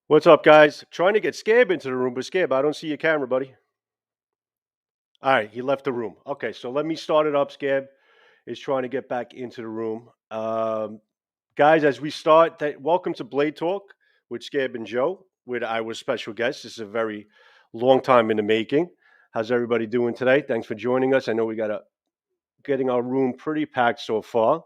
What's up, guys? Trying to get Scab into the room, but Scab, I don't see your camera, buddy. All right, he left the room. Okay, so let me start it up. Scab is trying to get back into the room. Guys, as we start, welcome to Blade Talk with Scab and Joe, with our special guest. This is a very long time in the making. How's everybody doing today? Thanks for joining us. I know we got getting our room pretty packed so far.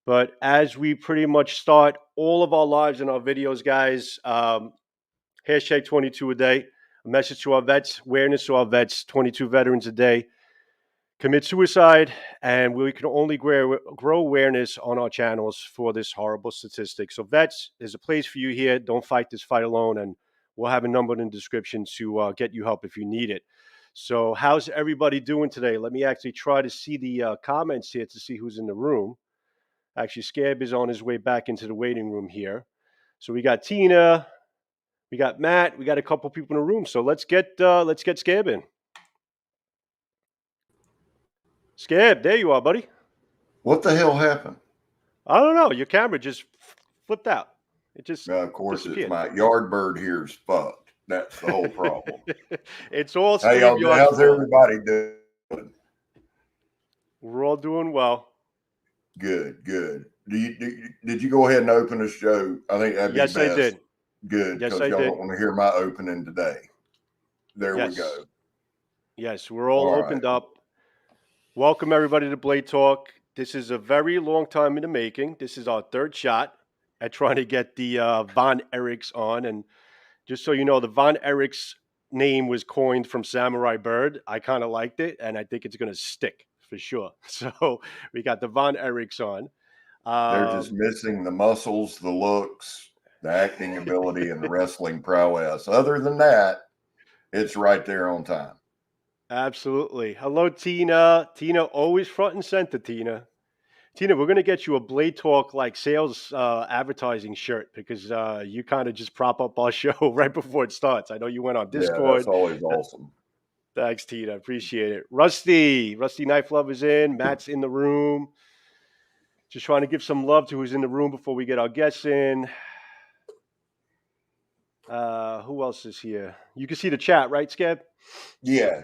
But as we pretty much start all of our lives and our videos, guys, hashtag 22 a day. A message to our vets, awareness to our vets, 22 veterans a day commit suicide, and we can only grow awareness on our channels for this horrible statistic. So, vets, there's a place for you here. Don't fight this fight alone, and we'll have a number in the description to get you help if you need it. So, how's everybody doing today? Let me actually try to see the comments here to see who's in the room. Actually, Scab is on his way back into the waiting room here. So we got Tina, we got Matt. We got a couple people in the room. So let's get Scab in. Scab, there you are, buddy. What the hell happened? I don't know. Your camera just flipped out. It just of course, disappeared. it's my yard bird here is fucked. That's the whole problem. It's all hey, how's everybody doing? We're all doing well. Good. Did you go ahead and open this, Joe? I think that'd be best. I did. Good, because y'all don't want to hear my opening today. There we go. Yes, we're all opened up. Welcome, everybody, to Blade Talk. This is a very long time in the making. This is our third shot at trying to get the Von Erichs on. And just so you know, the Von Erichs name was coined from Samurai Bird. I kind of liked it, and I think it's going to stick for sure. So we got the Von Erichs on. They're just missing the muscles, the looks, the acting ability, and the wrestling prowess. Other than that, it's right there on time. Absolutely. Hello, Tina. Tina, always front and center, Tina. Tina, we're going to get you a Blade Talk like sales advertising shirt because you kind of just prop up our show right before it starts. I know you went on Discord. Yeah, that's always awesome. Thanks, Tina. Appreciate it. Rusty Knife Love is in. Matt's in the room. Just trying to give some love to who's in the room before we get our guests in. Who else is here? You can see the chat, right, Scab? Yeah.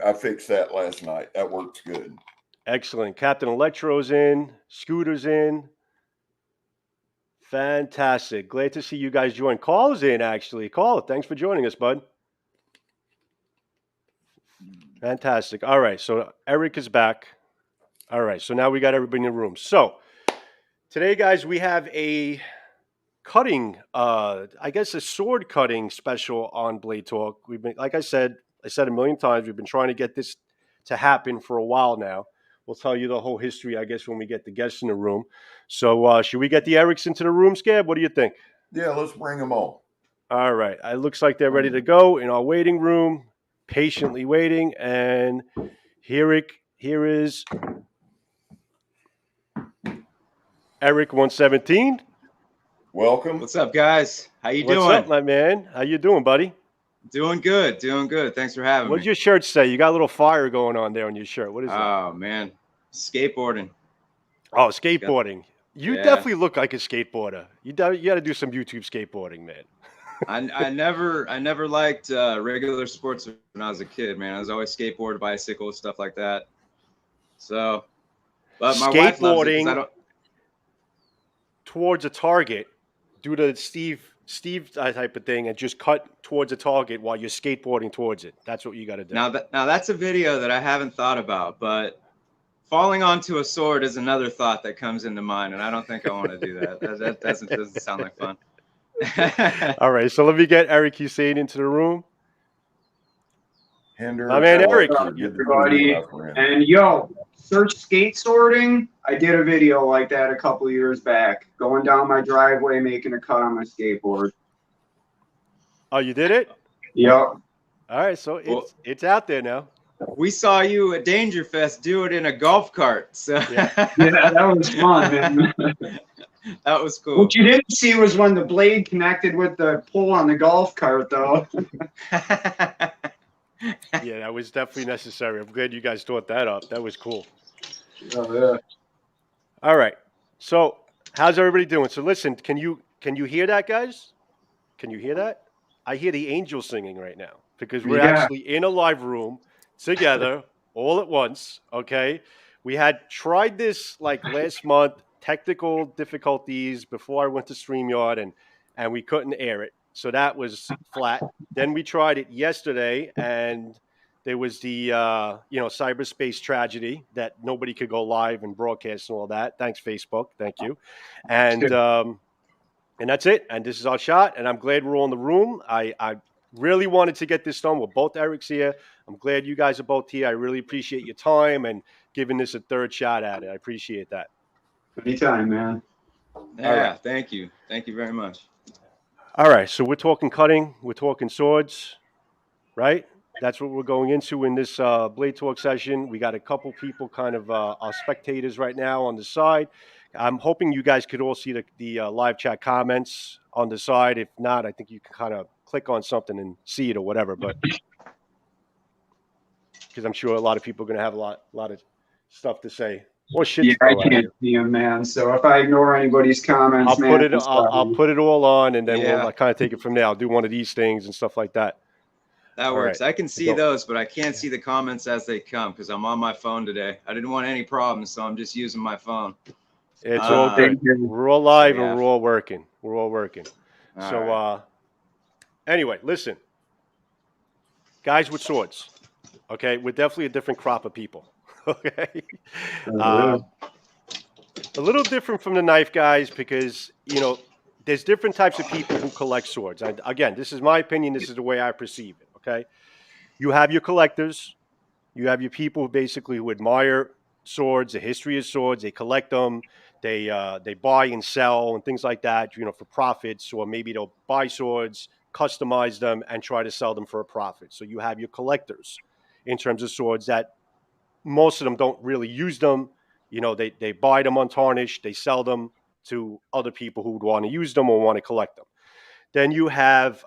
I fixed that last night. That works good. Excellent. Captain Electro's in. Scooter's in. Fantastic. Glad to see you guys join. Carl's in, actually. Carl, thanks for joining us, bud. Fantastic. All right, so Eric is back. All right, so now we got everybody in the room. So today, guys, we have a cutting, I guess a sword cutting special on Blade Talk. We've been, like I said a million times, we've been trying to get this to happen for a while now. We'll tell you the whole history, I guess, when we get the guests in the room. So should we get the Erics into the room, Scab? What do you think? Yeah, let's bring them on. All right. It looks like they're ready to go in our waiting room, patiently waiting. And here is Eric 117. Welcome. What's up, guys? How you doing? What's up, my man? How you doing, buddy? Doing good. Thanks for having me. What does your shirt say? You got a little fire going on there on your shirt. What is that? Oh, man. Skateboarding. Oh, skateboarding. You definitely look like a skateboarder. You got to do some YouTube skateboarding, man. I never liked regular sports when I was a kid, man. I was always skateboard, bicycle, stuff like that. So, but my wife loves it 'cause I don't... towards a target, do the Steve type of thing, and just cut towards a target while you're skateboarding towards it. That's what you got to do. Now that's a video that I haven't thought about, but falling onto a sword is another thought that comes into mind, and I don't think I want to do that. That doesn't sound like fun. All right, so let me get Eric Hussein into the room. My man, Eric. Everybody. And yo, search skate sorting. I did a video like that a couple years back, going down my driveway, making a cut on my skateboard. Oh, you did it? Yep. All right, so it's out there now. We saw you at Danger Fest do it in a golf cart. So yeah, that was fun, man. That was cool. What you didn't see was when the blade connected with the pole on the golf cart, though. Yeah, that was definitely necessary. I'm glad you guys thought that up. That was cool. Oh, yeah. All right. So how's everybody doing? So listen, can you hear that, guys? Can you hear that? I hear the angels singing right now because we're actually in a live room together all at once. Okay. We had tried this like last month, technical difficulties before I went to StreamYard, and we couldn't air it. So that was flat. Then we tried it yesterday, and there was the cyberspace tragedy that nobody could go live and broadcast and all that. Thanks, Facebook. Thank you. And that's it. And this is our shot. And I'm glad we're all in the room. I really wanted to get this done. We're both Erics here. I'm glad you guys are both here. I really appreciate your time and giving this a third shot at it. I appreciate that. Anytime, man. Yeah, thank you. Thank you very much. All right. So we're talking cutting. We're talking swords, right? That's what we're going into in this Blade Talk session. We got a couple people kind of our spectators right now on the side. I'm hoping you guys could all see the live chat comments on the side. If not, I think you can kind of click on something and see it or whatever. But because I'm sure a lot of people are going to have a lot of stuff to say or shit. Yeah, I can't see them, man. So if I ignore anybody's comments, I'll put it all on, and then we'll kind of take it from there. I'll do one of these things and stuff like that. That works. Right. I can see those, but I can't see the comments as they come because I'm on my phone today. I didn't want any problems, so I'm just using my phone. It's all good. We're all live and we're all working. We're all working. Anyway, listen. Guys with swords. Okay? We're definitely a different crop of people. Okay? A little different from the knife guys because, there's different types of people who collect swords. Again, this is my opinion. This is the way I perceive it. Okay? You have your collectors. You have your people who admire swords, the history of swords. They collect them. They buy and sell and things like that, for profits, or maybe they'll buy swords, customize them, and try to sell them for a profit. So you have your collectors in terms of swords that most of them don't really use them. They buy them untarnished. They sell them to other people who would want to use them or want to collect them. Then you have,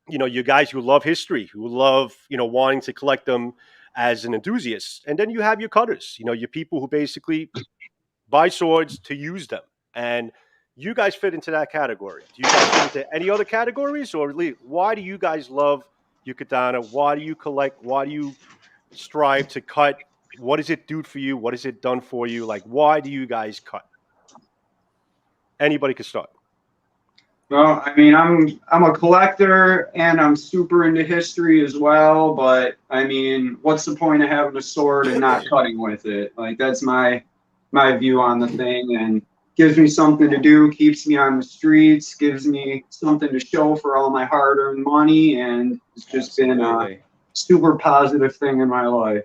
you guys who love history, who love, wanting to collect them as an enthusiast. And then you have your cutters, your people who basically buy swords to use them. And you guys fit into that category. Do you guys fit into any other categories? Or why do you guys love your katana? Why do you collect? Why do you strive to cut? What does it do for you? What has it done for you? Like, why do you guys cut? Anybody can start. Well, I mean, I'm a collector and I'm super into history as well. But I mean, what's the point of having a sword and not cutting with it? Like, that's my view on the thing, and gives me something to do, keeps me on the streets, gives me something to show for all my hard-earned money, and it's just been a super positive thing in my life.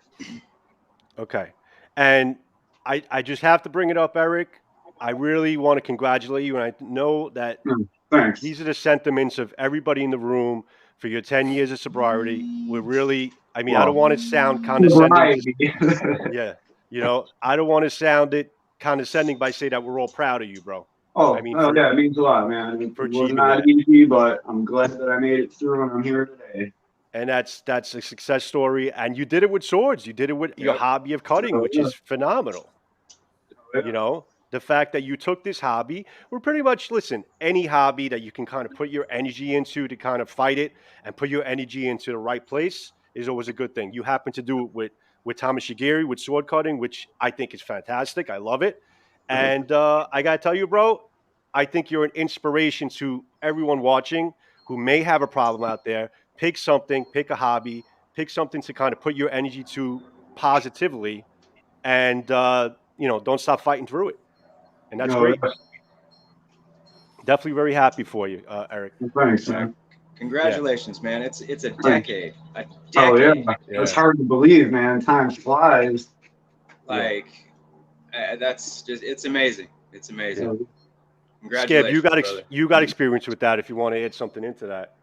Okay. And I just have to bring it up, Eric. I really want to congratulate you, and I know that thanks. These are the sentiments of everybody in the room for your 10 years of sobriety. We're really, I don't want to sound condescending. I don't want to sound it condescending by saying that we're all proud of you, bro. Oh, yeah, it means a lot, man. It was not easy, but I'm glad that I made it through and I'm here today. And that's a success story. And you did it with swords. You did it with your hobby of cutting, which is phenomenal. The fact that you took this hobby, we're pretty much, any hobby that you can kind of put your energy into to kind of fight it and put your energy into the right place is always a good thing. You happen to do it with Thomas Shigeri, with sword cutting, which I think is fantastic. I love it. And I got to tell you, bro, I think you're an inspiration to everyone watching who may have a problem out there. Pick something, pick a hobby, pick something to kind of put your energy to positively, and, don't stop fighting through it. And that's great. Definitely very happy for you, Eric. Thanks, man. Congratulations, man. It's a decade. Oh, yeah. It's hard to believe, man. Time flies. That's just, it's amazing. It's amazing. Congratulations, Scab, you got experience with that if you want to add something into that.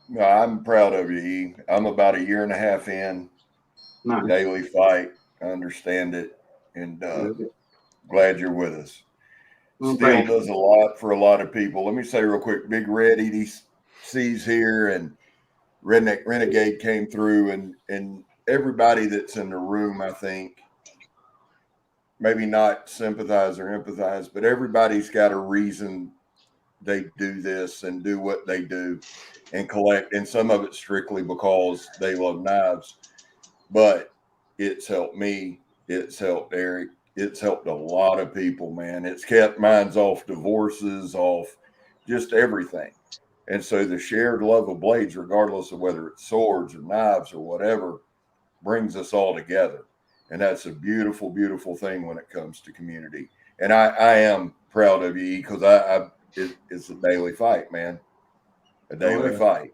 No, I'm proud of you, E. I'm about 1.5 years in. Nice. Daily fight. I understand it. And glad you're with us. Still does a lot for a lot of people. Let me say real quick, Big Red EDC's here, and Renegade came through, and everybody that's in the room, I think, maybe not sympathize or empathize, but everybody's got a reason they do this and do what they do and collect. And some of it strictly because they love knives. But it's helped me. It's helped Eric. It's helped a lot of people, man. It's kept minds off divorces, off just everything. And so the shared love of blades, regardless of whether it's swords or knives or whatever, brings us all together. And that's a beautiful, beautiful thing when it comes to community. And I am proud of you because it's a daily fight, man. A daily fight.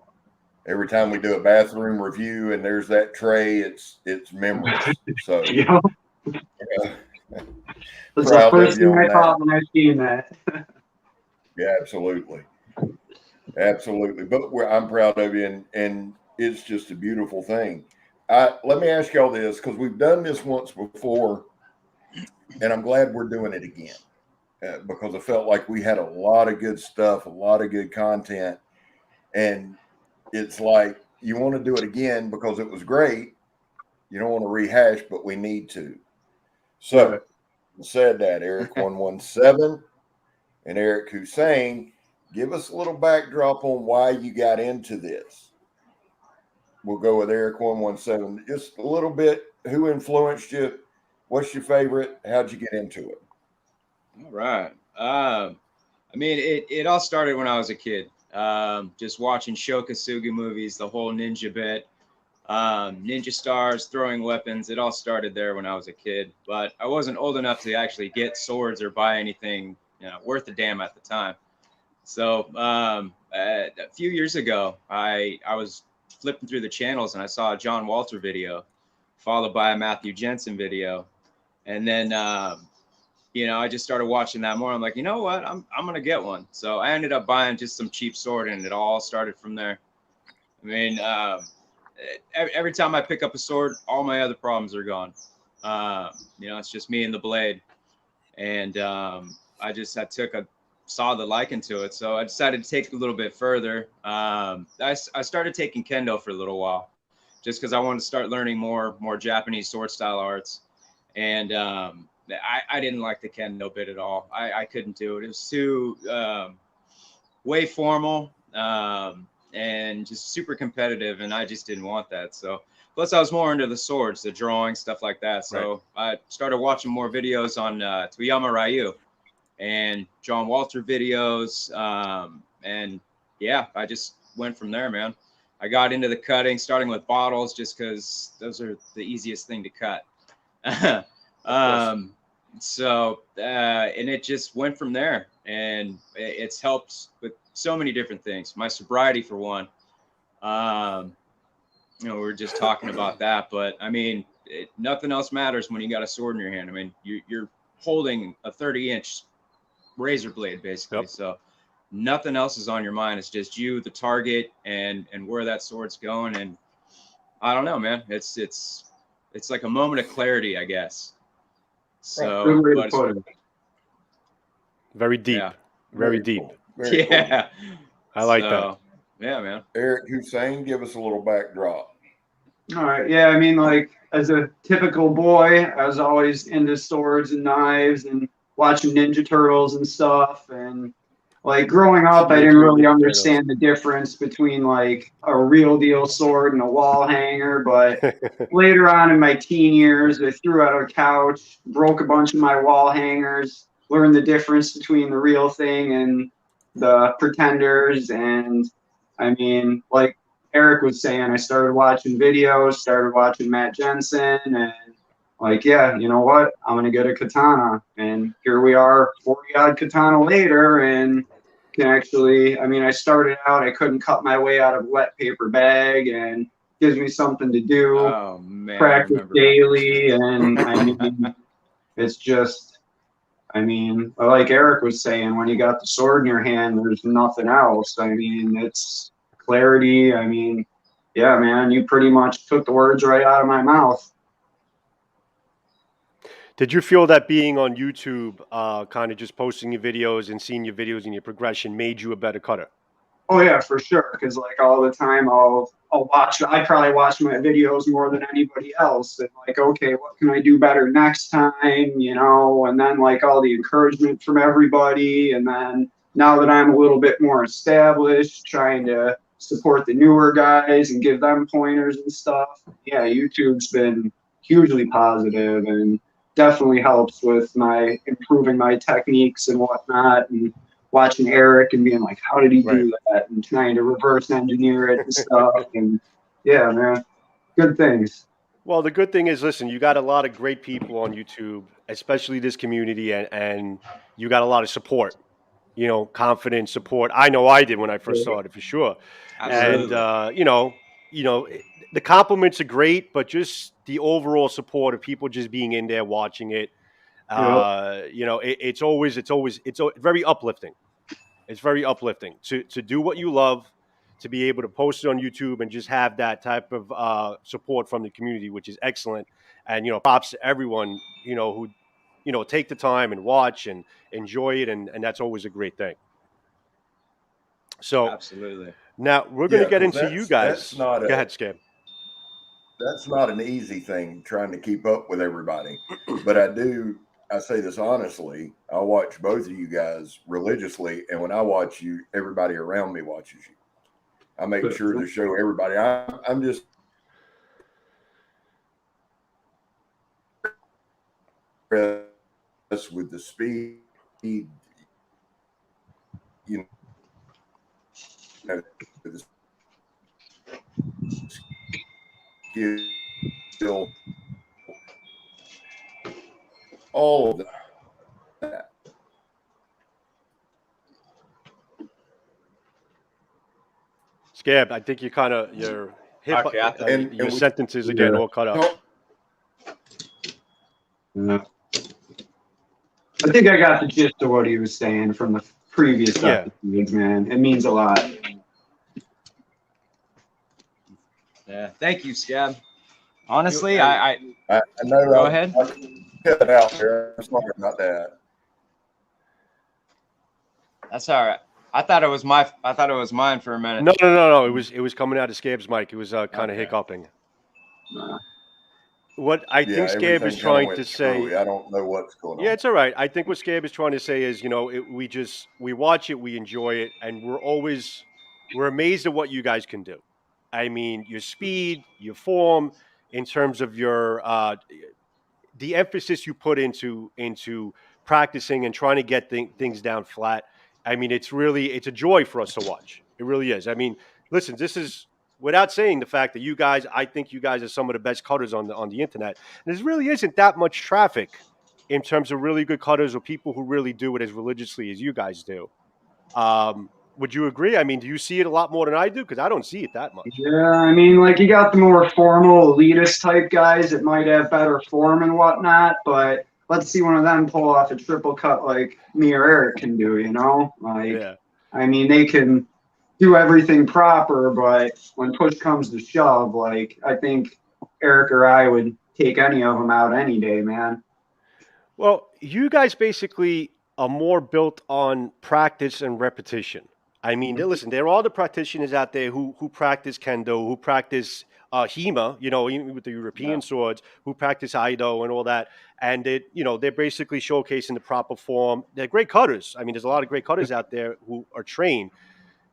Every time we do a bathroom review and there's that tray, it's memories. So Yeah. That's the proud first of you thing on I that. thought when I seen that. Yeah, absolutely. Absolutely. But I'm proud of you, and it's just a beautiful thing. Let me ask y'all this, because we've done this once before, and I'm glad we're doing it again. Because I felt like we had a lot of good stuff, a lot of good content. And it's like you want to do it again because it was great. You don't want to rehash, but we need to. So, said that, Eric 117 and Eric Hussein, give us a little backdrop on why you got into this. We'll go with Eric 117. Just a little bit. Who influenced you? What's your favorite? How'd you get into it? All right. I mean, it all started when I was a kid. Just watching Shokasugi movies, the whole ninja bit, ninja stars, throwing weapons. It all started there when I was a kid. But I wasn't old enough to actually get swords or buy anything, worth a damn at the time. So a few years ago, I was flipping through the channels and I saw a John Walter video, followed by a Matthew Jensen video, and then I just started watching that more. I'm like, you know what? I'm gonna get one. So I ended up buying just some cheap sword, and it all started from there. I mean, every time I pick up a sword, all my other problems are gone. It's just me and the blade, and I saw the liking to it, so I decided to take it a little bit further. I started taking kendo for a little while, just because I wanted to start learning more Japanese sword style arts, and I didn't like the kendo bit at all. I couldn't do it. It was too way formal and just super competitive, and I just didn't want that. So plus I was more into the swords, the drawing, stuff like that. So I started watching more videos on Toyama Ryu and John Walter videos. And yeah, I just went from there, man. I got into the cutting, starting with bottles, just because those are the easiest thing to cut. And it just went from there, and it's helped with so many different things. My sobriety, for one. We were just talking about that, but I mean, nothing else matters when you got a sword in your hand. I mean, you're holding a 30-inch razor blade, basically. So nothing else is on your mind. It's just you, the target, and where that sword's going. And I don't know, man. It's like a moment of clarity, I guess. So, very deep, yeah. very deep. Cool. Very Yeah, cool. I like that. Yeah, man. Eric Hussein, give us a little backdrop. All right. Yeah, I mean, like, as a typical boy, I was always into swords and knives and watching Ninja Turtles and stuff. And like growing up, I didn't really understand the difference between like a real deal sword and a wall hanger. But later on in my teen years, I threw out a couch, broke a bunch of my wall hangers, learned the difference between the real thing and the pretenders. And I mean, like Eric was saying, I started watching videos, started watching Matt Jensen, and like, yeah, you know what? I'm going to get a katana. And here we are 40 odd katana later, and can actually, I mean, I started out, I couldn't cut my way out of a wet paper bag, and gives me something to do, Oh, man, practice daily. And I mean, it's just, I mean, like Eric was saying, when you got the sword in your hand, there's nothing else. I mean, it's clarity. I mean, yeah, man, you pretty much took the words right out of my mouth. Did you feel that being on YouTube, kind of just posting your videos and seeing your videos and your progression made you a better cutter? Oh yeah, for sure. Because like all the time, I'll watch. I probably watch my videos more than anybody else, and like, okay, what can I do better next time? And then like all the encouragement from everybody, and then now that I'm a little bit more established, trying to support the newer guys and give them pointers and stuff. Yeah, YouTube's been hugely positive and definitely helps with my improving my techniques and whatnot, and watching Eric and being like, how did he Right. do that? And trying to reverse engineer it and stuff. And yeah, man, good things. Well, the good thing is, listen, you got a lot of great people on YouTube, especially this community, and you got a lot of support. You know, confident support. I know I did when I first started, for sure. And Absolutely. the compliments are great, but just the overall support of people just being in there watching it. Yep. It's very uplifting. It's very uplifting to do what you love, to be able to post it on YouTube and just have that type of support from the community, which is excellent. And props to everyone who take the time and watch and enjoy it, and that's always a great thing. So Absolutely. now we're going Yeah, to get because into you that's guys. not Go ahead, Scab. that's not an easy thing trying to keep up with everybody. But I say this honestly, I watch both of you guys religiously, and when I watch you, everybody around me watches you. I make sure to show everybody. I'm just impressed with the speed, you know, the skill, all of that. Scab, I think your hip, Okay, I thought And your we sentences again all cut up. Yeah. I think I got the gist of what he was saying from the previous Yeah. episodes, man. It means a lot. Yeah. Thank you, Scab. Honestly, You- I know. Go ahead. I cut it out there. I'm sorry about that. that's all right. I thought it was mine for a minute. No. It was coming out of Scab's mic. It was kind of Okay. hiccuping. What I think Scab is everything kinda trying went to say. screwy. I don't know what's going on. Yeah, it's all right. I think what Scab is trying to say is, we watch it, we enjoy it, and we're amazed at what you guys can do. I mean, your speed, your form, in terms of your the emphasis you put into practicing and trying to get things down flat. I mean, it's a joy for us to watch. It really is. I mean, listen, this is without saying the fact that I think you guys are some of the best cutters on the internet. And there really isn't that much traffic in terms of really good cutters or people who really do it as religiously as you guys do. Would you agree? I mean, do you see it a lot more than I do? Because I don't see it that much. Yeah, I mean, like you got the more formal elitist type guys that might have better form and whatnot, but let's see one of them pull off a triple cut like me or Eric can do, you know? Like, Yeah. I mean, they can do everything proper, but when push comes to shove, like, I think Eric or I would take any of them out any day, man. Well, you guys basically are more built on practice and repetition. I mean, listen, there are all the practitioners out there who practice kendo, who practice HEMA, even with the European swords, who practice Aido and all that. And they're basically showcasing the proper form. They're great cutters. I mean, there's a lot of great cutters out there who are trained.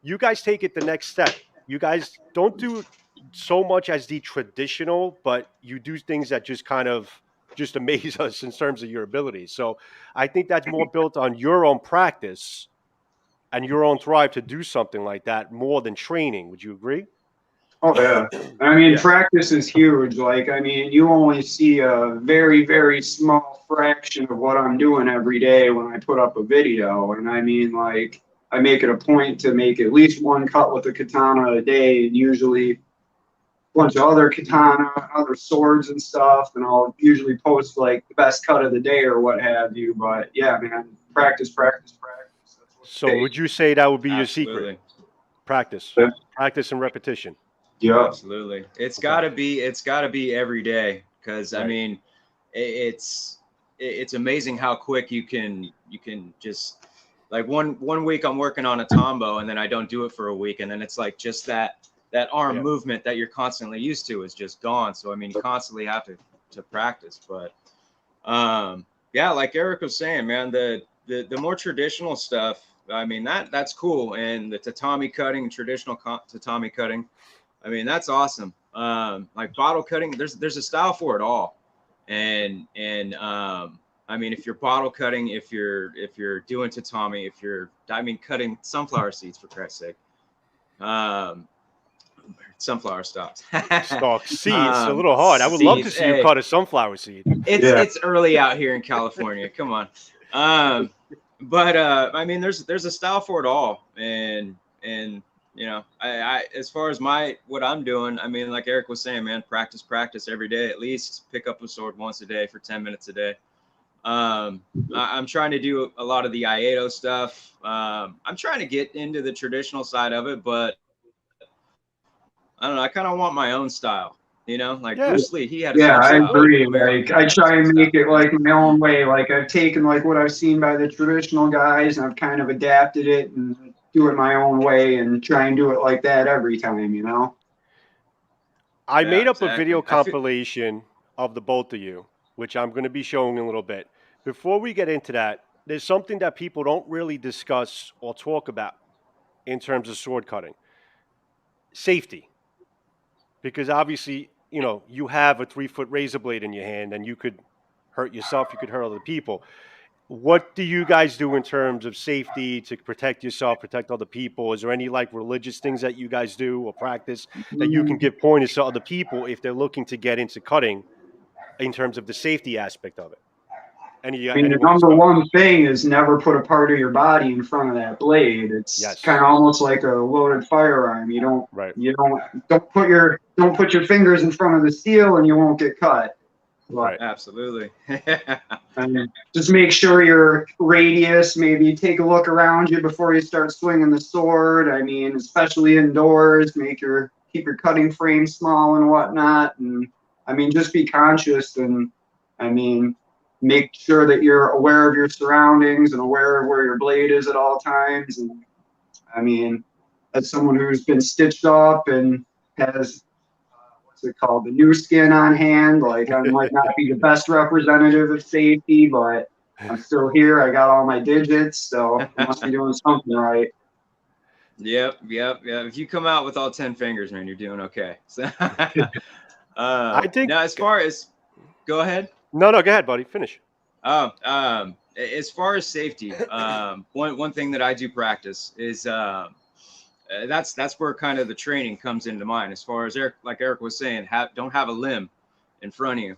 You guys take it the next step. You guys don't do so much as the traditional, but you do things that just kind of just amaze us in terms of your abilities. So I think that's more built on your own practice and your own drive to do something like that more than training. Would you agree? Oh yeah. I mean, Yeah. practice is huge. Like, I mean, you only see a very, very small fraction of what I'm doing every day when I put up a video. And I mean, like, I make it a point to make at least one cut with a katana a day, and usually a bunch of other katana, other swords and stuff. And I'll usually post like the best cut of the day or what have you. But yeah, man, practice, practice, practice. That's what So would you say that would be your secret? Absolutely. Practice. Yeah. Practice and repetition. Yeah. Absolutely. It's gotta be every day. Cause I Right. mean, it's amazing how quick you can just like one week I'm working on a tombo and then I don't do it for a week. And then it's like just that arm movement that you're constantly used to is just gone. So, I mean, you constantly have to practice, but yeah, like Eric was saying, man, the more traditional stuff, I mean, that's cool. And the tatami cutting, traditional tatami cutting, I mean, that's awesome. Like bottle cutting, there's a style for it all. And I mean, if you're bottle cutting, if you're doing tatami, if you're, I mean, cutting sunflower seeds, for Christ's sake, sunflower stalks. Stalk seeds, a little hard. I would love to Seeds. see you Hey, cut a sunflower seed. it's early out here in California. Come on. But I mean, there's a style for it all, and you know, I as far as what I'm doing, I mean, like Eric was saying, man, practice every day, at least pick up a sword once a day for 10 minutes a day. I'm trying to do a lot of the Iaedo stuff. I'm trying to get into the traditional side of it, but I don't know. I kind of want my own style, you know, like Bruce Lee, he had his Yeah, own I style. agree. American Like I had try his and own make style. it like my own way. Like I've taken like what I've seen by the traditional guys and I've kind of adapted it and do it my own way and try and do it like that every time, you know? I Yeah, made up a exactly. video compilation of the both of you, which I'm going to be showing in a little bit. Before we get into that, there's something that people don't really discuss or talk about in terms of sword cutting. Safety. Because obviously, you know, you have a 3-foot razor blade in your hand and you could hurt yourself, you could hurt other people. What do you guys do in terms of safety to protect yourself, protect other people? Is there any like religious things that you guys do or practice that you can give pointers to other people if they're looking to get into cutting in terms of the safety aspect of it? I mean, the Anyone wants to number go? one thing is never put a part of your body in front of that blade. It's Yes. kind of almost like a loaded firearm. Right. Don't put your fingers in front of the steel and you won't get cut. Right. Absolutely. And just make sure your radius, maybe take a look around you before you start swinging the sword. I mean, especially indoors, keep your cutting frame small and whatnot. And I mean, just be conscious and I mean, make sure that you're aware of your surroundings and aware of where your blade is at all times. And I mean, as someone who's been stitched up and has what's it called, the new skin on hand. Like I might not be the best representative of safety, but I'm still here. I got all my digits, so I must be doing something right. Yep. If you come out with all 10 fingers, man, you're doing okay. So, I think. now, as far as, go ahead. No, go ahead, buddy. Finish. As far as safety, one thing that I do practice is that's where kind of the training comes into mind. As far as Eric was saying, don't have a limb in front of you.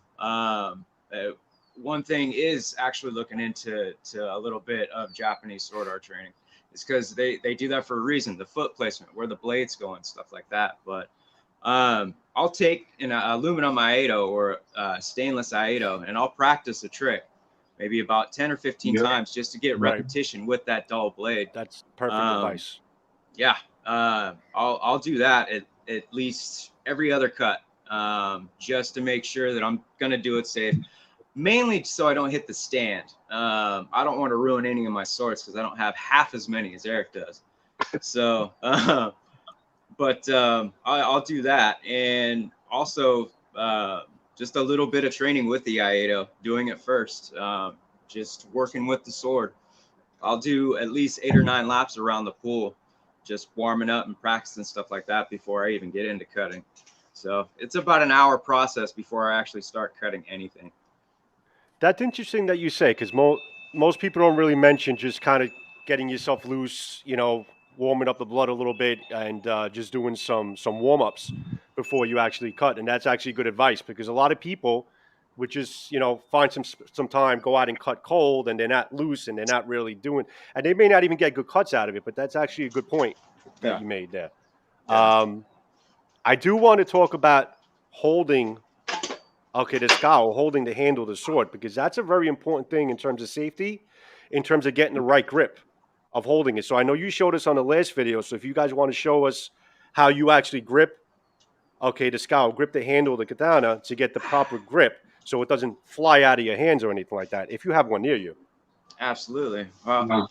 One thing is actually looking into a little bit of Japanese sword art training. It's because they do that for a reason. The foot placement, where the blades go and stuff like that. But I'll take an aluminum Iaedo or stainless Iaedo and I'll practice a trick maybe about 10 or 15 times just to get repetition with that dull blade. That's perfect advice. Yeah. I'll do that at least every other cut, just to make sure that I'm going to do it safe, mainly so I don't hit the stand. I don't want to ruin any of my swords because I don't have half as many as Eric does. So, but I'll do that. And also just a little bit of training with the Iaedo, doing it first, just working with the sword. I'll do at least 8 or 9 laps around the pool, just warming up and practicing stuff like that before I even get into cutting. So it's about an hour process before I actually start cutting anything. That's interesting that you say, because most people don't really mention just kind of getting yourself loose, you know, warming up the blood a little bit and just doing some warm-ups before you actually cut. And that's actually good advice, because a lot of people would just, you know, find some time, go out and cut cold, and they're not loose and they're not really doing, and they may not even get good cuts out of it. But that's actually a good point that you made there. Yeah. I do want to talk about holding, the scowl, holding the handle of the sword, because that's a very important thing in terms of safety, in terms of getting the right grip of holding it. So I know you showed us on the last video. So if you guys want to show us how you actually grip, the scowl, grip the handle of the katana to get the proper grip so it doesn't fly out of your hands or anything like that, if you have one near you. Absolutely. Well,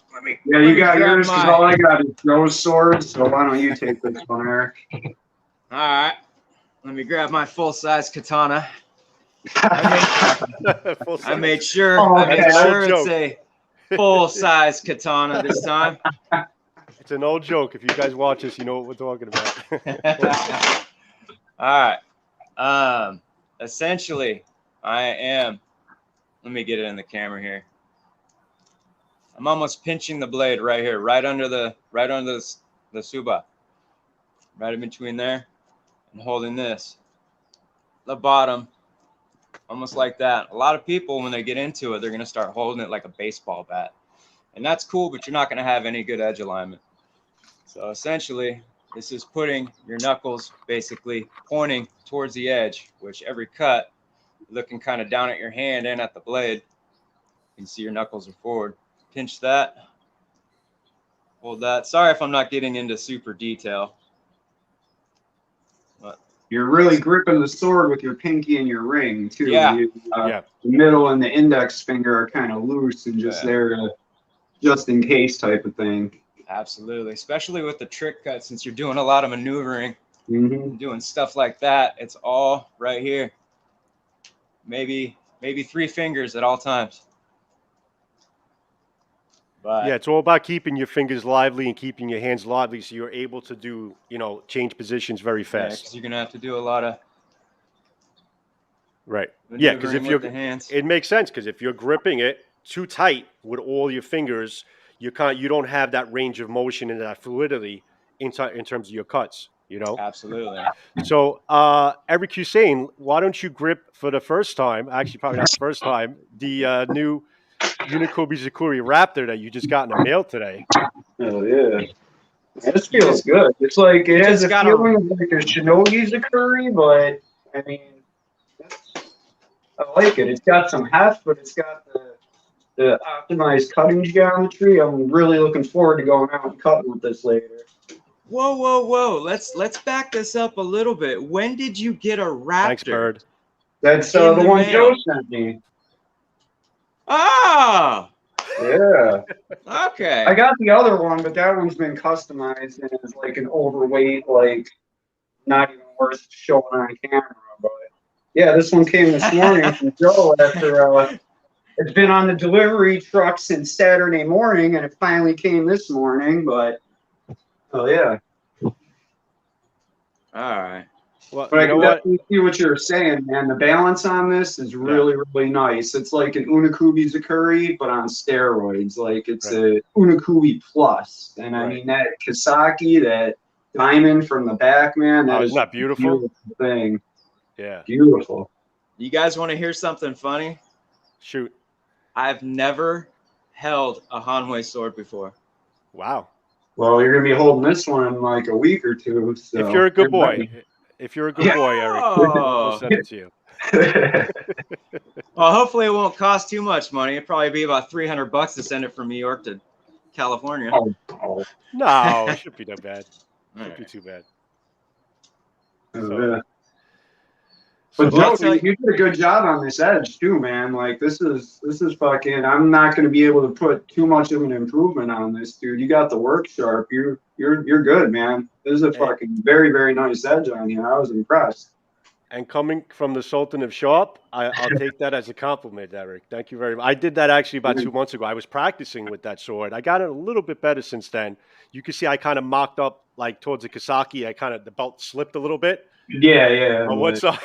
you got yours, because all I got is Joe's sword, so why don't you take this one, Eric? All right. Let me grab my full-size katana. I made sure full-size katana this time. It's an old joke. If you guys watch this, you know what we're talking about. All right. Essentially, I am. Let me get it in the camera here. I'm almost pinching the blade right here, right under the suba, right in between there, and holding this, the bottom, almost like that. A lot of people, when they get into it, they're gonna start holding it like a baseball bat, and that's cool, but you're not gonna have any good edge alignment. So essentially, this is putting your knuckles basically pointing towards the edge, which every cut, looking kind of down at your hand and at the blade, you can see your knuckles are forward. Pinch that, hold that. Sorry if I'm not getting into super detail. But You're really gripping the sword with your pinky and your ring too. Yeah. Yeah. The middle and the index finger are kind of loose and just there to, just in case type of thing. Absolutely, especially with the trick cut, since you're doing a lot of maneuvering, doing stuff like that. It's all right here. Maybe 3 fingers at all times. But Yeah, it's all about keeping your fingers lively and keeping your hands lively, so you're able to do, change positions very fast. because you're gonna have to do a lot of Right. Yeah, because if maneuvering you're, with the hands. it makes sense, because if you're gripping it too tight with all your fingers, you don't have that range of motion and that fluidity in terms of your cuts. Absolutely. So, Eric Hussein, why don't you grip for the first time? Actually, probably not the first time. The new Unikobi Zakuri Raptor that you just got in the mail today. Oh yeah. This feels good. It's like it has a feeling of like a Shinogi Zakuri, but I mean, I like it. It's got some heft, but it's got the optimized cutting geometry. I'm really looking forward to going out and cutting with this later. Whoa. Let's back this up a little bit. When did you get a Raptor? Thanks, Bird. That's the one Joe sent me. Ah! Yeah. Okay. I got the other one, but that one's been customized and is like an overweight, like not even worth showing on camera. But yeah, this one came this morning from Joe after it's been on the delivery truck since Saturday morning, and it finally came this morning. But oh yeah. All right. Well, But I can definitely see what you're saying, man. The balance on this is really, really nice. It's like an Unikubi Zakuri, but on steroids. Like it's a Unikubi Plus. And I mean, that Kisaki, that diamond from the back, man, that is not beautiful? A beautiful thing. Yeah. Beautiful. You guys want to hear something funny? Shoot. I've never held a Hanwei sword before. Wow. Well, you're going to be holding this one in like a week or two. So. If you're a good boy. If you're a good boy, Eric, we'll send it to you. Well, hopefully it won't cost too much money. It'd probably be about $300 to send it from New York to California. Oh. No, it shouldn't be that bad. Shouldn't be too bad. But Joe, you did a good job on this edge too, man. Like this is fucking. I'm not going to be able to put too much of an improvement on this, dude. You got the work sharp. You're good, man. This is a fucking very, very nice edge on you. I was impressed. And coming from the Sultan of Sharp, I'll take that as a compliment, Eric. Thank you very much. I did that actually about 2 months ago. I was practicing with that sword. I got it a little bit better since then. You can see I kind of mocked up like towards the Kisaki. The belt slipped a little bit. Yeah. On one side.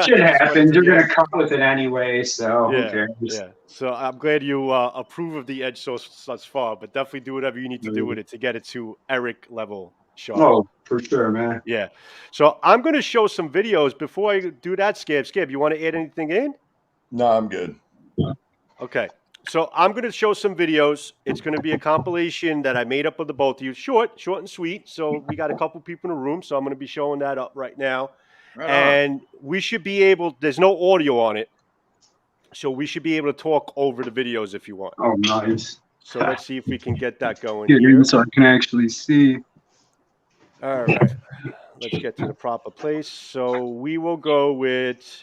Shit happens. You're going to cut with it anyway, so who cares? Yeah. So I'm glad you approve of the edge thus far, but definitely do whatever you need to do with it to get it to Eric level sharp. Oh, for sure, man. Yeah. So I'm going to show some videos. Before I do that, Scab, you want to add anything in? No, I'm good. Okay. So I'm going to show some videos. It's going to be a compilation that I made up of the both of you. Short and sweet. So we got a couple people in the room, so I'm going to be showing that up right now. And we should be able, there's no audio on it, so we should be able to talk over the videos if you want. Oh, nice. So let's see if we can get that going here. Here. So I can actually see. All right. Let's get to the proper place. So we will go with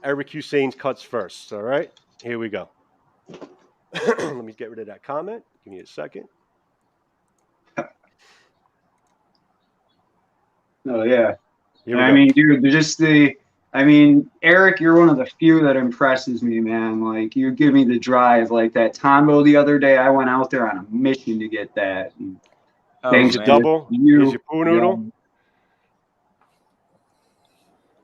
Eric Hussein's cuts first. All right. Here we go. Let me get rid of that comment. Give me a second. Oh, yeah. I mean, dude, just I mean, Eric, you're one of the few that impresses me, man. Like, you give me the drive. Like that Tombo the other day, I went out there on a mission to get that. And Oh, Here's thanks your man. to double. Here's you. your poo noodle.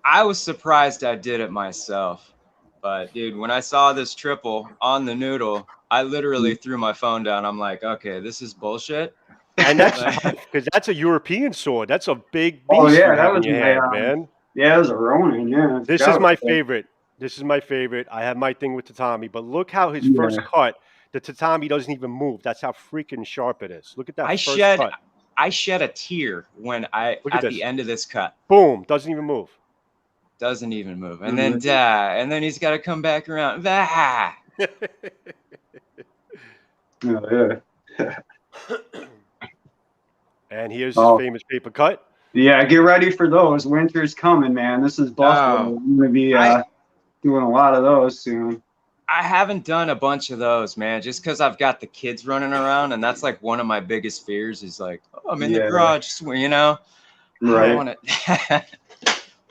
I was surprised I did it myself. But dude, when I saw this triple on the noodle, I literally threw my phone down. I'm like, okay, this is bullshit. And that's Like, tough because that's a European sword. That's a big Oh beast yeah, you that have in was your my hand, man. yeah, it was a Ronin. Yeah, I This forgot is my about that. favorite. This is my favorite. I have my thing with tatami, but look how his Yeah. first cut, the tatami doesn't even move. That's how freaking sharp it is. Look at that I first cut. shed a tear when Look at at this. the end of this cut. Boom, doesn't even move. Doesn't even move. And Mhm. then he's got to come back around. Ah. Oh, yeah. And here's his Oh. famous paper cut. Yeah, get ready for those. Winter's coming, man. This is Buffalo. Oh, I'm gonna be I doing a lot of those soon. I haven't done a bunch of those, man, just because I've got the kids running around, and that's like one of my biggest fears is like, oh, I'm in the Yeah. garage, you know. I don't Right. want to.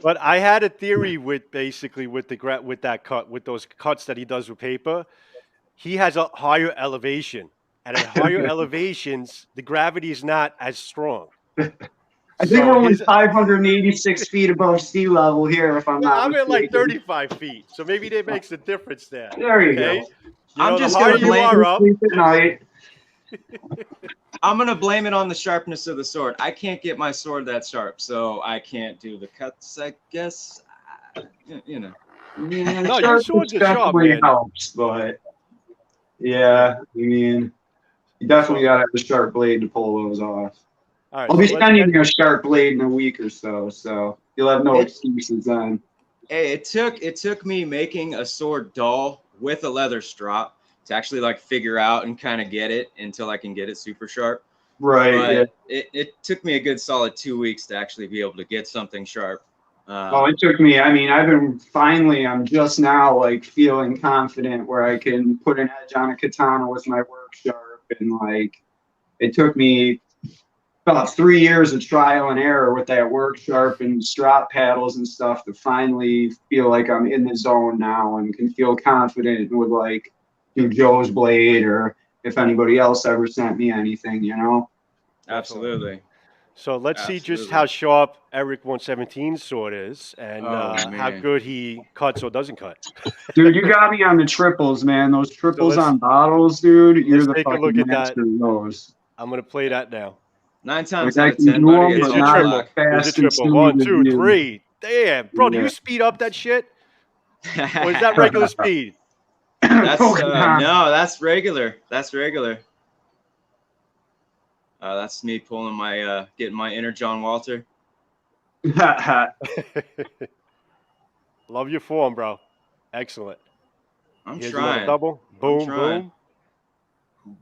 But I had a theory with basically with that cut, with those cuts that he does with paper. He has a higher elevation, and at higher elevations, the gravity is not as strong. I think So we're only his 586 feet above sea level here, if I'm yeah, not I'm at like mistaken. 35 feet, so maybe that makes a difference there. There you Okay, go. you I'm know, the just higher gonna you blame- are up, Sleep at night. I'm gonna blame it on the sharpness of the sword. I can't get my sword that sharp, so I can't do the cuts. I guess, you know. Yeah, No, your sharpness swords are sharp, definitely man. helps, but yeah, I mean, you definitely So- gotta have a sharp blade to pull those off. all right, I'll so be let's sending get you a sharp blade in a week or so you'll have no excuses then. Hey, it took me making a sword dull with a leather strop to actually like figure out and kind of get it until I can get it super sharp. Right, But yeah. it took me a good solid 2 weeks to actually be able to get something sharp. Oh, it took me, I mean, I'm just now like feeling confident where I can put an edge on a katana with my work sharp. And like, it took me about 3 years of trial and error with that work sharp and strop paddles and stuff to finally feel like I'm in the zone now and can feel confident with like do Joe's blade or if anybody else ever sent me anything, you know? Absolutely. So let's see just Absolutely. how sharp Eric 117's sword is and Oh, how man. good he cuts or doesn't cut. Dude, you got me on the triples, man. Those triples let's- on bottles, dude. You're let's the take a fucking look at that. master of those. I'm going to play that now. 9 times Like, I out of can 10, do buddy, them, it's Here's but your all not triple. black. Here's your fast and triple. 1, smooth as 2, you. 3. Damn, bro, do Yeah. you speed up that shit? Or is that regular speed? That's Pokemon. no, that's regular. That's regular. That's me pulling my getting my inner John Walter. Love your form, bro. Excellent. I'm Here's another trying. double. Boom, trying. boom.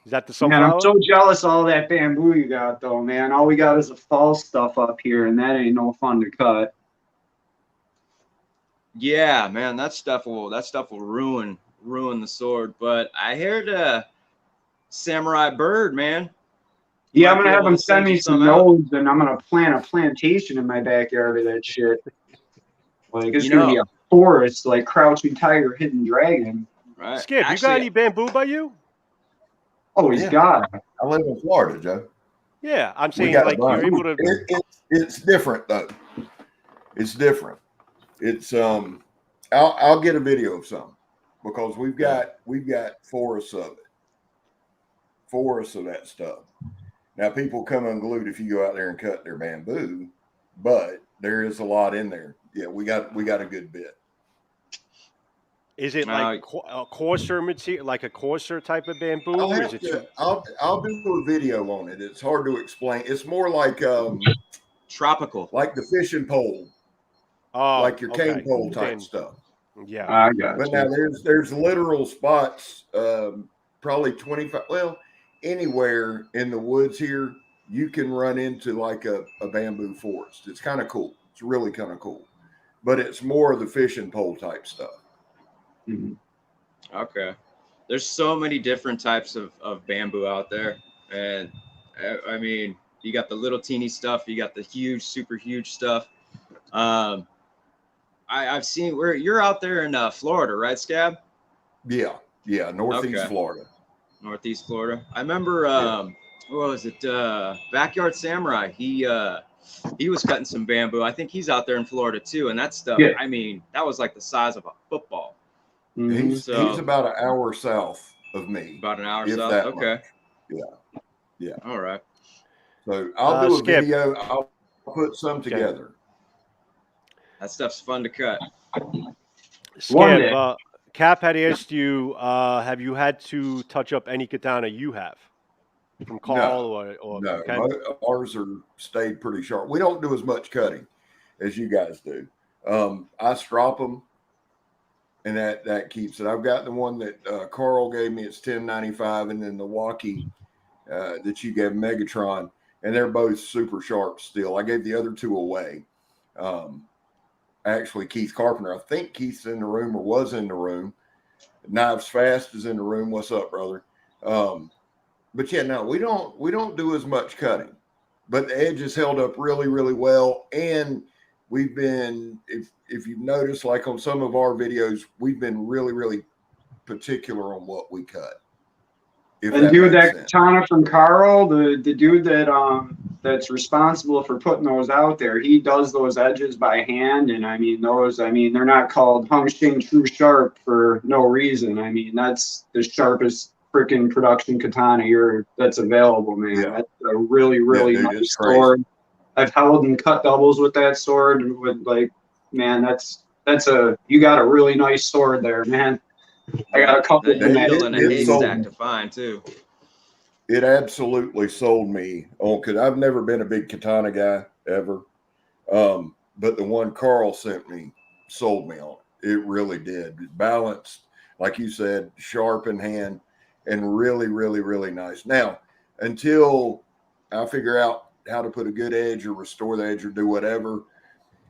Is that the Man, I'm sunflower? so jealous of all that bamboo you got, though, man. All we got is the fall stuff up here, and that ain't no fun to cut. Yeah, man, that stuff will ruin the sword. But I heard Samurai Bird, man. Yeah, I'm Might gonna be have able them to send send you me some some out. nodes, and I'm gonna plant a plantation in my backyard of that shit. Like, it's You gonna be know. a forest, like Crouching Tiger, Hidden Dragon. Right. Skip, you got Actually, any bamboo by you? Oh, he's Yeah. got it. I live in Florida, Joe. Yeah, I'm We saying got a like you're bunch. able to. It's different though. It's different. It's I'll get a video of some because we've got forests of it. Forests of that stuff. Now people come unglued if you go out there and cut their bamboo, but there is a lot in there. Yeah, we got a good bit. Is it like a coarser material, like a coarser type of bamboo? I'll do a video on it. It's hard to explain. It's more like tropical, like the fishing pole, like your cane pole type stuff. Yeah, I got But you. now there's literal spots, probably 25. Well, anywhere in the woods here, you can run into like a bamboo forest. It's kind of cool. It's really kind of cool, but it's more of the fishing pole type stuff. Mhm. Okay. There's so many different types of bamboo out there. And I mean, you got the little teeny stuff, you got the huge, super huge stuff. I've seen where you're out there in Florida, right, Scab? Yeah, Northeast Okay. Florida. Northeast Florida. I remember what was it? Backyard Samurai. He was cutting some bamboo. I think he's out there in Florida too. And that stuff, Yeah. I mean, that was like the size of a football. Mhm. He's about an hour south of me. About an hour if south. that Okay. much. Yeah. All right. So I'll do a Skip. video. I'll put some together. That stuff's fun to cut. One Scab, day. Cap had asked you, have you had to touch up any katana you have from Carl or No, Ken? ours are stayed pretty sharp. We don't do as much cutting as you guys do. I strop them, and that keeps it. I've got the one that Carl gave me. It's 1095, and then the Walkie that you gave Megatron, and they're both super sharp still. I gave the other two away. Actually, Keith Carpenter. I think Keith's in the room or was in the room. Knives Fast is in the room. What's up, brother? But yeah, no, we don't do as much cutting, but the edge is held up really, really well. And we've been, if you've noticed, like on some of our videos, we've been really, really particular on what we cut. And dude, that katana from Carl, the dude that's responsible for putting those out there, he does those edges by hand. And I mean, they're not called Hung Shing True Sharp for no reason. I mean, that's the sharpest freaking production katana that's available, man. Yeah. That's a really, really nice sword. I've held and cut doubles with that sword, and with man, you got a really nice sword there, man. I got a couple of them. Needle and a haystack to find too. It absolutely sold me on, because I've never been a big katana guy ever. But the one Carl sent me sold me on it. It really did. Balanced, like you said, sharp in hand, and really, really, really nice. Now, until I figure out how to put a good edge or restore the edge or do whatever,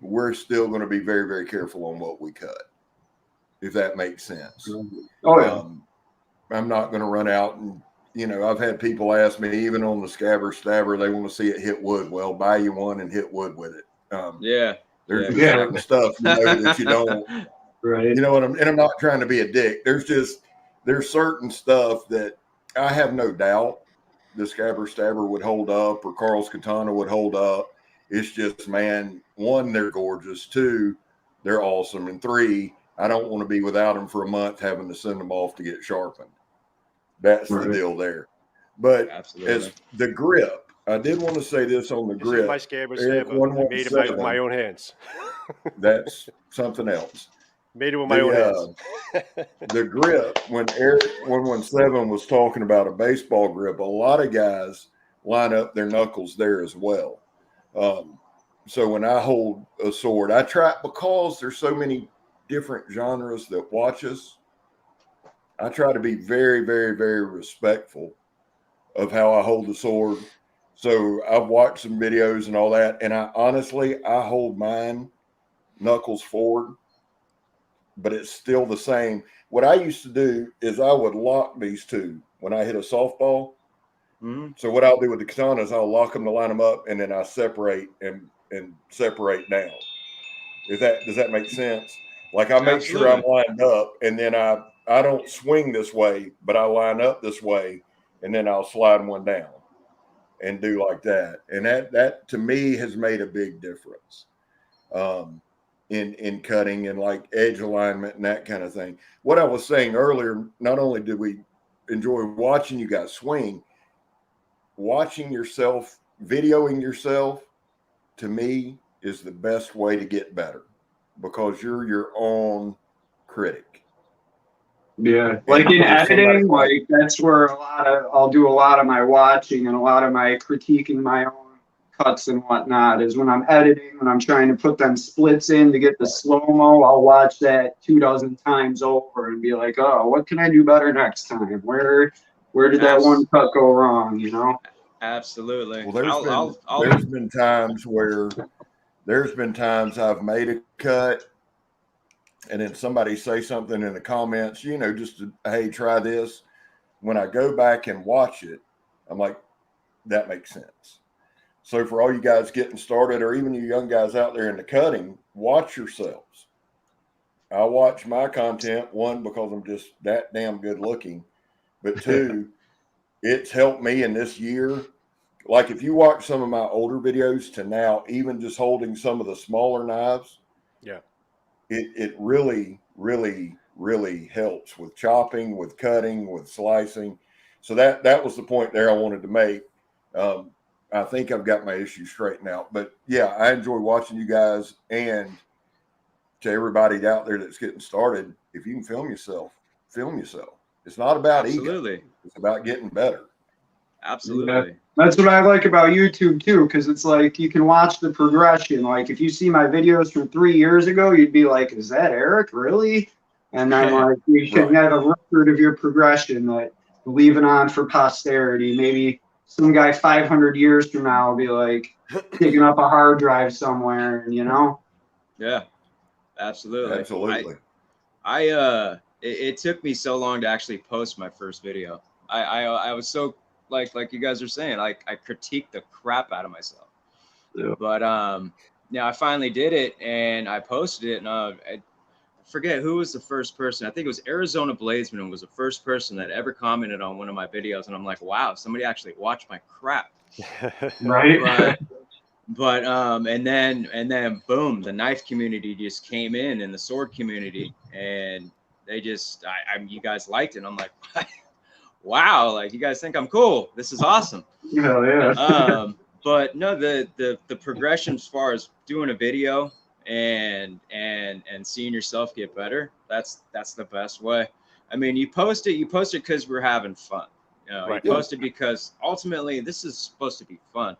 we're still going to be very, very careful on what we cut, if that makes sense. Oh, yeah. I'm not going to run out and, I've had people ask me, even on the Scabber Stabber, they want to see it hit wood. Well, buy you one and hit wood with it. There's certain stuff that you don't. Right. I'm not trying to be a dick. There's certain stuff that I have no doubt the Scabber Stabber would hold up, or Carl's Katana would hold up. It's just, man, one, they're gorgeous. Two, they're awesome. And three, I don't want to be without them for a month having to send them off to get sharpened. That's the deal there. But as the grip, I did want to say this on the grip. My Scabber Stabber. I made it with my own hands. That's something else. Made it with my own hands. The grip, when Eric 117 was talking about a baseball grip, a lot of guys line up their knuckles there as well. So when I hold a sword, I try, because there's so many different genres that watch us, I try to be very, very, very respectful of how I hold the sword. So I've watched some videos and all that, and I hold mine knuckles forward, but it's still the same. What I used to do is I would lock these two when I hit a softball. Mm-hmm. So what I'll do with the katana is I'll lock them to line them up, and then I separate and separate down. Does that make sense? Like, I make sure I'm lined up, and then I don't swing this way, but I line up this way, and then I'll slide one down and do like that. And that to me has made a big difference in cutting and like edge alignment and that kind of thing. What I was saying earlier, not only did we enjoy watching you guys swing, watching yourself, videoing yourself, to me, is the best way to get better, because you're your own critic. Yeah, like in editing, like that's where I'll do a lot of my watching and a lot of my critiquing my own cuts and whatnot is when I'm editing, when I'm trying to put them splits in to get the slow-mo. I'll watch that 24 times over and be like, oh, what can I do better next time? Where did that one cut go wrong? Absolutely. Well, there's been times where I've made a cut, and then somebody say something in the comments, just to, hey, try this. When I go back and watch it, I'm like, that makes sense. So for all you guys getting started, or even you young guys out there in the cutting, watch yourselves. I watch my content, one, because I'm just that damn good looking, but two, it's helped me in this year. Like if you watch some of my older videos to now, even just holding some of the smaller knives, Yeah. it really, really, really helps with chopping, with cutting, with slicing. So that was the point there I wanted to make. I think I've got my issue straightened out. But yeah, I enjoy watching you guys, and to everybody out there that's getting started, if you can film yourself, film yourself. It's not about Absolutely. ego. It's about getting better. Absolutely. Yeah. That's what I like about YouTube too, because it's like you can watch the progression. Like if you see my videos from 3 years ago, you'd be like, "Is that Eric really?" And then like you can have a record of your progression that you leave it on for posterity. Maybe some guy 500 years from now will be like digging up a hard drive somewhere, and you know. Yeah. Absolutely. Absolutely. It took me so long to actually post my first video. I was so like you guys are saying, I critiqued the crap out of myself. Yeah. But yeah, I finally did it and I posted it, and I forget who was the first person. I think it was Arizona Blazesman was the first person that ever commented on one of my videos, and I'm like, wow, somebody actually watched my crap. Right. But and then boom, the knife community just came in, and the sword community, and they just you guys liked it. I'm like, wow, like you guys think I'm cool. This is awesome. Hell yeah. But no, the progression as far as doing a video and seeing yourself get better, that's the best way. I mean, you post it because we're having fun. You know, Right. you post it because ultimately this is supposed to be fun.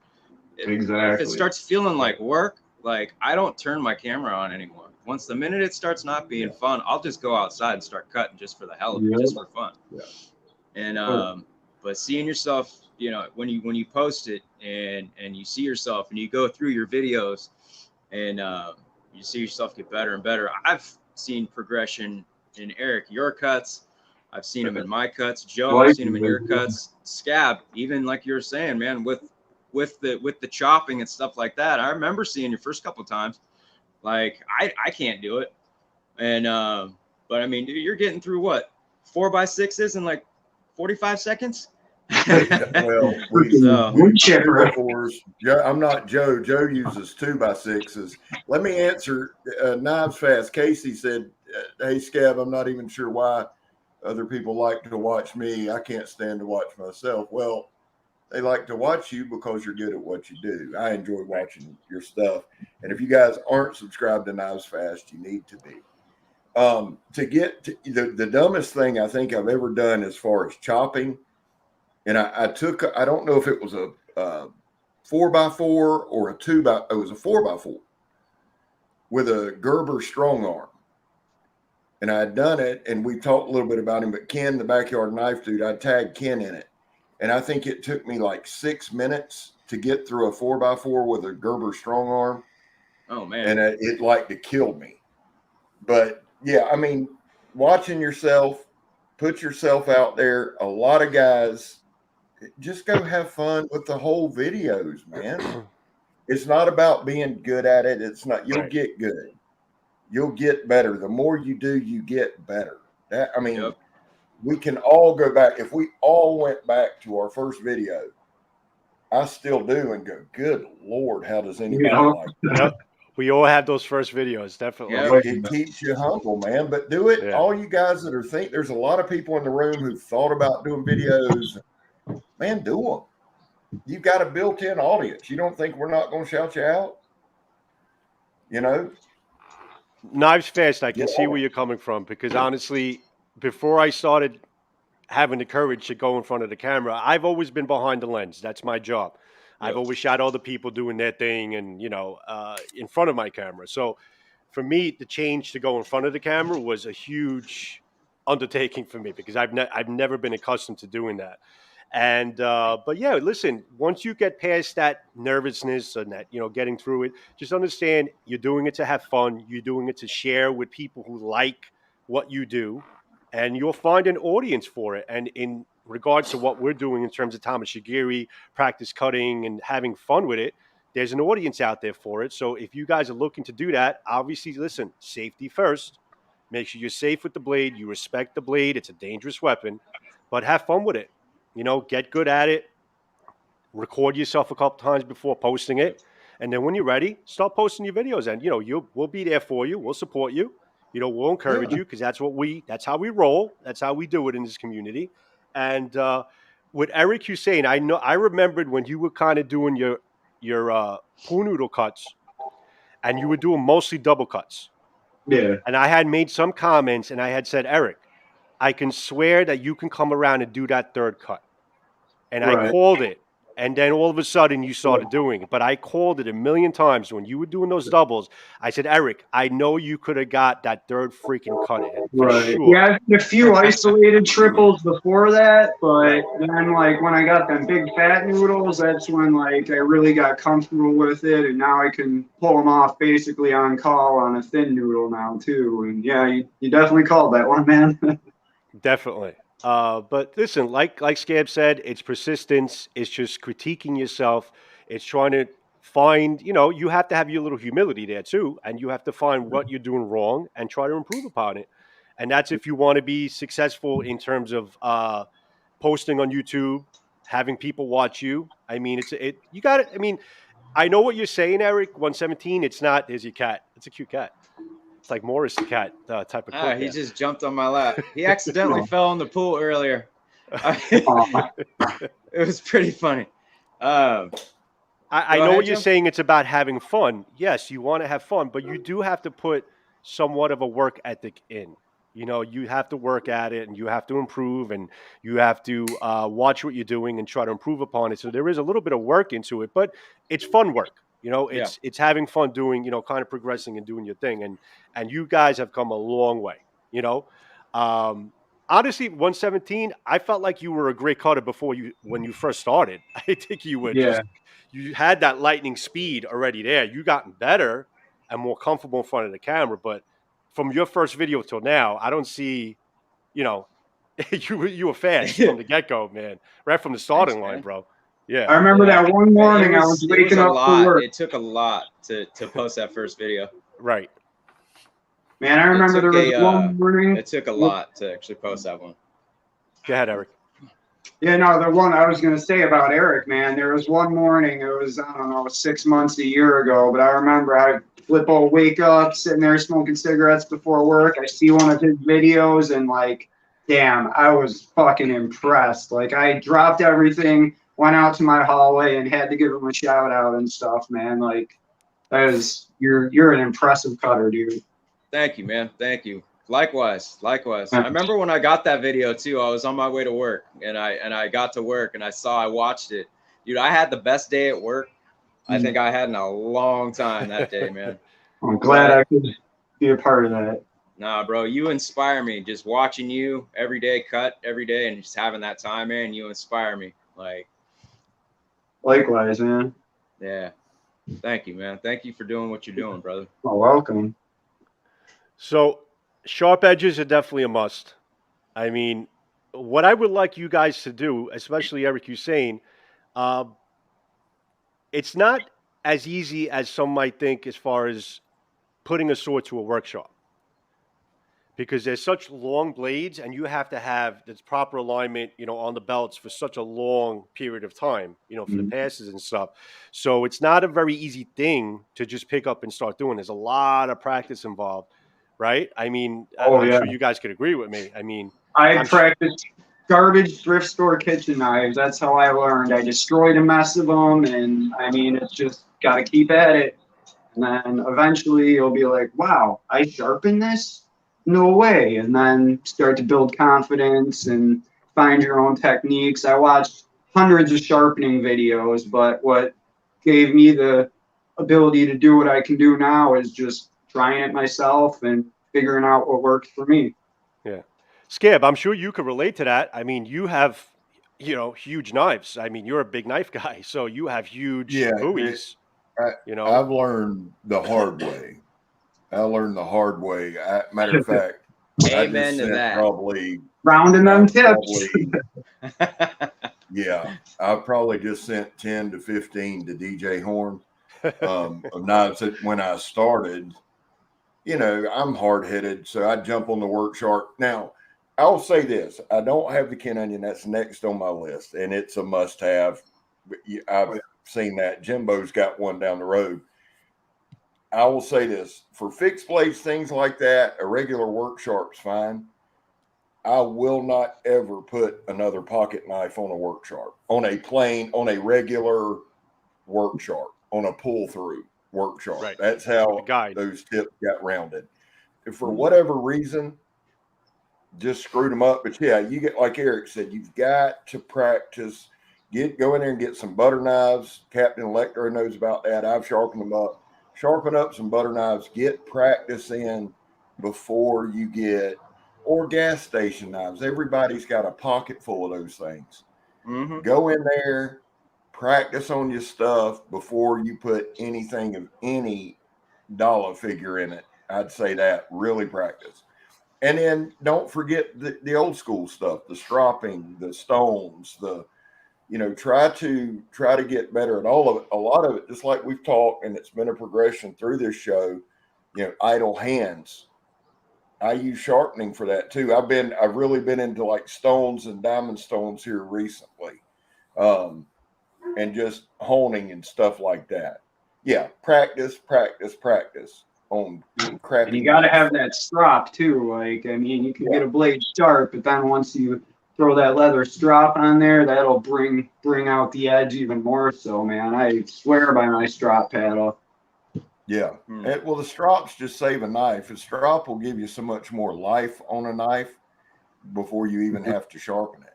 If it Exactly. starts feeling like work, like I don't turn my camera on anymore. Once the minute it starts not being fun, I'll just go outside and start cutting just for the hell of it, just for fun. Yeah. And but seeing yourself, you know, when you post it and you see yourself and you go through your videos and you see yourself get better and better. I've seen progression in Eric, your cuts. I've seen him in my cuts. Joe, I've seen him in your cuts. Scab, even like you were saying, man, with the chopping and stuff like that. I remember seeing your first couple of times. Like I can't do it. And but I mean, dude, you're getting through what 4x6s in like 45 seconds. Well, Wood chipper. I'm not Joe. Joe uses 2x6s. Let me answer Knives Fast. Casey said, "Hey Scab, I'm not even sure why other people like to watch me. I can't stand to watch myself." Well, they like to watch you because you're good at what you do. I enjoy watching your stuff. And if you guys aren't subscribed to Knives Fast, you need to be. To get to, the dumbest thing I think I've ever done as far as chopping, and I don't know if it was a 4x4 or a 2x, it was a 4x4 with a Gerber strong arm. And I had done it, and we talked a little bit about him, but Ken, the backyard knife dude, I tagged Ken in it. And I think it took me like 6 minutes to get through a 4x4 with a Gerber strong arm. Oh man. And it like to kill me. But yeah, I mean, watching yourself, put yourself out there. A lot of guys just go have fun with the whole videos, man. It's not about being good at it. It's not, you'll get good. You'll get better. The more you do, you get better. We can all go back. If we all went back to our first video, I still do, and go, good Lord, how does anybody like that? Yep. We all have those first videos, definitely. It keeps you humble, man. But do it. Yeah. All you guys that there's a lot of people in the room who've thought about doing videos. Man, do them. You've got a built-in audience. You don't think we're not going to shout you out? You know? Knives Fast, I can see where you're coming from, because honestly, before I started having the courage to go in front of the camera, I've always been behind the lens. That's my job. I've always shot other people doing their thing and, in front of my camera. So for me, the change to go in front of the camera was a huge undertaking for me, because I've never been accustomed to doing that. And but yeah, listen, once you get past that nervousness and that, getting through it, just understand you're doing it to have fun. You're doing it to share with people who like what you do, and you'll find an audience for it. And in regards to what we're doing in terms of tamashigiri, practice cutting, and having fun with it, there's an audience out there for it. So if you guys are looking to do that, obviously, listen, safety first. Make sure you're safe with the blade. You respect the blade. It's a dangerous weapon, but have fun with it. You know, get good at it. Record yourself a couple times before posting it, and then when you're ready, start posting your videos. And you know, we'll be there for you. We'll support you. You know, we'll encourage you because that's how we roll. That's how we do it in this community. And with Eric Hussein, I remembered when you were kind of doing your pool noodle cuts, and you were doing mostly double cuts. Yeah. And I had made some comments, and I had said, Eric, I can swear that you can come around and do that third cut. And I Right. called it. And then all of a sudden you started doing it. But I called it a million times when you were doing those doubles. I said, Eric, I know you could have got that third freaking cut in for Right. sure. Yeah, I've had a few isolated triples before that, but then like when I got them big fat noodles, that's when like I really got comfortable with it, and now I can pull them off basically on call on a thin noodle now too. And yeah, you definitely called that one, man. Definitely. But listen, like Scab said, it's persistence. It's just critiquing yourself. It's trying to find, you have to have your little humility there too, and you have to find what you're doing wrong and try to improve upon it. And that's if you want to be successful in terms of posting on YouTube, having people watch you. I mean, you got it. I mean, I know what you're saying, Eric. 117. It's not. There's your cat. It's a cute cat. It's like Morris the cat type of. He just jumped on my lap. He accidentally fell in the pool earlier. It was pretty funny. I know what you're saying. It's about having fun. Yes, you want to have fun, but you do have to put somewhat of a work ethic in. You have to work at it, and you have to improve, and you have to watch what you're doing and try to improve upon it. So there is a little bit of work into it, but it's fun work. It's having fun doing, kind of progressing and doing your thing. And you guys have come a long way, honestly, 117, I felt like you were a great cutter when you first started. I think you were you had that lightning speed already there. You gotten better and more comfortable in front of the camera. But from your first video till now, I don't see, you were fast from the get-go, man. Right from the starting line, bro. Yeah. I remember that one morning I was waking up for work. It took a lot to post that first video. Right. Man, I remember there was one morning. It took a lot to actually post that one. Go ahead, Eric. Yeah, no, the one I was going to say about Eric, man, there was one morning, it was, I don't know, 6 months, a year ago, but I remember I wake up, sitting there smoking cigarettes before work. I see one of his videos and like, damn, I was fucking impressed. Like I dropped everything, went out to my hallway and had to give him a shout out and stuff, man. Like you're an impressive cutter, dude. Thank you, man. Thank you. Likewise. I remember when I got that video too. I was on my way to work, and I got to work, and I watched it. Dude, I had the best day at work I think I had in a long time that day, man. I'm glad I could be a part of that. Nah, bro, you inspire me. Just watching you every day, cut every day, and just having that time, man. You inspire me. Likewise, man. Yeah. Thank you, man. Thank you for doing what you're doing, brother. Oh, welcome. So, sharp edges are definitely a must. I mean, what I would like you guys to do, especially Eric Hussein, it's not as easy as some might think as far as putting a sword to a workshop. Because there's such long blades, and you have to have the proper alignment, on the belts for such a long period of time, for the passes and stuff. So it's not a very easy thing to just pick up and start doing. There's a lot of practice involved, right? I mean, I'm sure you guys could agree with me. I mean, I practiced garbage thrift store kitchen knives. That's how I learned. I destroyed a mess of them, and I mean, it's just got to keep at it. And then eventually you'll be like, wow, I sharpened this? No way. And then start to build confidence and find your own techniques. I watched hundreds of sharpening videos, but what gave me the ability to do what I can do now is just trying it myself and figuring out what works for me. Yeah. Scab, I'm sure you could relate to that. I mean, you have, huge knives. I mean, you're a big knife guy, so you have huge buoys. I've learned the hard way. Matter of fact, amen to that. Probably rounding them tips. Yeah, I probably just sent 10 to 15 to DJ Horn of knives that when I started, I'm hard headed, so I jump on the work sharp. Now, I'll say this: I don't have the Ken Onion. That's next on my list, and it's a must have. I've seen that. Jimbo's got one down the road. I will say this: for fixed blades, things like that, a regular work sharp's fine. I will not ever put another pocket knife on a work sharp, on a regular work sharp, on a pull through work sharp. Right. That's With the how guide. those tips got rounded. If for whatever reason, just screwed them up. But yeah, you get, like Eric said, you've got to practice. Go in there and get some butter knives. Captain Electro knows about that. I've sharpened them up. Sharpen up some butter knives. Get practice in before you get, or gas station knives. Everybody's got a pocket full of those things. Mm-hmm. Go in there, practice on your stuff before you put anything of any dollar figure in it. I'd say that really practice. And then don't forget the old school stuff, the stropping, the stones, try to get better at all of it. A lot of it, just like we've talked, and it's been a progression through this show, idle hands. I use sharpening for that too. I've really been into like stones and diamond stones here recently. And just honing and stuff like that. Yeah, practice on crappy. And you got to have that strop too. Like, I mean, you can get a blade sharp, but then once you throw that leather strop on there, that'll bring out the edge even more so, man. I swear by my strop paddle. Yeah. Well, the strops just save a knife. A strop will give you so much more life on a knife before you even have to sharpen it.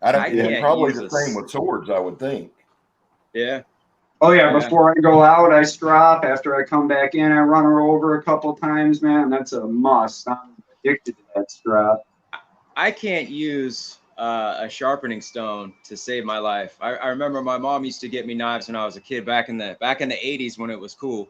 Probably the same with swords, I would think. Yeah. Oh yeah, before I go out, I strop. After I come back in, I run her over a couple times, man. That's a must. I'm addicted to that strap. I can't use a sharpening stone to save my life. I remember my mom used to get me knives when I was a kid back in the 80s when it was cool.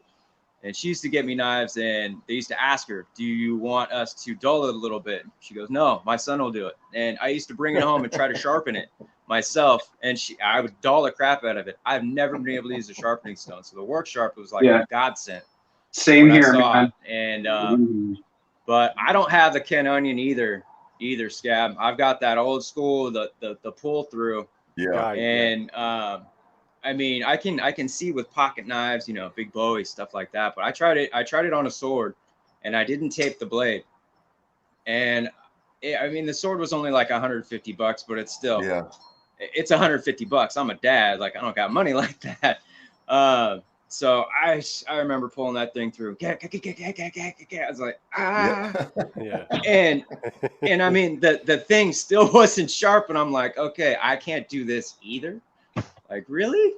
And she used to get me knives, and they used to ask her, "Do you want us to dull it a little bit?" She goes, "No, my son will do it." And I used to bring it home and try to sharpen it myself, and I would dull the crap out of it. I've never been able to use a sharpening stone, so the work sharp was like a godsend. Same here, man. And but I don't have the Ken Onion either, Scab. I've got that old school, the pull through. Yeah. And I mean, I can see with pocket knives, big Bowie, stuff like that. But I tried it on a sword, and I didn't tape the blade. And the sword was only like $150, but it's still, it's $150. I'm a dad. Like, I don't got money like that. So I remember pulling that thing through. I was like, Yeah. And I mean, the thing still wasn't sharp. And I'm like, okay, I can't do this either. Like, really?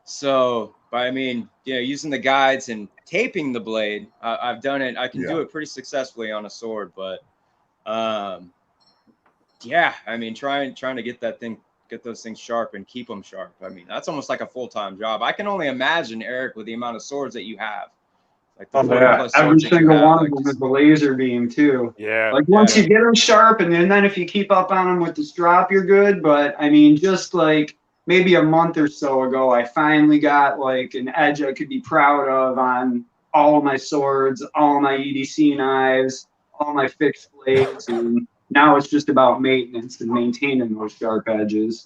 So, but I mean, using the guides and taping the blade, I've done it. I can do it pretty successfully on a sword, but I mean, trying to get those things sharp and keep them sharp. I mean, that's almost like a full-time job. I can only imagine, Eric, with the amount of swords that you have. Like every single one of them is a laser beam too. Yeah. Like once you get them sharp, and then if you keep up on them with the strop, you're good. But I mean, just like maybe a month or so ago, I finally got like an edge I could be proud of on all of my swords, all of my EDC knives, all my fixed blades, and now it's just about maintenance and maintaining those sharp edges.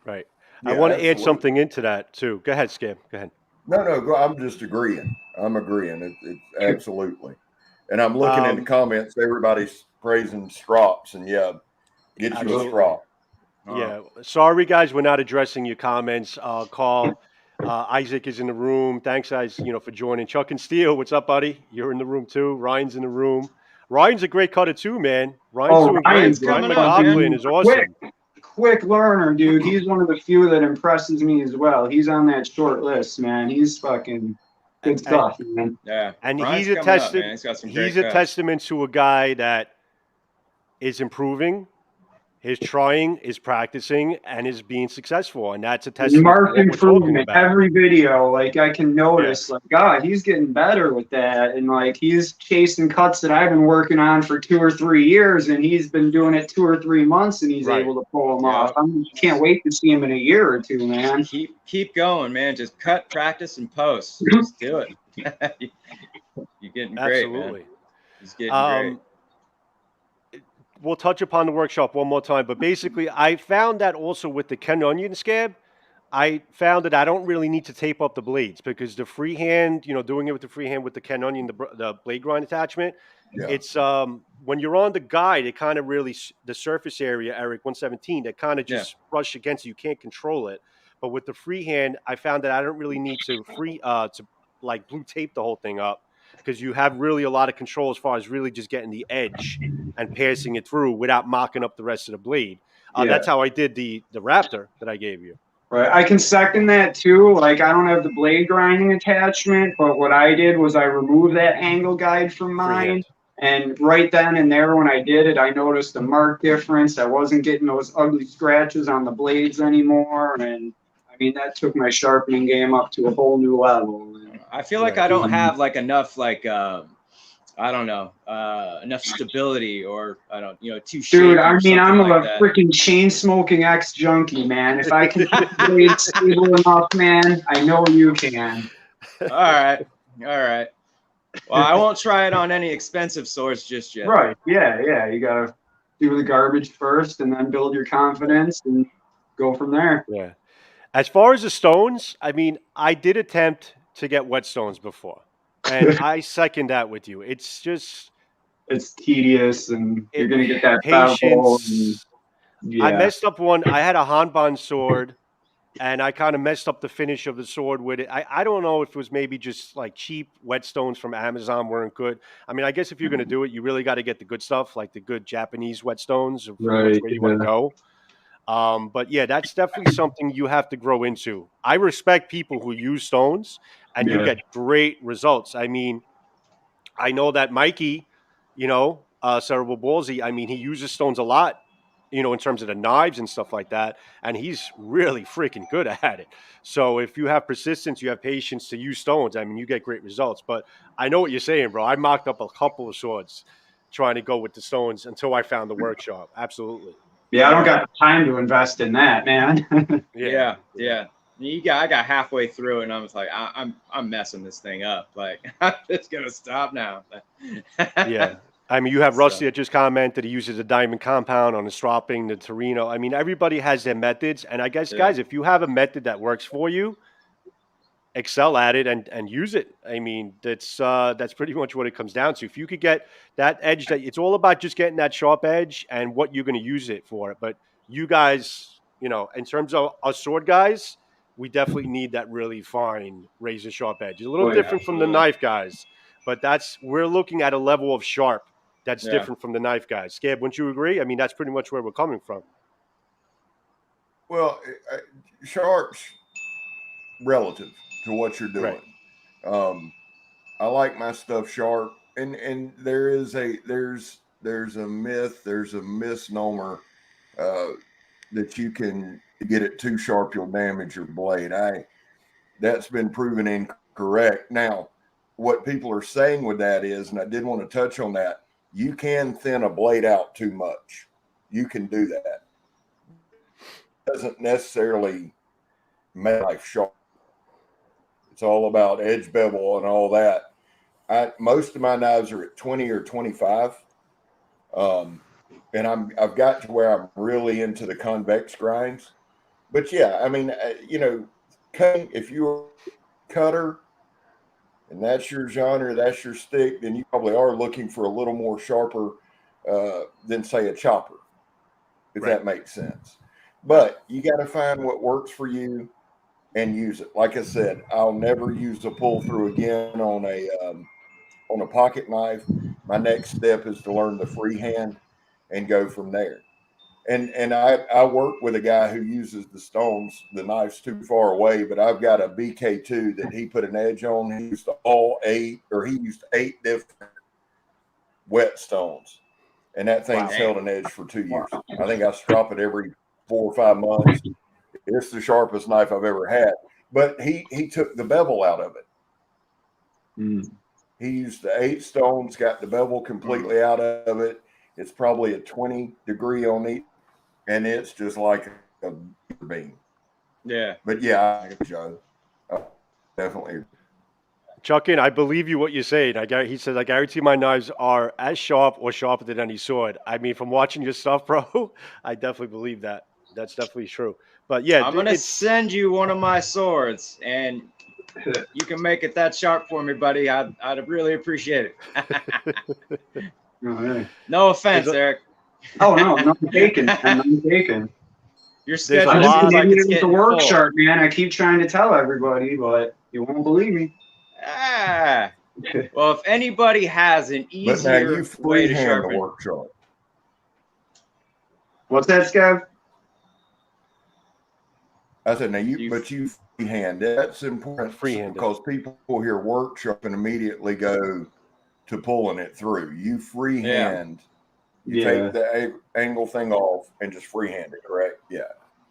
Right. I want to add something into that too. Go ahead, Scab. Go ahead. No, I'm just agreeing. I'm agreeing. It's absolutely. And I'm looking in the comments. Everybody's praising strops, and get you a strop. Yeah. Sorry, guys, we're not addressing your comments. Carl, Isaac is in the room. Thanks, guys, for joining. Chuck and Steele, what's up, buddy? You're in the room too. Ryan's in the room. Ryan's a great cutter too, man. Ryan's doing Ryan's great. Ryan McLaughlin is awesome. Quick learner, dude. He's one of the few that impresses me as well. He's on that short list, man. He's fucking good stuff, man. Yeah. And Ryan's he's a testament. He's a testament to a guy that is improving is trying, is practicing, and is being successful, and that's a testament to Marked what we're talking improvement about. every video. Like I can notice, like God, he's getting better with that, and like he's chasing cuts that I've been working on for 2 or 3 years, and he's been doing it 2 or 3 months, and he's Right. able to pull them off. I can't wait to see him in a year or two, man. Keep going, man. Just cut, practice, and post. Just do it. You're getting great, Absolutely. man. He's getting great. We'll touch upon the workshop one more time, but basically, I found that also with the Ken Onion Scab, I found that I don't really need to tape up the blades because the freehand, doing it with the freehand with the Ken Onion, the blade grind attachment, Yeah. it's when you're on the guide, it kind of really the surface area, Eric 117, that kind of just brush against you. You can't control it. But with the freehand, I found that I don't really need to like blue tape the whole thing up because you have really a lot of control as far as really just getting the edge and passing it through without mocking up the rest of the blade. That's how I did the Raptor that I gave you. Right. I can second that too. Like I don't have the blade grinding attachment, but what I did was I removed that angle guide from mine. Freehand. And right then and there when I did it, I noticed a marked difference. I wasn't getting those ugly scratches on the blades anymore. And I mean, that took my sharpening game up to a whole new level. And, I feel like I don't have like enough like I don't know, enough stability or I don't, too shaky. Dude, I mean, I'm like a freaking chain smoking ex junkie, man. If I can keep the blade stable enough, man, I know you can. All right. Well, I won't try it on any expensive swords just yet. Right. Yeah. You gotta do the garbage first, and then build your confidence, and go from there. Yeah. As far as the stones, I mean, I did attempt to get whetstones before, and I second that with you. It's just it's tedious, and you're gonna get that bevel. patience. I messed up one. I had a Hanban sword, and I kind of messed up the finish of the sword with it. I don't know if it was maybe just like cheap whetstones from Amazon weren't good. I mean, I guess if you're going to do it, you really got to get the good stuff, like the good Japanese whetstones, Right, where you want to go. But yeah, that's definitely something you have to grow into. I respect people who use stones, and you get great results. I mean, I know that Mikey, Cerebral Ballsy, I mean, he uses stones a lot, in terms of the knives and stuff like that. And he's really freaking good at it. So if you have persistence, you have patience to use stones, I mean, you get great results. But I know what you're saying, bro. I mocked up a couple of swords trying to go with the stones until I found the workshop. Absolutely. Yeah, I don't got the time to invest in that, man. Yeah. I got halfway through and I was like, I'm messing this thing up. Like I'm just gonna stop now. Yeah. I mean, you have Rusty that just commented he uses a diamond compound on the stropping, the Torino. I mean, everybody has their methods, and I guess, guys, if you have a method that works for you, excel at it and use it. I mean, that's pretty much what it comes down to. If you could get that edge, that it's all about just getting that sharp edge and what you're going to use it for. But you guys, in terms of us sword guys, we definitely need that really fine razor sharp edge. It's a little different from the knife guys, but we're looking at a level of sharp that's different from the knife guys. Scab, wouldn't you agree? I mean, that's pretty much where we're coming from. Well, sharp's relative to what you're doing. Right. I like my stuff sharp, and there's a myth, there's a misnomer that you can get it too sharp, you'll damage your blade. That's been proven incorrect. Now, what people are saying with that is, and I did want to touch on that, you can thin a blade out too much. You can do that. It doesn't necessarily make life sharp. It's all about edge bevel and all that. Most of my knives are at 20 or 25. And I've got to where I'm really into the convex grinds. But yeah, I mean, cutting, if you're a cutter and that's your genre, that's your stick, then you probably are looking for a little more sharper than, say, a chopper, if that makes sense. But you got to find what works for you and use it. Like I said, I'll never use a pull through again on a pocket knife. My next step is to learn the freehand and go from there. And I work with a guy who uses the knives too far away, but I've got a BK2 that he put an edge on. He used 8 different whetstones. and that thing's Wow. held an edge for 2 years. I think I strop it every 4 or 5 months. It's the sharpest knife I've ever had. But he took the bevel out of it. He used the 8 stones, got the bevel completely out of it. It's probably a 20 degree on each, and it's just like a beam. Yeah. But yeah, Joe, definitely. Chuckin, I believe you what you're saying. He says, I guarantee my knives are as sharp or sharper than any sword. I mean, from watching your stuff, bro, I definitely believe that. That's definitely true. But yeah, I'm gonna send you one of my swords, and you can make it that sharp for me, buddy. I'd really appreciate it. No offense, Eric. Oh no, I'm taking. I'm taking. Your There's schedule a lot- seems like it's the getting work full. sharp, man. I keep trying to tell everybody, but you won't believe me. Ah. Well, if anybody has an But now easier you way to freehand the sharpen, work sharp. What's that, Scab? I said, now you freehand. That's important Freehand it. because people hear work sharp and immediately go to pulling it through. You freehand. You take the angle thing off and just freehand it, correct? Yeah.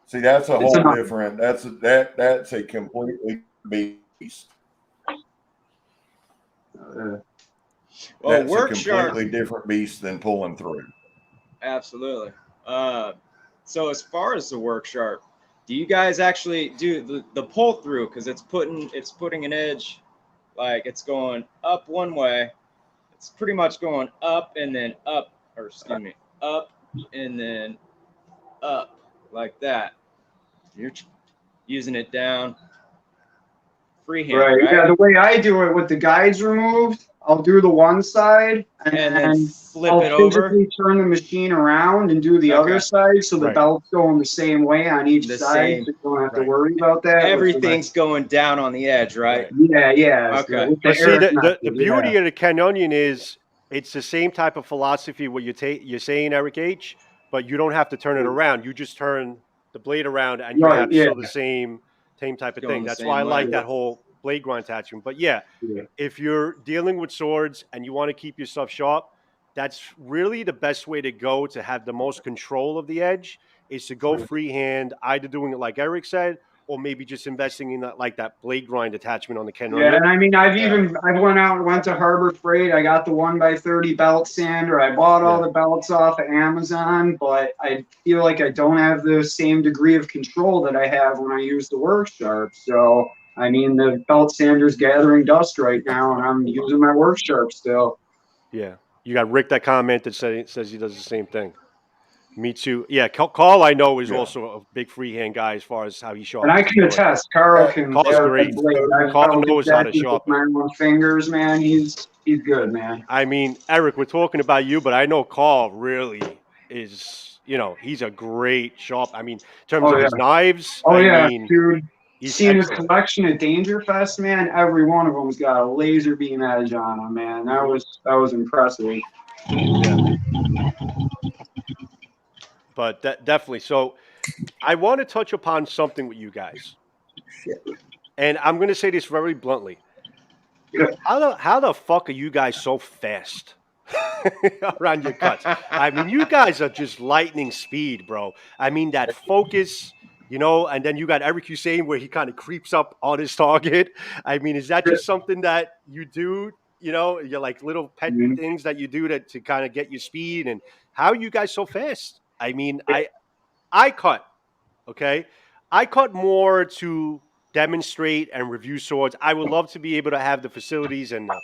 See, that's a whole different. That's a completely beast. well, That's a work completely sharp. different beast than pulling through. Absolutely. So as far as the work sharp, do you guys actually do the pull through? Because it's putting an edge, like it's going up one way. It's pretty much going up and then up, or excuse me, up and then up like that. You're using it down freehand, right? Yeah, the way I do it with the guides removed, I'll do the one side and then flip I'll it over. physically turn the machine around and do the other side, so the belt's going the same way on each side, so you don't have to worry about that. Everything's going down on the edge, right? Yeah. Okay. So but see, the beauty of the Canonian is it's the same type of philosophy what you're saying, Eric H., but you don't have to turn it around. You just turn the blade around and you have still the same type of thing. That's why I like that whole blade grind attachment. But yeah, if you're dealing with swords and you want to keep your stuff sharp, that's really the best way to go to have the most control of the edge is to go freehand, either doing it like Eric said, or maybe just investing in that, like that blade grind attachment on the Canonian. Yeah, and I mean, I went to Harbor Freight. I got the 1x30 belt sander. I bought all the belts off of Amazon, but I feel like I don't have the same degree of control that I have when I use the work sharp. So, I mean, the belt sander's gathering dust right now, and I'm using my work sharp still. Yeah, you got Rick that commented says he does the same thing. Me too. Yeah, Carl I know is also a big freehand guy as far as how he sharpens. And I can attest, Carl can. Carl's great. Carl knows how to sharpen. My own fingers, man. He's good, man. I mean, Eric, we're talking about you, but I know Carl really is. You know, he's a great sharp. I mean, in terms of his knives. I mean, dude. He's seeing his collection at Dangerfest, man. Every one of them's got a laser beam edge on them, man. That was impressive. Yeah. But definitely. So I want to touch upon something with you guys. And I'm going to say this very bluntly. How the fuck are you guys so fast around your cuts? I mean, you guys are just lightning speed, bro. I mean, that focus, you know, and then you got Eric Hussein where he kind of creeps up on his target. I mean, is that just something that you do? You know, you're like little pet things that you do to kind of get your speed. And how are you guys so fast? I mean, I cut, okay? I cut more to demonstrate and review swords. I would love to be able to have the facilities and the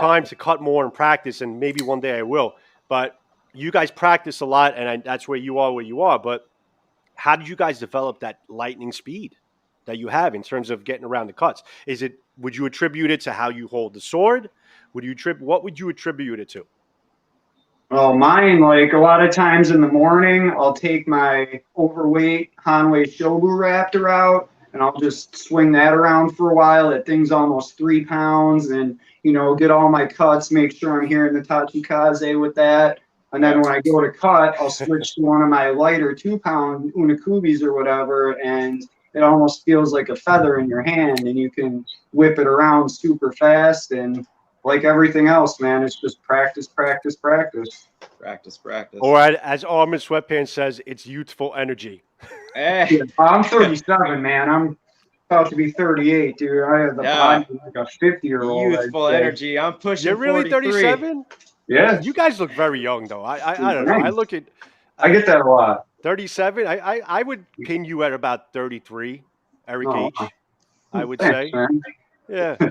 time to cut more and practice, and maybe one day I will. But you guys practice a lot, and that's where you are. But how did you guys develop that lightning speed that you have in terms of getting around the cuts? Would you attribute it to how you hold the sword? What would you attribute it to? Well, mine, like a lot of times in the morning, I'll take my overweight Hanwei Shobu Raptor out and I'll just swing that around for a while. That thing's almost 3 pounds and, you know, get all my cuts, make sure I'm hearing the Tachikaze with that. And then when I go to cut, I'll switch to one of my lighter 2-pound Unakubis or whatever, and it almost feels like a feather in your hand and you can whip it around super fast. And like everything else, man, it's just practice. Practice, practice. Or as Armin Sweatpants says, it's youthful energy. Hey. Yeah, I'm 37, man. I'm about to be 38, dude. I have the body of like a 50-year-old. Youthful energy. I'm pushing You're really 43. 37? Yeah. You guys look very young, though. I don't know. I look at I get that a lot. 37. I would pin you at about 33, Eric Oh, H. I would thanks, say. man. Yeah. All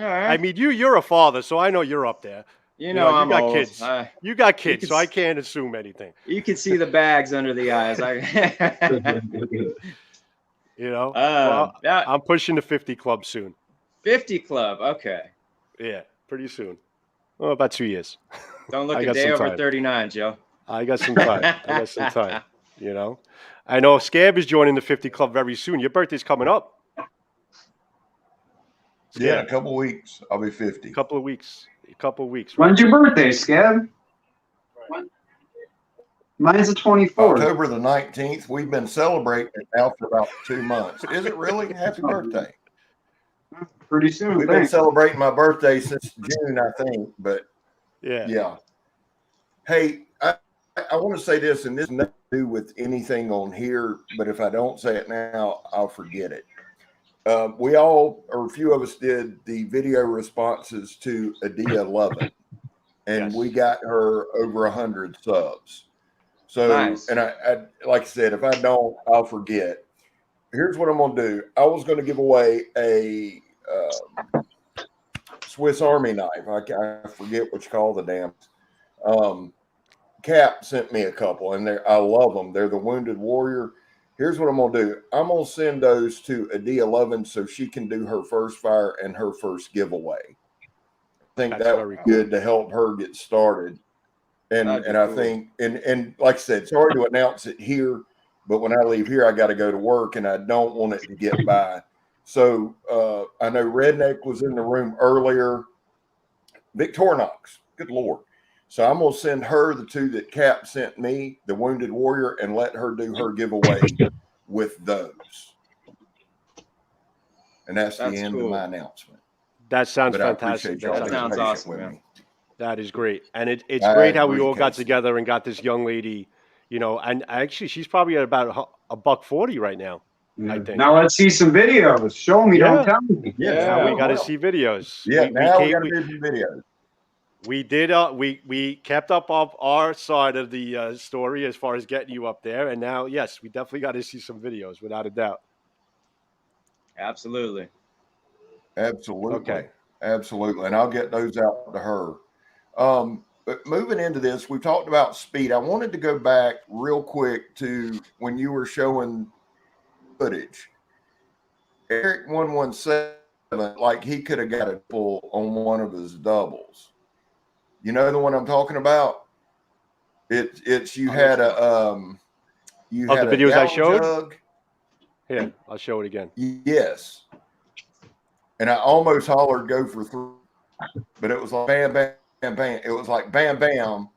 right. I mean, you're a father, so I know you're up there. You know, I'm got old. kids. You got kids, can so I can't assume anything. You can see the bags under the eyes. Well, I'm pushing the 50 club soon. 50 club. Okay. Yeah, pretty soon. Well, about 2 years. Don't look a day over 39, Joe. I got some time. I know Scab is joining the 50 club very soon. Your birthday's coming up. Scab. Yeah, in a couple of weeks. I'll be 50. A couple of weeks. Right? When's your birthday, Scab? Mine's the 24th. October the 19th. We've been celebrating it now for about 2 months. Is it really? Happy birthday. Pretty soon. We've been celebrating my birthday since June, I think. But yeah. Hey, I want to say this, and this has nothing to do with anything on here, but if I don't say it now, I'll forget it. We all, or a few of us, did the video responses to Adia 11, and we got her over 100 subs. So, nice. And I like I said, if I don't, I'll forget. Here's what I'm going to do. I was going to give away a Swiss Army knife. I forget what you call the damn. Cap sent me a couple, and I love them. They're the Wounded Warrior. Here's what I'm going to do. I'm going to send those to Adia 11 so she can do her first fire and her first giveaway. I think that would be good to help her get started. And I think, and like I said, sorry to announce it here, but when I leave here, I got to go to work, and I don't want it to get by. So I know Redneck was in the room earlier. Victorinox, good Lord. So I'm going to send her the 2 that Cap sent me, the Wounded Warrior, and let her do her giveaway with those. And that's the end of my announcement. That sounds fantastic. That sounds awesome, man. That is great. And it's great how we all got together and got this young lady, and actually she's probably at about $140 right now. I think. Now let's see some videos. Show me, don't tell me. Yeah, we got to see videos. Yeah, now we got to do some videos. We did. We kept up our side of the story as far as getting you up there, and now, yes, we definitely got to see some videos, without a doubt. Absolutely. Okay. Absolutely, and I'll get those out to her. But moving into this, we talked about speed. I wanted to go back real quick to when you were showing footage. Eric 117, like he could have got a pull on one of his doubles. You know the one I'm talking about? It's you had a you had the videos I showed. Jug. Here, I'll show it again. Yes. And I almost hollered go for 3, but it was like bam, bam, bam, bam. It was like bam, bam.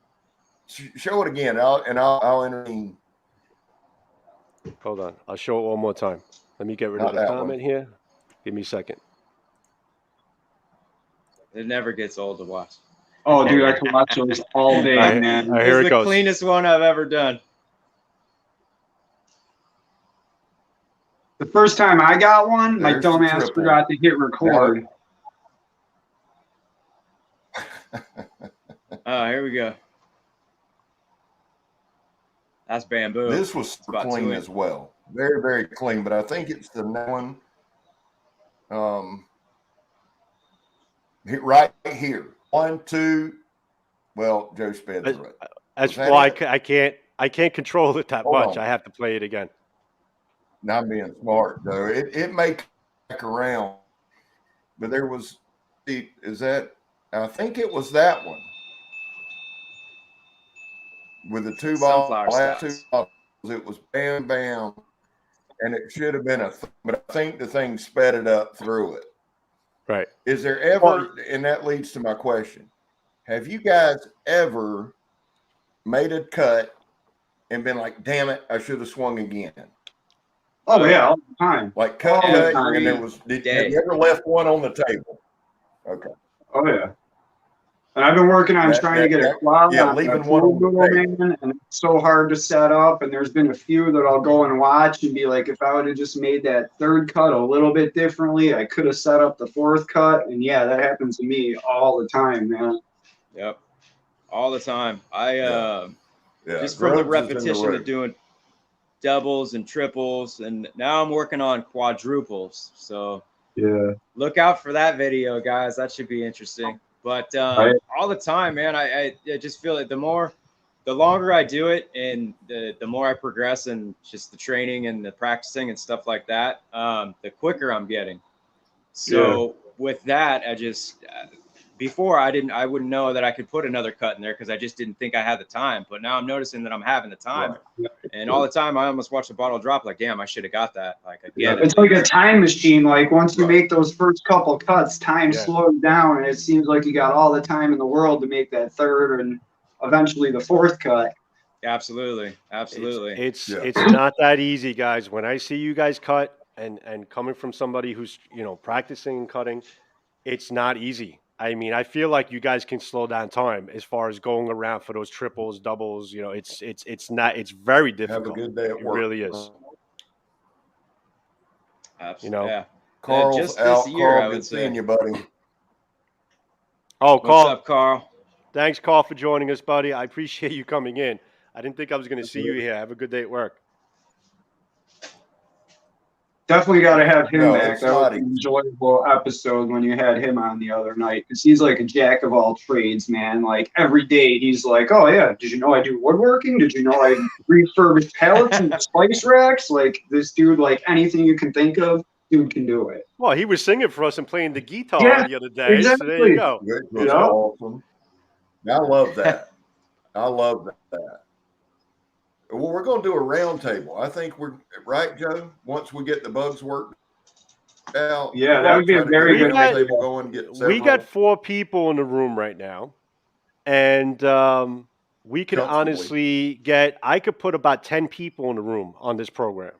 Show it again, I'll intervene. Hold on, I'll show it one more time. Let me get rid of the comment here. Give me a second. It never gets old to watch. Oh, dude, I can watch those all day, man. Here it goes. It's the cleanest one I've ever done. The first time I got one, my dumbass forgot to hit record. Oh, here we go. That's bamboo. This was clean as well. Very, very clean, but I think it's the one right here. 1, 2. Well, Joe sped through it. I can't control it that much. I have to play it again. Not being smart though. It may come back around, but there was. Is that? I think it was that one with the 2 balls. Last 2 balls. It was bam bam, and it should have been but I think the thing sped it up through it. Right. Is there ever? And that leads to my question. Have you guys ever made a cut and been like, damn it, I should have swung again? Oh, yeah, all the time. Like cut, and there was, have you ever left one on the table? Okay. Oh, yeah. And I've been working on trying to get a quad yeah, on leaving a one on pool the noodle, man, and it's so hard to set up. And there's been a few that I'll go and watch and be like, if I would have just made that third cut a little bit differently, I could have set up the fourth cut. And yeah, that happens to me all the time, man. Yep, all the time. Just from the Grubbs is in repetition room. of doing doubles and triples, and now I'm working on quadruples. So Yeah. look out for that video, guys. That should be interesting. But all the time, man, I just feel like the longer I do it, and the more I progress, and just the training and the practicing and stuff like that, the quicker I'm getting. So with that, I just before I wouldn't know that I could put another cut in there because I just didn't think I had the time. But now I'm noticing that I'm having the time, and all the time I almost watch the bottle drop. Like, damn, I should have got that. Like, again, it's like a time machine. Like once you make those first couple cuts, time slows down, and it seems like you got all the time in the world to make that third and eventually the fourth cut. Absolutely. It's not that easy, guys. When I see you guys cut, and coming from somebody who's practicing and cutting, it's not easy. I mean, I feel like you guys can slow down time as far as going around for those triples, doubles. It's not. It's very difficult. Have a good day at work. It really is. Absolutely. Yeah. Carl's just out. this year, Carl, I would good say. seeing you, buddy. Oh, Carl. What's up, Carl? Thanks, Carl, for joining us, buddy. I appreciate you coming in. I didn't think I was going to see you here. Have a good day at work. Definitely got to have him back. It's That was not an enjoyable episode when you had him on the other night, because he's like a jack of all trades, man. Like every day he's like, oh yeah, did you know I do woodworking? Did you know I refurbish pallets and spice racks? Like this dude, like anything you can think of, dude can do it. Well, he was singing for us and playing the guitar the other day. Exactly. So there you go. It was awesome. I love that. I love that. Well, we're going to do a round table. I think we're right, Joe. Once we get the bugs worked out, that would be a very good table going. We got 4 people in the room right now, and we could honestly I could put about 10 people in the room on this program.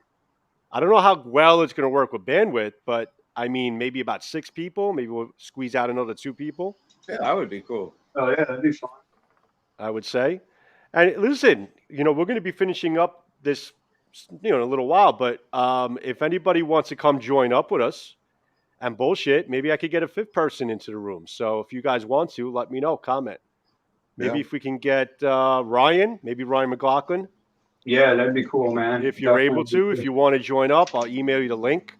I don't know how well it's going to work with bandwidth, but I mean, maybe about 6 people. Maybe we'll squeeze out another 2 people. Yeah, that would be cool. Oh yeah, that'd be fun. I would say. And listen, we're going to be finishing up this, in a little while. But if anybody wants to come join up with us and bullshit, maybe I could get a 5th person into the room. So if you guys want to, let me know. Comment. Maybe if we can get Ryan, maybe Ryan McLaughlin. Yeah, that'd be cool, man. If you're able to, if you want to join up, I'll email you the link,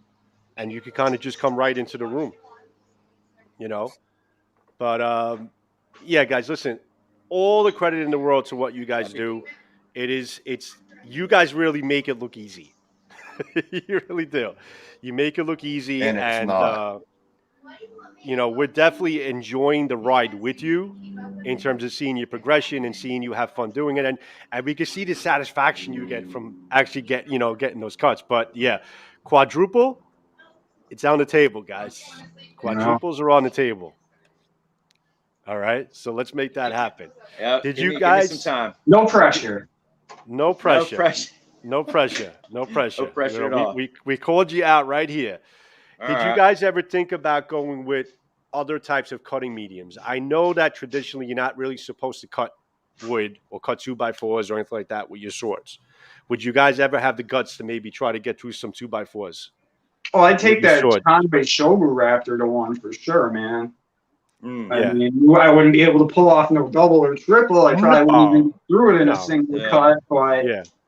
and you can kind of just come right into the room. But yeah, guys, listen. All the credit in the world to what you guys do. It's you guys really make it look easy. You really do. You make it look easy, and it's not. We're definitely enjoying the ride with you in terms of seeing your progression and seeing you have fun doing it, and we can see the satisfaction you get from actually getting those cuts. But yeah, quadruple, it's on the table, guys. Quadruples are on the table. All right, so let's make that happen. Yeah, Did give you guys? me some time. No pressure. No pressure. No pressure. No pressure. No pressure. No pressure at all. We called you out right here. Did you guys ever think about going with other types of cutting mediums? I know that traditionally you're not really supposed to cut wood or cut 2x4s or anything like that with your swords. Would you guys ever have the guts to maybe try to get through some 2x4s? Oh, I'd take that Conway Shogu Raptor to one for sure, man. I mean, I wouldn't be able to pull off no double or triple. I probably wouldn't even through it in a single cut. But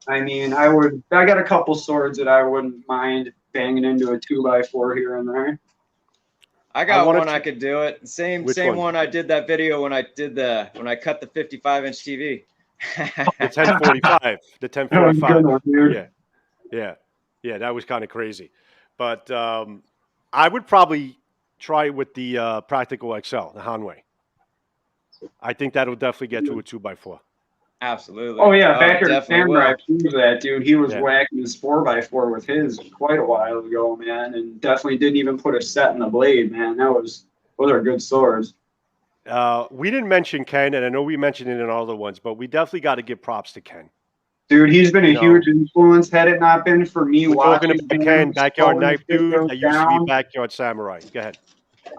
I mean, I got a couple swords that I wouldn't mind banging into a 2x4 here and there. I got one I could do it. Same one I did that video when I cut the 55-inch TV. The 1045. The 1045. Yeah, that was kind of crazy. But I would probably try it with the Practical XL, the Hanwei. I think that'll definitely get to a 2x4. Absolutely. Oh yeah, back at Samurai proved that, dude. He was whacking his 4x4 with his quite a while ago, man, and definitely didn't even put a set in the blade, man. Those are good swords. We didn't mention Ken, and I know we mentioned it in all the ones, but we definitely got to give props to Ken. Dude, he's been a huge influence. Had it not been for me watching talking about Ken, Backyard Knife Dude, that used to be Backyard Samurai. Go ahead.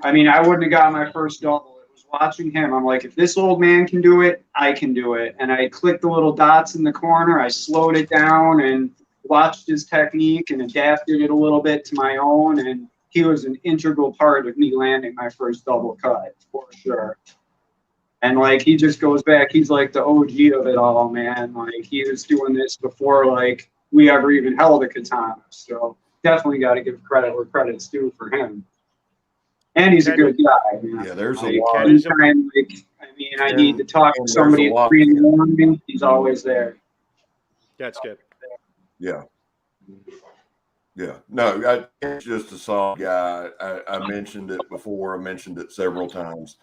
I mean, I wouldn't have got my first double. It was watching him. I'm like, if this old man can do it, I can do it. And I clicked the little dots in the corner. I slowed it down and watched his technique and adapted it a little bit to my own. And he was an integral part of me landing my first double cut, for sure. And like he just goes back, he's like the OG of it all, man. Like he was doing this before like we ever even held a katana. So definitely got to give credit where credit's due for him. And he's a good guy, man. Yeah, there's like, a lot. Anytime, like, I mean, I need to talk to somebody at 3 in the morning. He's always there. That's good. Yeah. Yeah. No, it's just a solid guy. I mentioned it before. I mentioned it several times.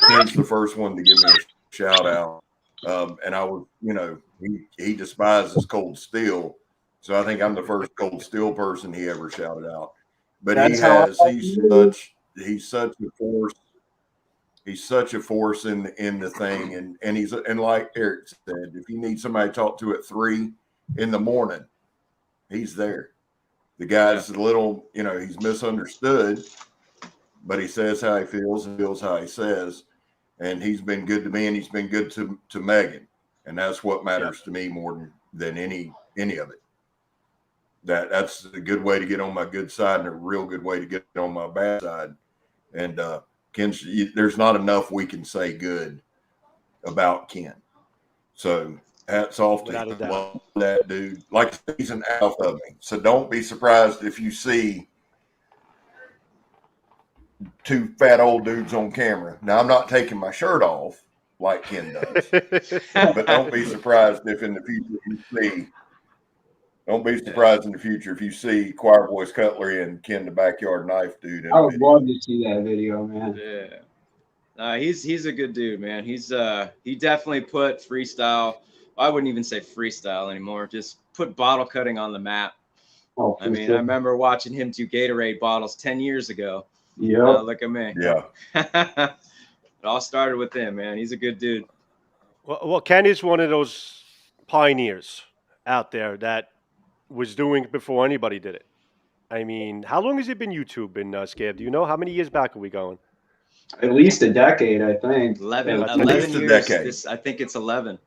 Ken's the first one to give me a shout out. And I was, you know, he despises Cold Steel. So I think I'm the first Cold Steel person he ever shouted out. But he's such a force. He's such a force in the thing. And like Eric said, if you need somebody to talk to at 3 in the morning, he's there. The guy's a little, you know, he's misunderstood, but he says how he feels and feels how he says. And he's been good to me, and he's been good to Megan. And that's what matters to me more than any of it. That's a good way to get on my good side and a real good way to get on my bad side. And Ken, there's not enough we can say good about Ken. So hats off to him. Love that dude. Like he's an alpha of me. So don't be surprised if you see 2 fat old dudes on camera. Now I'm not taking my shirt off like Ken does, but don't be surprised if in the future you see. Don't be surprised in the future if you see Choir Boys Cutlery and Ken the Backyard Knife dude. I would love to see that video, man. Yeah. He's a good dude, man. He definitely put freestyle. I wouldn't even say freestyle anymore. Just put bottle cutting on the map. Oh, I mean, I remember watching him do Gatorade bottles 10 years ago. Yeah. Look at me. Yeah. It all started with him, man. He's a good dude. Well, Ken is one of those pioneers out there that was doing it before anybody did it. I mean, how long has it been YouTube in Scab? Do you know how many years back are we going? At least a decade, I think. 11 least a years. decade. I think it's 11.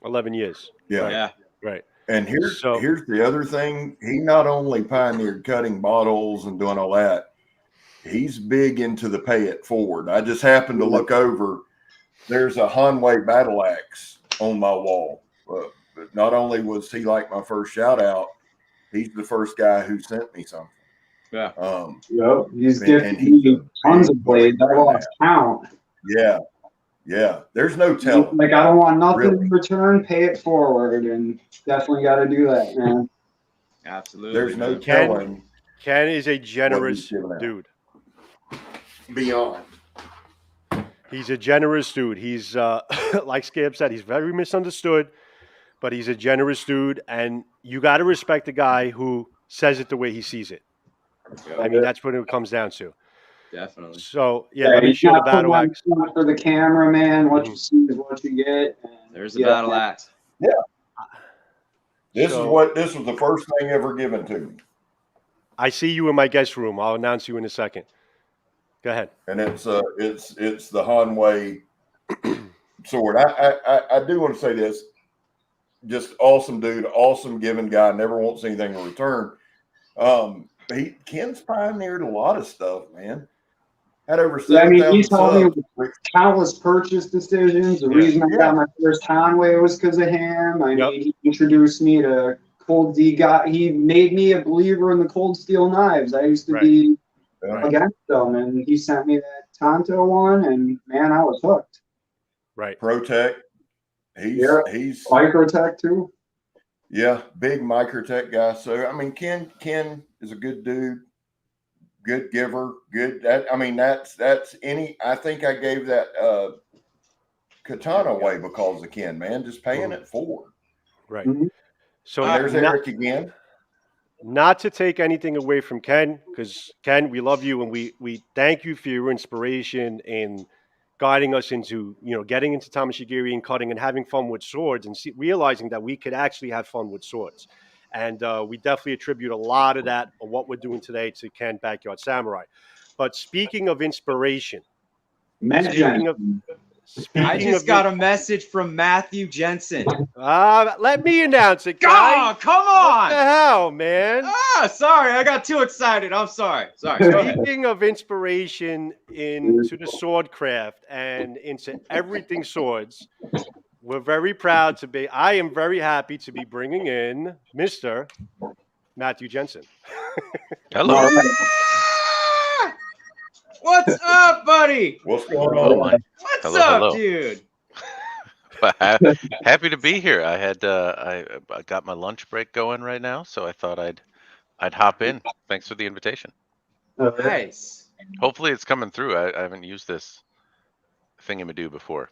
11 years. Yeah. Right. Yeah. Right. And here's the other thing. He not only pioneered cutting bottles and doing all that, he's big into the pay it forward. I just happened to look over. There's a Hanway battle axe on my wall. But not only was he like my first shout out, he's the first guy who sent me something. Yeah. Yep. He's gifted me tons of blades. I lost count. Yeah. Yeah. There's no telling. Like, I don't want nothing in return. Pay it forward. And definitely got to do that, man. Absolutely. There's no telling. Ken is a generous dude. Beyond. He's a generous dude. He's, like Scab said, he's very misunderstood, but he's a generous dude. And you got to respect the guy who says it the way he sees it. Yeah. I mean, that's what it comes down to. Definitely. So, let me show the battle axe. For the camera, man. What you see is what you get. And there's the battle axe. Yeah. This was the first thing ever given to me. I see you in my guest room. I'll announce you in a second. Go ahead. And it's the Hanway sword. I do want to say this. Just awesome dude, awesome giving guy, never wants anything in return. Ken's pioneered a lot of stuff, man. Had over 7,000 he told subs. me countless purchase decisions. The reason I got my first Hanway was because of him. I mean, he introduced me to Cold D. He made me a believer in the Cold Steel knives. I used to be against them, and he sent me that Tonto one, and man, I was hooked. Right. Protec. He's Microtech too. Yeah, big Microtech guy. So I mean, Ken is a good dude, good giver, good. That's any. I think I gave that Katana away because of Ken, man, just paying it forward. Right. Mm-hmm. So there's Eric again. Not to take anything away from Ken, because Ken, we love you and we thank you for your inspiration in guiding us into, getting into Tamashigiri and cutting and having fun with swords and realizing that we could actually have fun with swords. And we definitely attribute a lot of that, of what we're doing today, to Ken Backyard Samurai. But speaking of inspiration, Speaking of, I speaking just of, got a message from Matthew Jensen. let me announce it, guy. Oh, come What the on! hell, man? Sorry, I got too excited. I'm sorry. Sorry. Go ahead. Speaking of inspiration into the sword craft and into everything swords, we're very proud to be. I am very happy to be bringing in Mr. Matthew Jensen. Hello. Ah! What's up, buddy? What's going Oh on? my. What's Hello, up, hello. dude? Happy to be here. I had I got my lunch break going right now, so I thought I'd hop in. Thanks for the invitation. Nice. Hopefully it's coming through. I haven't used this thingamadoo before.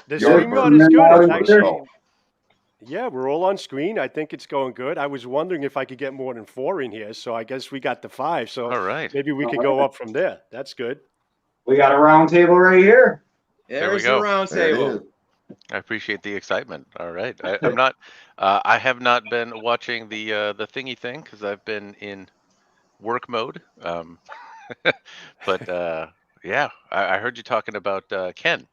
The Yard StreamYard is burn. good. It's What it's actually, called. yeah, we're all on screen. I think it's going good. I was wondering if I could get more than 4 in here, so I guess we got the 5. So All right. maybe we could go up from there. That's good. We got a round table right here. There we There's the go. round There it table. is. I appreciate the excitement. All right. I'm not. I have not been watching the thingy thing because I've been in work mode. But yeah, I heard you talking about Ken,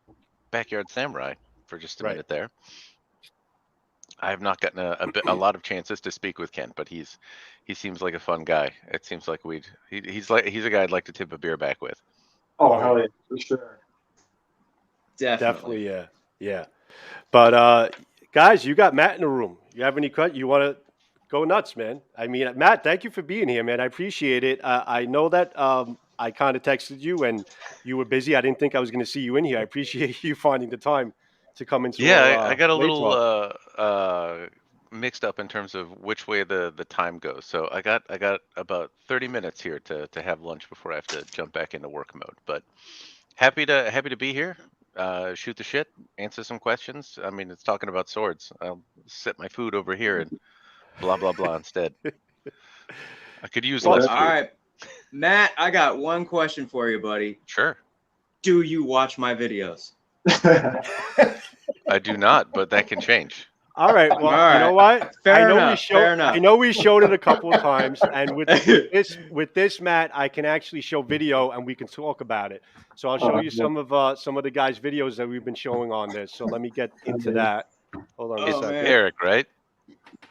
Backyard Samurai, for just a Right. minute there. I have not gotten a lot of chances to speak with Ken, but he seems like a fun guy. It seems like he's a guy I'd like to tip a beer back with. Oh, hell yeah, for sure. Definitely. Definitely, yeah. But guys, you got Matt in the room. You have any cut? You want to go nuts, man? I mean, Matt, thank you for being here, man. I appreciate it. I know that I kind of texted you and you were busy. I didn't think I was going to see you in here. I appreciate you finding the time to come into Yeah, our I got a late little talk. mixed up in terms of which way the time goes. So I got about 30 minutes here to have lunch before I have to jump back into work mode. But happy to be here. Shoot the shit, answer some questions. I mean, it's talking about swords. I'll set my food over here and blah blah blah instead. I could use less All food. right, Matt, I got one question for you, buddy. Sure. Do you watch my videos? I do not, but that can change. All right. Well, All you know right. what? Fair I know enough, fair enough. I know we showed it a couple of times, and with this, Matt, I can actually show video, and we can talk about it. So I'll show you some of the guys' videos that we've been showing on this. So let me get into that. Hold on a Oh, second. man. Eric, right?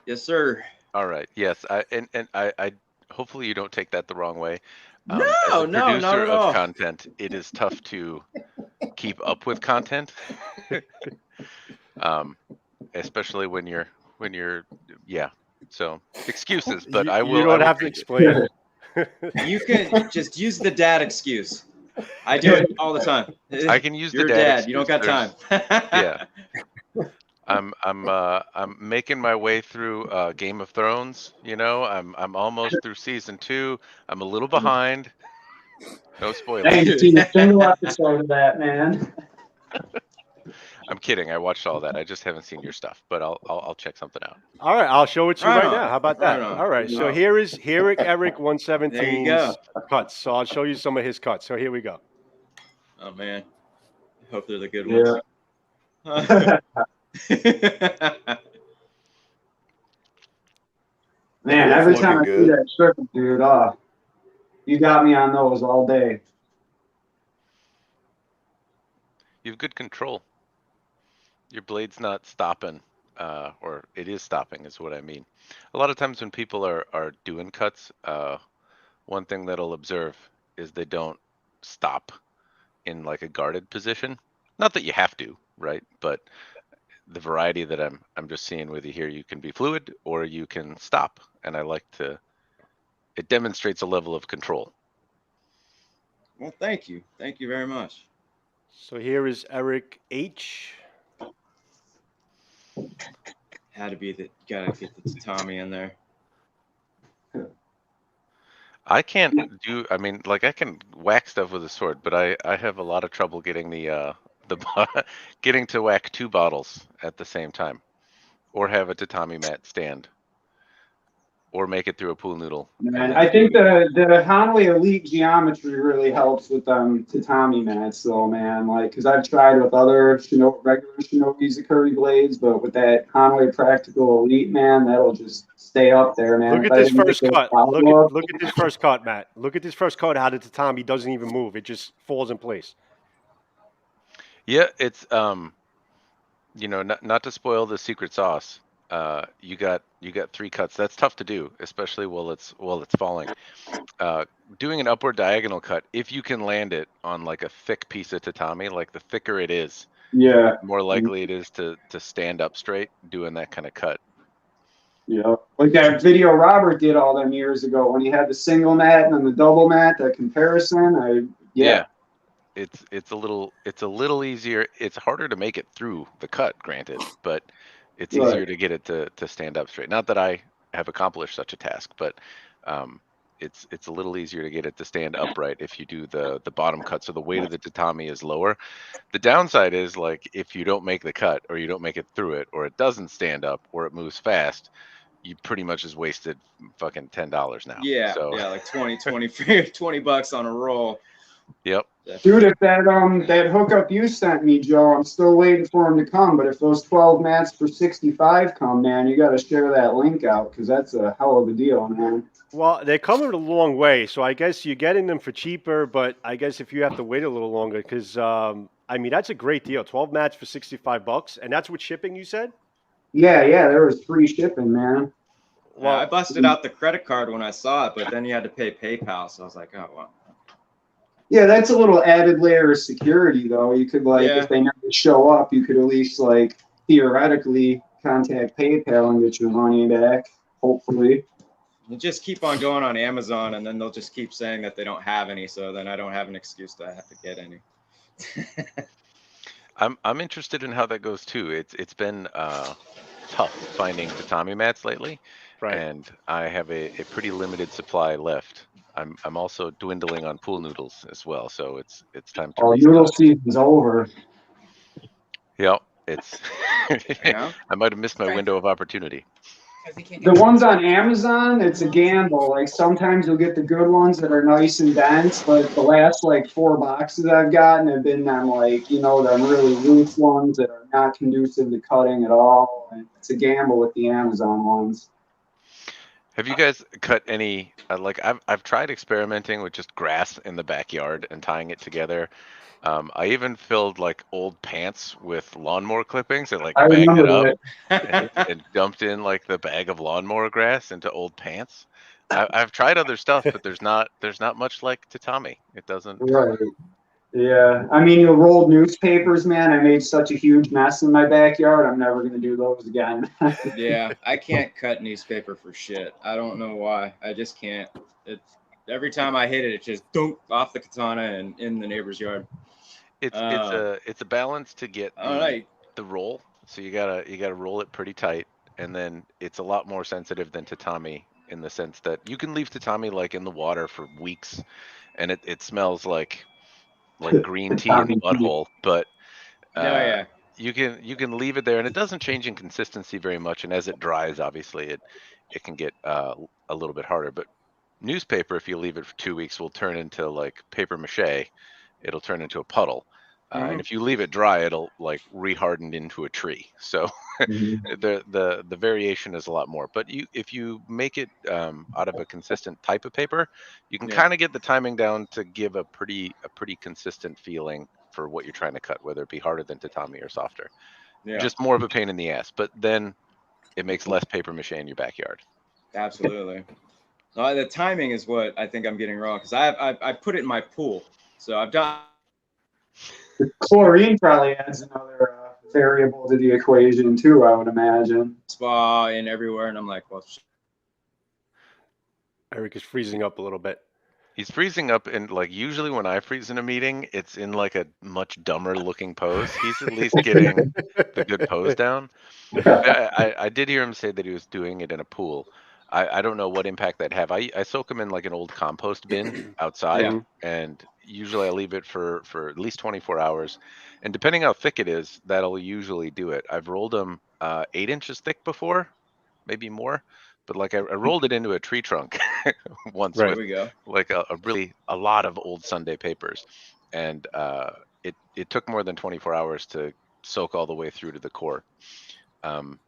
Yes, sir. All right. Yes. I hopefully you don't take that the wrong way. As No, a not producer at of all. content, it is tough to keep up with content. Especially when you're yeah. So excuses, but I will. You don't have to explain. You can just use the dad excuse. I do it all the time. I can use You're the a dad. dad. You don't got time. Yeah. I'm making my way through Game of Thrones. You know, I'm almost through season 2. I'm a little behind. No I spoilers. ain't seen a single episode of that, man. I'm kidding. I watched all that. I just haven't seen your stuff, but I'll check something out. All right, I'll show it to you Right right on. now. How about Right that? on. All right, so Oh. here is Eric There you 117's cuts. So I'll show you some of his cuts. So here we go. Oh man, I hope they're the good Yeah. ones. Man, It's every looking time I good. see that strip, dude, you got me on those all day. You have good control. Your blade's not stopping, or it is stopping, is what I mean. A lot of times when people are doing cuts, one thing that I'll observe is they don't stop in like a guarded position. Not that you have to, right? But the variety that I'm just seeing with you here, you can be fluid or you can stop, and I like to. It demonstrates a level of control. Well, thank you very much. So here is Eric H. Had to be gotta get the tatami in there. I can't do. I mean, like I can whack stuff with a sword, but I have a lot of trouble getting getting to whack 2 bottles at the same time, or have a tatami mat stand, or make it through a pool noodle. Man, I think the Hanway Elite geometry really helps with tatami mats, though, man. Like, because I've tried with other regular Shinobi Curry blades, but with that Hanway Practical Elite, man, that'll just stay up there, man. Look If at I this didn't first get those cut. follow-ups- Look at this first cut, Matt. Look at this first cut. How the tatami doesn't even move; it just falls in place. Yeah, it's not to spoil the secret sauce. You got 3 cuts. That's tough to do, especially while it's falling. Uh, Doing an upward diagonal cut, if you can land it on like a thick piece of tatami, like the thicker it is, Yeah. more likely it is to stand up straight doing that kind of cut. Yeah. Like that video Robert did all them years ago when he had the single mat and then the double mat, that comparison. Yeah, Yeah. it's a little easier. It's harder to make it through the cut, granted, but it's Right. easier to get it to stand up straight. Not that I have accomplished such a task, but um, it's a little easier to get it to stand upright if you do the bottom cut, so the weight of the tatami is lower. The downside is like if you don't make the cut or you don't make it through it or it doesn't stand up or it moves fast, you pretty much just wasted fucking $10 now. Yeah, So yeah, like 20, 20, $20 on a roll. yep. Dude, if that hookup you sent me, Joe, I'm still waiting for him to come. But if those 12 mats for 65 come, man, you got to share that link out because that's a hell of a deal, man. Well, they're coming a long way, so I guess you're getting them for cheaper. But I guess if you have to wait a little longer, because I mean that's a great deal. 12 mats for $65, and that's with shipping. You said? Yeah, yeah, there was free shipping, man. Yeah, I Well, busted out the credit card when I saw it, but then you had to pay PayPal, so I was like, oh well. Yeah, that's a little added layer of security, though. You could Yeah. if they never show up, you could at least theoretically contact PayPal and get your money back. Hopefully. You just keep on going on Amazon, and then they'll just keep saying that they don't have any, so then I don't have an excuse to have to get any. I'm interested in how that goes too. It's been tough finding tatami mats lately, right. and I have a pretty limited supply left. I'm also dwindling on pool noodles as well, so it's time to Oh, noodle restock. season's over. Yep, it's Yeah. I might have missed my window of opportunity. The ones on Amazon, it's a gamble. Like sometimes you'll get the good ones that are nice and dense, but the last 4 boxes I've gotten have been them them really loose ones that are not conducive to cutting at all. And it's a gamble with the Amazon ones. Have you guys cut any like I've tried experimenting with just grass in the backyard and tying it together. I even filled like old pants with lawnmower clippings and like I bagged it remember up that. and dumped in like the bag of lawnmower grass into old pants. I've tried other stuff, but there's not much like tatami. It doesn't. Right. Yeah. I mean, you rolled newspapers, man. I made such a huge mess in my backyard. I'm never gonna do those again. Yeah, I can't cut newspaper for shit. I don't know why. I just can't. It's every time I hit it, it just dunk off the katana and in the neighbor's yard. It's a balance to get All right. the roll. So you gotta roll it pretty tight, and then it's a lot more sensitive than tatami in the sense that you can leave tatami like in the water for weeks, and it smells like green tea in the Tommy T. butthole, but Yeah, uh, yeah. you can leave it there, and it doesn't change in consistency very much. And as it dries, obviously it can get a little bit harder. But newspaper, if you leave it for 2 weeks, will turn into like paper mache. It'll turn into a puddle. And if you leave it dry, it'll like reharden into a tree. So Mhm. the variation is a lot more. But if you make it out of a consistent type of paper, you can Yeah. kind of get the timing down to give a pretty consistent feeling for what you're trying to cut, whether it be harder than tatami or softer. Yeah. Just more of a pain in the ass, but then it makes less paper mache in your backyard. Absolutely. The timing is what I think I'm getting wrong because I put it in my pool, so I've done The chlorine probably adds another variable to the equation too, I would imagine. spa and everywhere, and I'm like, well, Eric is freezing up a little bit. He's freezing up, and like usually when I freeze in a meeting, it's in like a much dumber looking pose. He's at least getting the good pose down. I did hear him say that he was doing it in a pool. I don't know what impact that have. I soak them in like an old compost bin outside, yeah, hmm and usually I leave it for at least 24 hours. And depending how thick it is, that'll usually do it. I've rolled them 8 inches thick before, maybe more, but like I rolled it into a tree trunk once there Right. with we go. like a lot of old Sunday papers, and it took more than 24 hours to soak all the way through to the core. Um,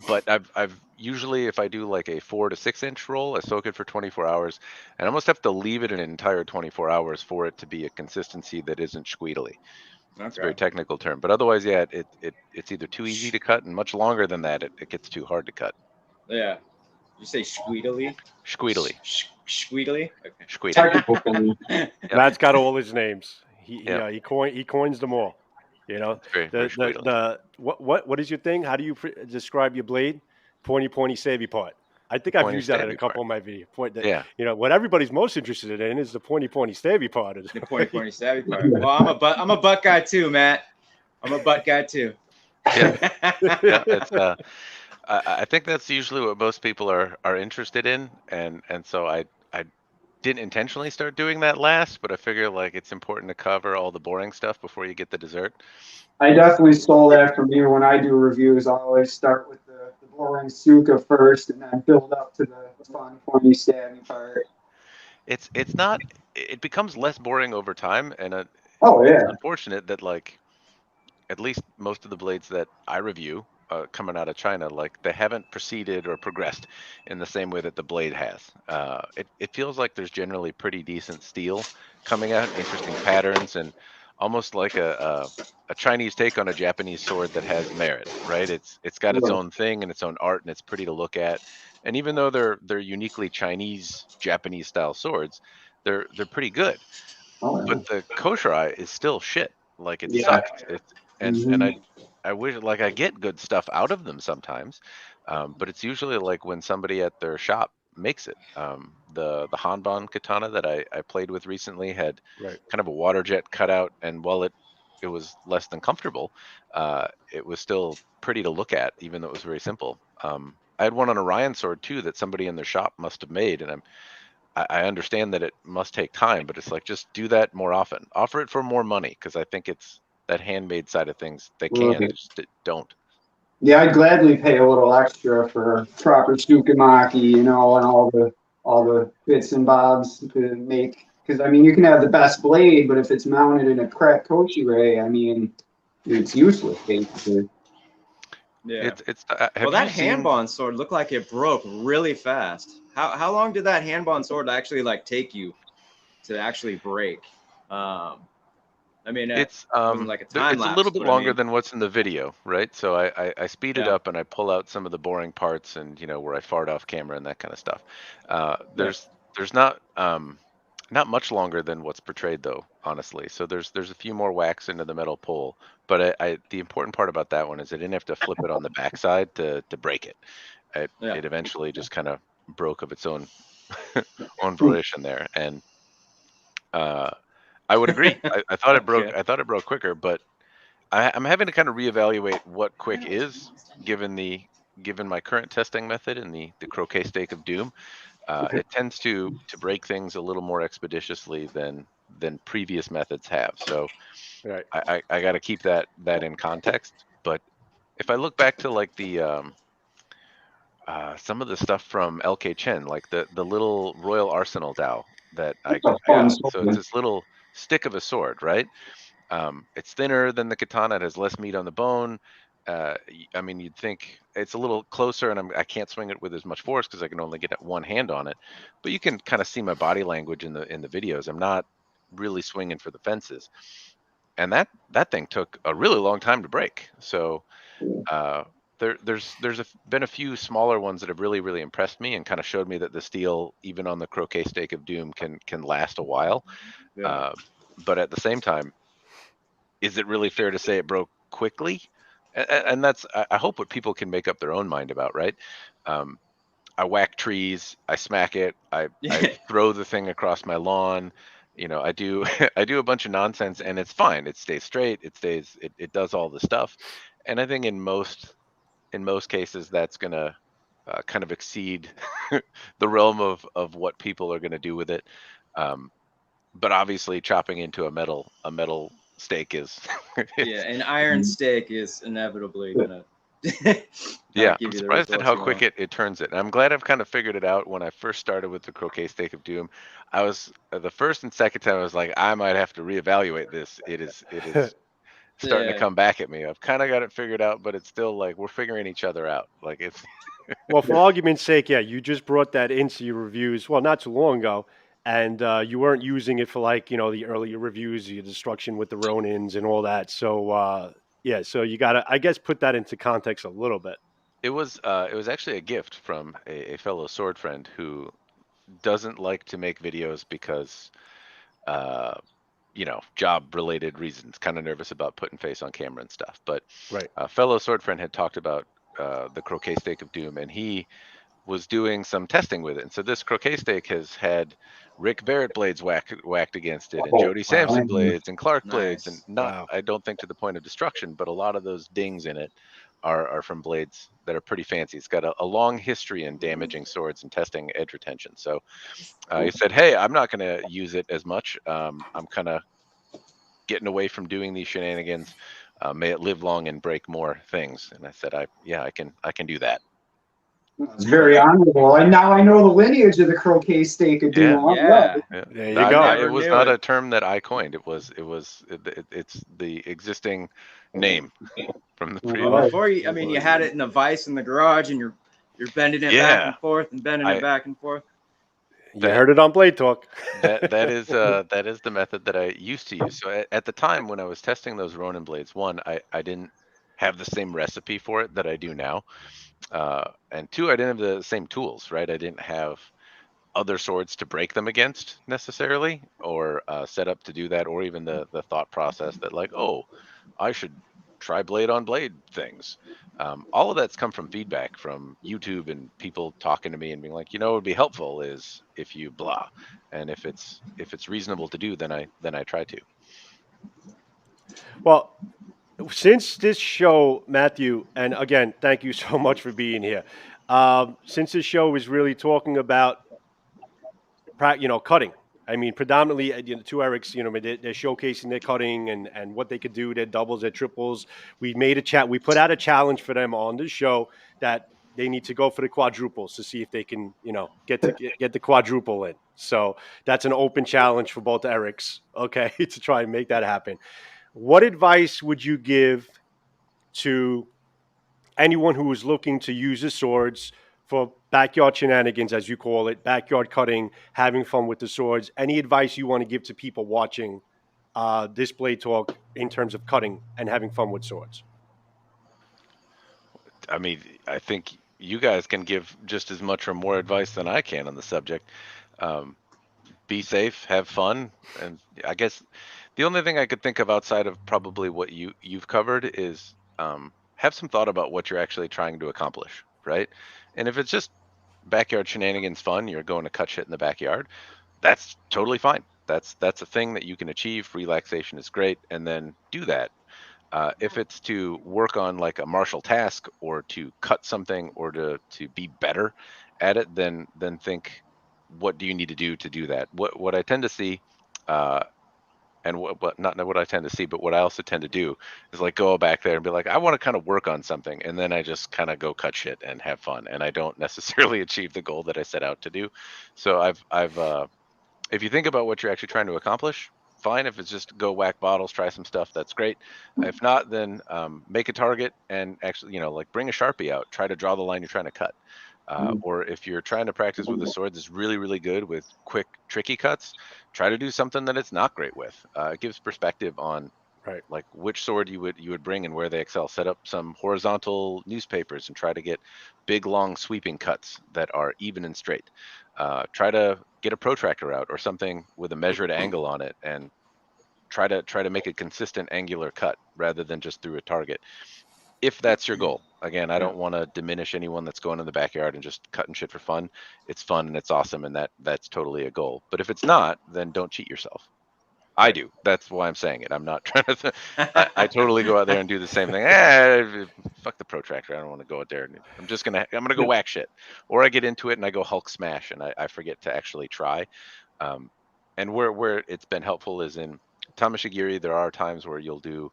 but I've usually if I do like a 4 to 6 inch roll, I soak it for 24 hours, and I almost have to leave it an entire 24 hours for it to be a consistency that isn't squeedly. It's a Okay. very technical term, but otherwise, yeah, it's either too easy to cut, and much longer than that, it gets too hard to cut. Yeah. You say squeedily? Squeedily, Squeedily? Okay. squeedily. Technical thing. Yep. Matt's got all his names. Yep. He coins them all. You know, It's very, very squeedily. what is your thing? How do you describe your blade? Pointy, savvy part. I think I've Pointy, used that in a stabby part. couple of my videos. Yeah. What everybody's most interested in is the pointy, stabby part. The pointy stabby part. Well, I'm a butt guy too, Matt. I'm a butt guy too. Yeah. Yeah. It's I think that's usually what most people are interested in, and so I didn't intentionally start doing that last, but I figure like it's important to cover all the boring stuff before you get the dessert. I definitely stole that from you. When I do reviews, I always start with the boring suka first, and then build up to the fun, pointy, stabby part. It's not. It becomes less boring over time, and Oh it's yeah. unfortunate that like at least most of the blades that I review coming out of China, like they haven't proceeded or progressed in the same way that the blade has. It feels like there's generally pretty decent steel coming out, interesting patterns, and almost like a Chinese take on a Japanese sword that has merit, right? It's got its Right. own thing and its own art, and it's pretty to look at. And even though they're uniquely Chinese Japanese style swords, they're pretty good. Oh But the kosher eye is still shit. Like it yeah. Yeah. sucked. And Mhm. I wish like I get good stuff out of them sometimes, but it's usually like when somebody at their shop makes it. The Hanban katana that I played with recently had Right. kind of a water jet cutout, and while it was less than comfortable, it was still pretty to look at, even though it was very simple. I had one on a Ryan sword too that somebody in their shop must have made, and I understand that it must take time, but it's like just do that more often. Offer it for more money because I think it's that handmade side of things they can, Right. they just don't. Yeah, I'd gladly pay a little extra for proper sukimaki, and all the bits and bobs to make. Because I mean, you can have the best blade, but if it's mounted in a cracked kochi ray, I mean, it's useless basically. Yeah. It's Well, have you that seen handbond sword looked like it broke really fast. How long did that handbond sword actually like take you to actually break? I mean, it it's wasn't like a time it's a little lapse, bit but I longer mean, than what's in the video, right? So I speed it yeah, up and I pull out some of the boring parts and where I fart off camera and that kind of stuff. yeah, There's not much longer than what's portrayed though, honestly. So there's a few more whacks into the metal pole, but I the important part about that one is I didn't have to flip it on the backside to break it. yeah. It eventually just kind of broke of its own own volition there, and uh, I would agree. I thought it broke. Okay. I thought it broke quicker, but I'm having to kind of reevaluate what quick is given given my current testing method and the croquet stake of doom. It tends to break things a little more expeditiously than previous methods have. So Right. I got to keep that in context. But if I look back to like the some of the stuff from LK Chen, like the little Royal Arsenal Dao that That's a I fun got. So it's sword. this little stick of a sword, right? It's thinner than the katana. It has less meat on the bone. I mean, you'd think it's a little closer, and I can't swing it with as much force because I can only get one hand on it. But you can kind of see my body language in the videos. I'm not really swinging for the fences, and that thing took a really long time to break. So uh, been a few smaller ones that have really impressed me and kind of showed me that the steel, even on the croquet stake of doom, can last a while. Yeah. Uh, but at the same time, is it really fair to say it broke quickly? And that's I hope what people can make up their own mind about, right? Um, I whack trees, I smack it, I throw the thing across my lawn. I do I do a bunch of nonsense, and it's fine. It stays straight. It does all the stuff. And I think in most cases that's gonna kind of exceed the realm of what people are gonna do with it. Um, but obviously, chopping into a metal stake is Yeah, it's an iron steak is inevitably gonna yeah, not give I'm you the surprised at results how you quick want. it turns it. And I'm glad I've kind of figured it out. When I first started with the croquet stake of doom, I was the first and second time I was like, I might have to reevaluate this. It is starting to Yeah, come back at me. I've kind of got it figured out, but it's still like we're figuring each other out. Like it's Well, for argument's sake, yeah, you just brought that into your reviews. Well, not too long ago, and you weren't using it for like the earlier reviews, your destruction with the Ronins and all that. So yeah, so you gotta, I guess, put that into context a little bit. It was actually a gift from a fellow sword friend who doesn't like to make videos because uh, job related reasons, kind of nervous about putting face on camera and stuff. But Right. a fellow sword friend had talked about the croquet stake of doom, and he was doing some testing with it. And so this croquet stake has had Rick Barrett blades whacked against it, and Oh, Jody Wow. Sampson blades, and Clark blades, and Nice. not, Wow. I don't think to the point of destruction, but a lot of those dings in it are from blades that are pretty fancy. It's got a long history in damaging swords and testing edge retention. So he said, "Hey, I'm not going to use it as much. I'm kind of getting away from doing these shenanigans. May it live long and break more things." And I said, yeah, I can do that." it's very honorable. And now I know the lineage of the croquet stake of doom. Yeah, All right. Yeah. yeah. There you go. It Never was knew not it. a term that I coined. It's the existing name from the All Well, previous. right. before you, I mean, you had it in a vise in the garage, and you're bending it back Yeah, and forth and bending it I back and forth. You that heard it on Blade Talk. that is the method that I used to use. So at the time when I was testing those Ronin blades, one, I didn't have the same recipe for it that I do now, and two, I didn't have the same tools. Right, I didn't have other swords to break them against necessarily, or set up to do that, or even the thought process that like, oh, I should try blade on blade things. All of that's come from feedback from YouTube and people talking to me and being like, what would be helpful is if you blah, and if it's reasonable to do, then I try to. Well, since this show, Matthew, and again, thank you so much for being here. Since this show is really talking about cutting. I mean, predominantly, two Erics, they're showcasing their cutting and what they could do, their doubles, their triples. We made a chat. We put out a challenge for them on the show that they need to go for the quadruples to see if they can, get the quadruple in. So that's an open challenge for both Erics, okay, to try and make that happen. What advice would you give to anyone who is looking to use the swords for backyard shenanigans, as you call it, backyard cutting, having fun with the swords? Any advice you want to give to people watching this Blade Talk in terms of cutting and having fun with swords? I mean, I think you guys can give just as much or more advice than I can on the subject. Um, be safe, have fun, and I guess the only thing I could think of outside of probably what you've covered is have some thought about what you're actually trying to accomplish, right? And if it's just backyard shenanigans fun, you're going to cut shit in the backyard, that's totally fine. That's a thing that you can achieve. Relaxation is great, and then do that. If it's to work on like a martial task or to cut something or to be better at it, then think, what do you need to do that? What I tend to see, uh, and what not what I tend to see, but what I also tend to do is like go back there and be like, I want to kind of work on something, and then I just kind of go cut shit and have fun, and I don't necessarily achieve the goal that I set out to do. So I've if you think about what you're actually trying to accomplish, fine. If it's just go whack bottles, try some stuff, that's great. If not, then make a target and actually, like bring a Sharpie out, try to draw the line you're trying to cut. Or if you're trying to practice with a sword that's really, really good with quick, tricky cuts, try to do something that it's not great with. It gives perspective on Right. like which sword you would bring and where they excel. Set up some horizontal newspapers and try to get big, long, sweeping cuts that are even and straight. Try to get a protractor out or something with a measured angle on it, and try to make a consistent angular cut rather than just through a target. If that's your goal, again, I don't want to diminish anyone that's going in the backyard and just cutting shit for fun. It's fun and it's awesome, and that's totally a goal. But if it's not, then don't cheat yourself. I Right. do. That's why I'm saying it. I'm not trying to. I totally go out there and do the same thing. Fuck the protractor. I don't want to go out there. I'm gonna go whack shit. Or I get into it and I go Hulk smash and I forget to actually try. Um, and where it's been helpful is in Tamashigiri. There are times where you'll do,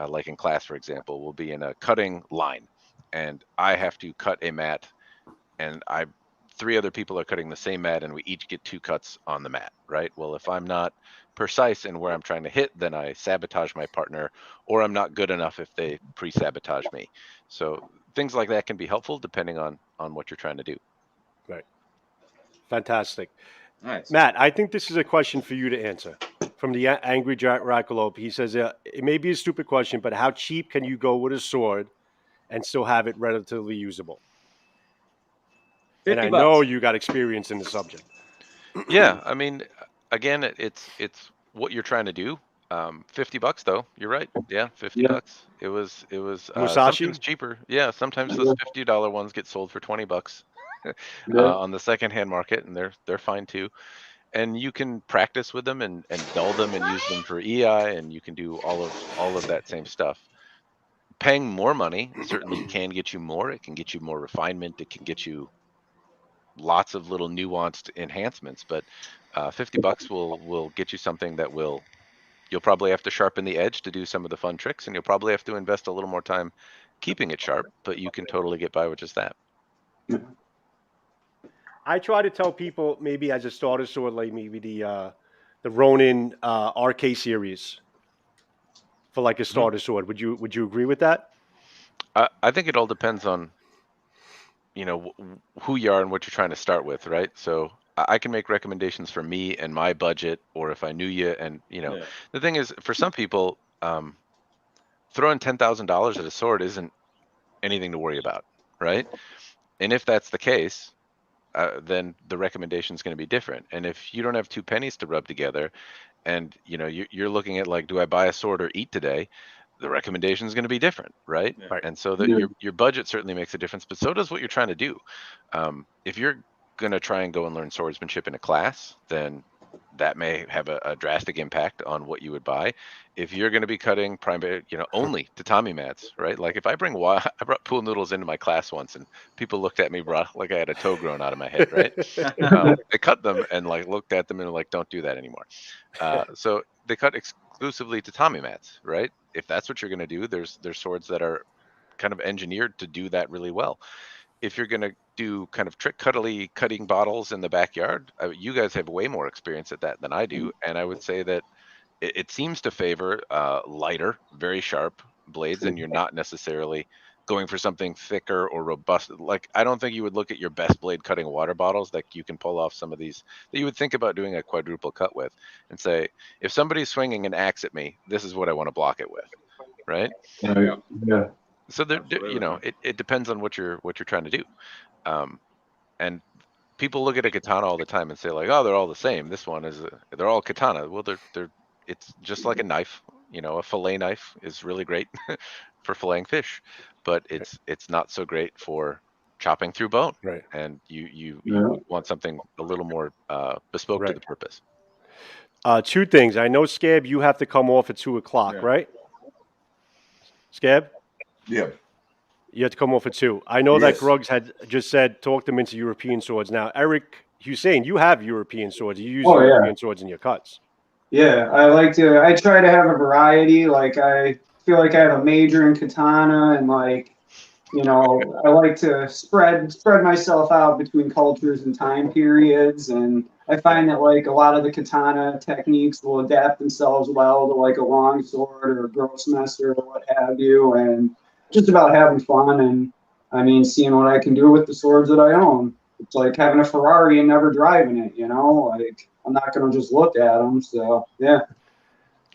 like in class, for example, we'll be in a cutting line, and I have to cut a mat, and three other people are cutting the same mat, and we each get two cuts on the mat, right? Well, if I'm not precise in where I'm trying to hit, then I sabotage my partner, or I'm not good enough if they pre-sabotage me. So things like that can be helpful depending on what you're trying to do. Right. Fantastic. Nice. Matt, I think this is a question for you to answer. From the Angry Jackalope, he says, it may be a stupid question, but how cheap can you go with a sword and still have it relatively usable? And 50 I know bucks. you got experience in the subject. Yeah, I mean, again, it's what you're trying to do. $50 though. You're right. Yeah, 50 Yeah. bucks. It was Musashi? sometimes cheaper. Yeah, sometimes those $50 ones get sold for 20 bucks Yeah. on the secondhand market, and they're fine too. And you can practice with them and dull them and use them for EI, and you can do all of that same stuff. Paying more money certainly can get you more. It can get you more refinement. It can get you lots of little nuanced enhancements, but $50 will get you something that you'll probably have to sharpen the edge to do some of the fun tricks, and you'll probably have to invest a little more time keeping it sharp, but you can totally get by with just that. I try to tell people maybe as a starter sword, like maybe the Ronin RK series for like a starter sword. Would you agree with that? I think it all depends on who you are and what you're trying to start with, right? So I can make recommendations for me and my budget, or if I knew you, and Yeah. the thing is, for some people, throwing $10,000 at a sword isn't anything to worry about, right? And if that's the case, then the recommendation is going to be different. And if you don't have two pennies to rub together, and you're looking at like, do I buy a sword or eat today? The recommendation is going to be different, right? Yeah. Right. And so that your budget certainly makes a difference, but so does what you're trying to do. If you're going to try and go and learn swordsmanship in a class, then that may have a drastic impact on what you would buy. If you're going to be cutting primary, only tatami mats, right? Like if I I brought pool noodles into my class once, and people looked at me, like I had a toe growing out of my head, right? They cut them and like looked at them and were like, don't do that anymore. So they cut exclusively tatami mats, right? If that's what you're going to do, there's swords that are kind of engineered to do that really well. If you're going to do kind of trick cutting bottles in the backyard, you guys have way more experience at that than I do, and I would say that it seems to favor lighter, very sharp blades, and you're not necessarily going for something thicker or robust. Like, I don't think you would look at your best blade cutting water bottles that you can pull off some of these that you would think about doing a quadruple cut with, and say, if somebody's swinging an axe at me, this is what I want to block it with, right? Yeah. So Absolutely. it depends on what you're trying to do. And people look at a katana all the time and say like, oh, they're all the same. This one is they're all katana. Well, they're it's just like a knife. A fillet knife is really great for filleting fish, but it's not so great for chopping through bone. Right. And you Yeah. would want something a little more bespoke to Right. the purpose. Two things. I know, Scab, you have to come off at 2 o'clock, Yeah. right? Scab, Yeah. you have to come off at 2. I know that Yes. Gruggs had just said talk them into European swords. Now, Eric Hussein, you have European swords. You use Oh, yeah. European swords in your cuts. Yeah, I try to have a variety. Like, I feel like I have a major in katana, and like, I like to spread myself out between cultures and time periods. And I find that like a lot of the katana techniques will adapt themselves well to like a long sword or a grossmesser or what have you. And just about having fun, and I mean, seeing what I can do with the swords that I own. It's like having a Ferrari and never driving it, Like, I'm not going to just look at them. So, yeah.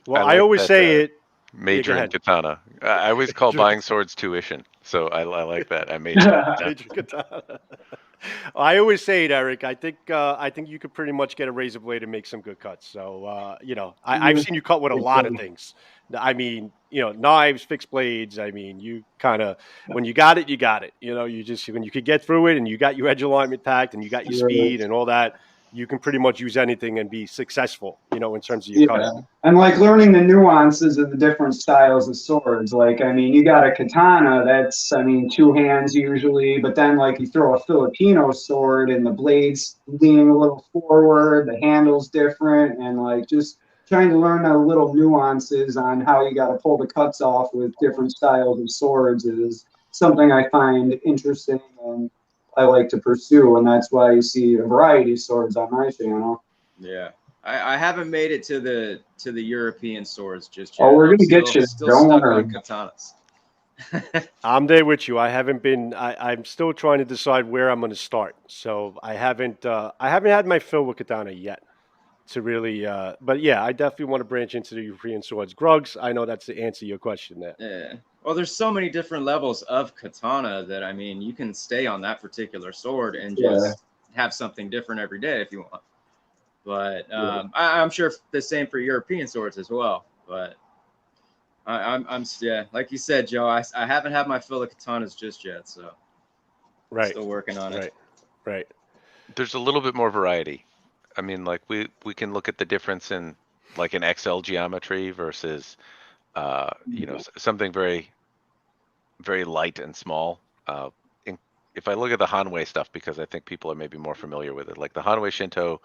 Well, I I like always that say it. Yeah, go major in ahead. katana. I always call Major buying swords tuition, so I like that. I major in katana. Major katana. I always say it, Eric. I think you could pretty much get a razor blade and make some good cuts. So I've seen you cut with a lot of things. I mean, knives, fixed blades. I mean, you kind of when you got it, you got it. You just when you could get through it, and you got your edge alignment tact, and you got your speed and all that. You can pretty much use anything and be successful. In terms of your cutting. Yeah, and like learning the nuances of the different styles of swords. Like, I mean, you got a katana that's, I mean, two hands usually, but then like you throw a Filipino sword and the blade's leaning a little forward, the handle's different, and like just trying to learn the little nuances on how you got to pull the cuts off with different styles of swords is something I find interesting and I like to pursue, and that's why you see a variety of swords on my channel. Yeah. I haven't made it to the European swords just yet. Oh, we're I'm gonna get you. still Don't stuck worry. on katanas. I'm there with you. I haven't been. I'm still trying to decide where I'm going to start. So I haven't. I haven't had my fill with Katana yet. To really. But yeah, I definitely want to branch into the European swords. Grugs. I know that's to answer your question there. Yeah. Well, there's so many different levels of katana that I mean, you can stay on that particular sword and Yeah. just have something different every day if you want. But I'm sure the same for European swords as well. But I'm yeah, like you said, Joe. I haven't had my fill of katanas just yet, so Right. still working on it. Right. Right. There's a little bit more variety. I mean, like we can look at the difference in like an XL geometry versus something very very light and small. If I look at the Hanwei stuff, because I think people are maybe more familiar with it, like the Hanwei Shinto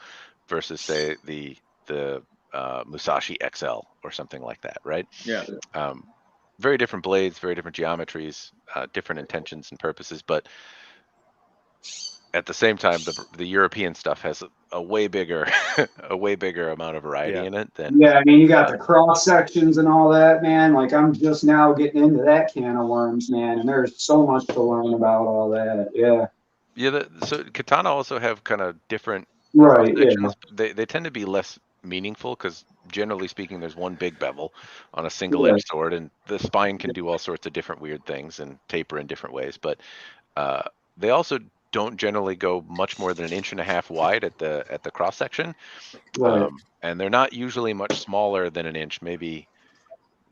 versus say the Musashi XL or something like that, right? Yeah. Very different blades, very different geometries, different intentions and purposes, but at the same time, the European stuff has a way bigger a way bigger amount of variety in it than. Yeah, I mean, you got the cross sections and all that, man. Like, I'm just now getting into that can of worms, man, and there's so much to learn about all that. Yeah. Yeah, so katana also have kind of different Right. Yeah. sections. They tend to be less meaningful because generally speaking, there's one big bevel on a single edged sword, and the spine can do all sorts of different weird things and taper in different ways. But they also don't generally go much more than 1.5 inches wide at the cross section, Right. and they're not usually much smaller than an inch, maybe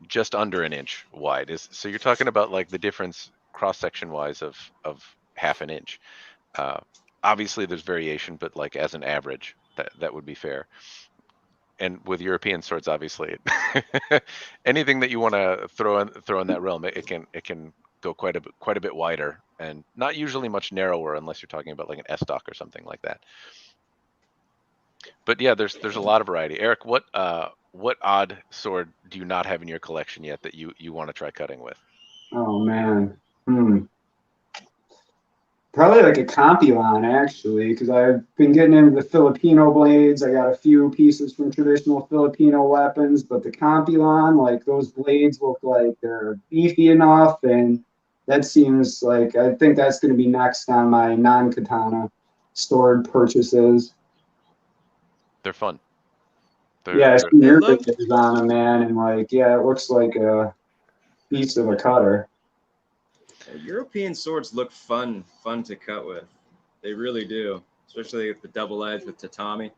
just under an inch wide. So you're talking about like the difference cross section wise of 1/2 inch. Obviously, there's variation, but like as an average, that would be fair. And with European swords, obviously, anything that you want to throw in that realm, it can go quite a bit wider, and not usually much narrower unless you're talking about like an S-stock or something like that. But yeah, there's a lot of variety. Eric, what odd sword do you not have in your collection yet that you want to try cutting with? Oh man. Probably like a Compulon, actually, because I've been getting into the Filipino blades. I got a few pieces from traditional Filipino weapons, but the Compulon, like those blades look like they're beefy enough, and that seems like I think that's going to be next on my non-katana sword purchases. They're fun. Yeah, I see They your look videos on them, man, and like, yeah, it looks like a piece of a cutter. European swords look fun to cut with. They really do, especially with the double edge with tatami.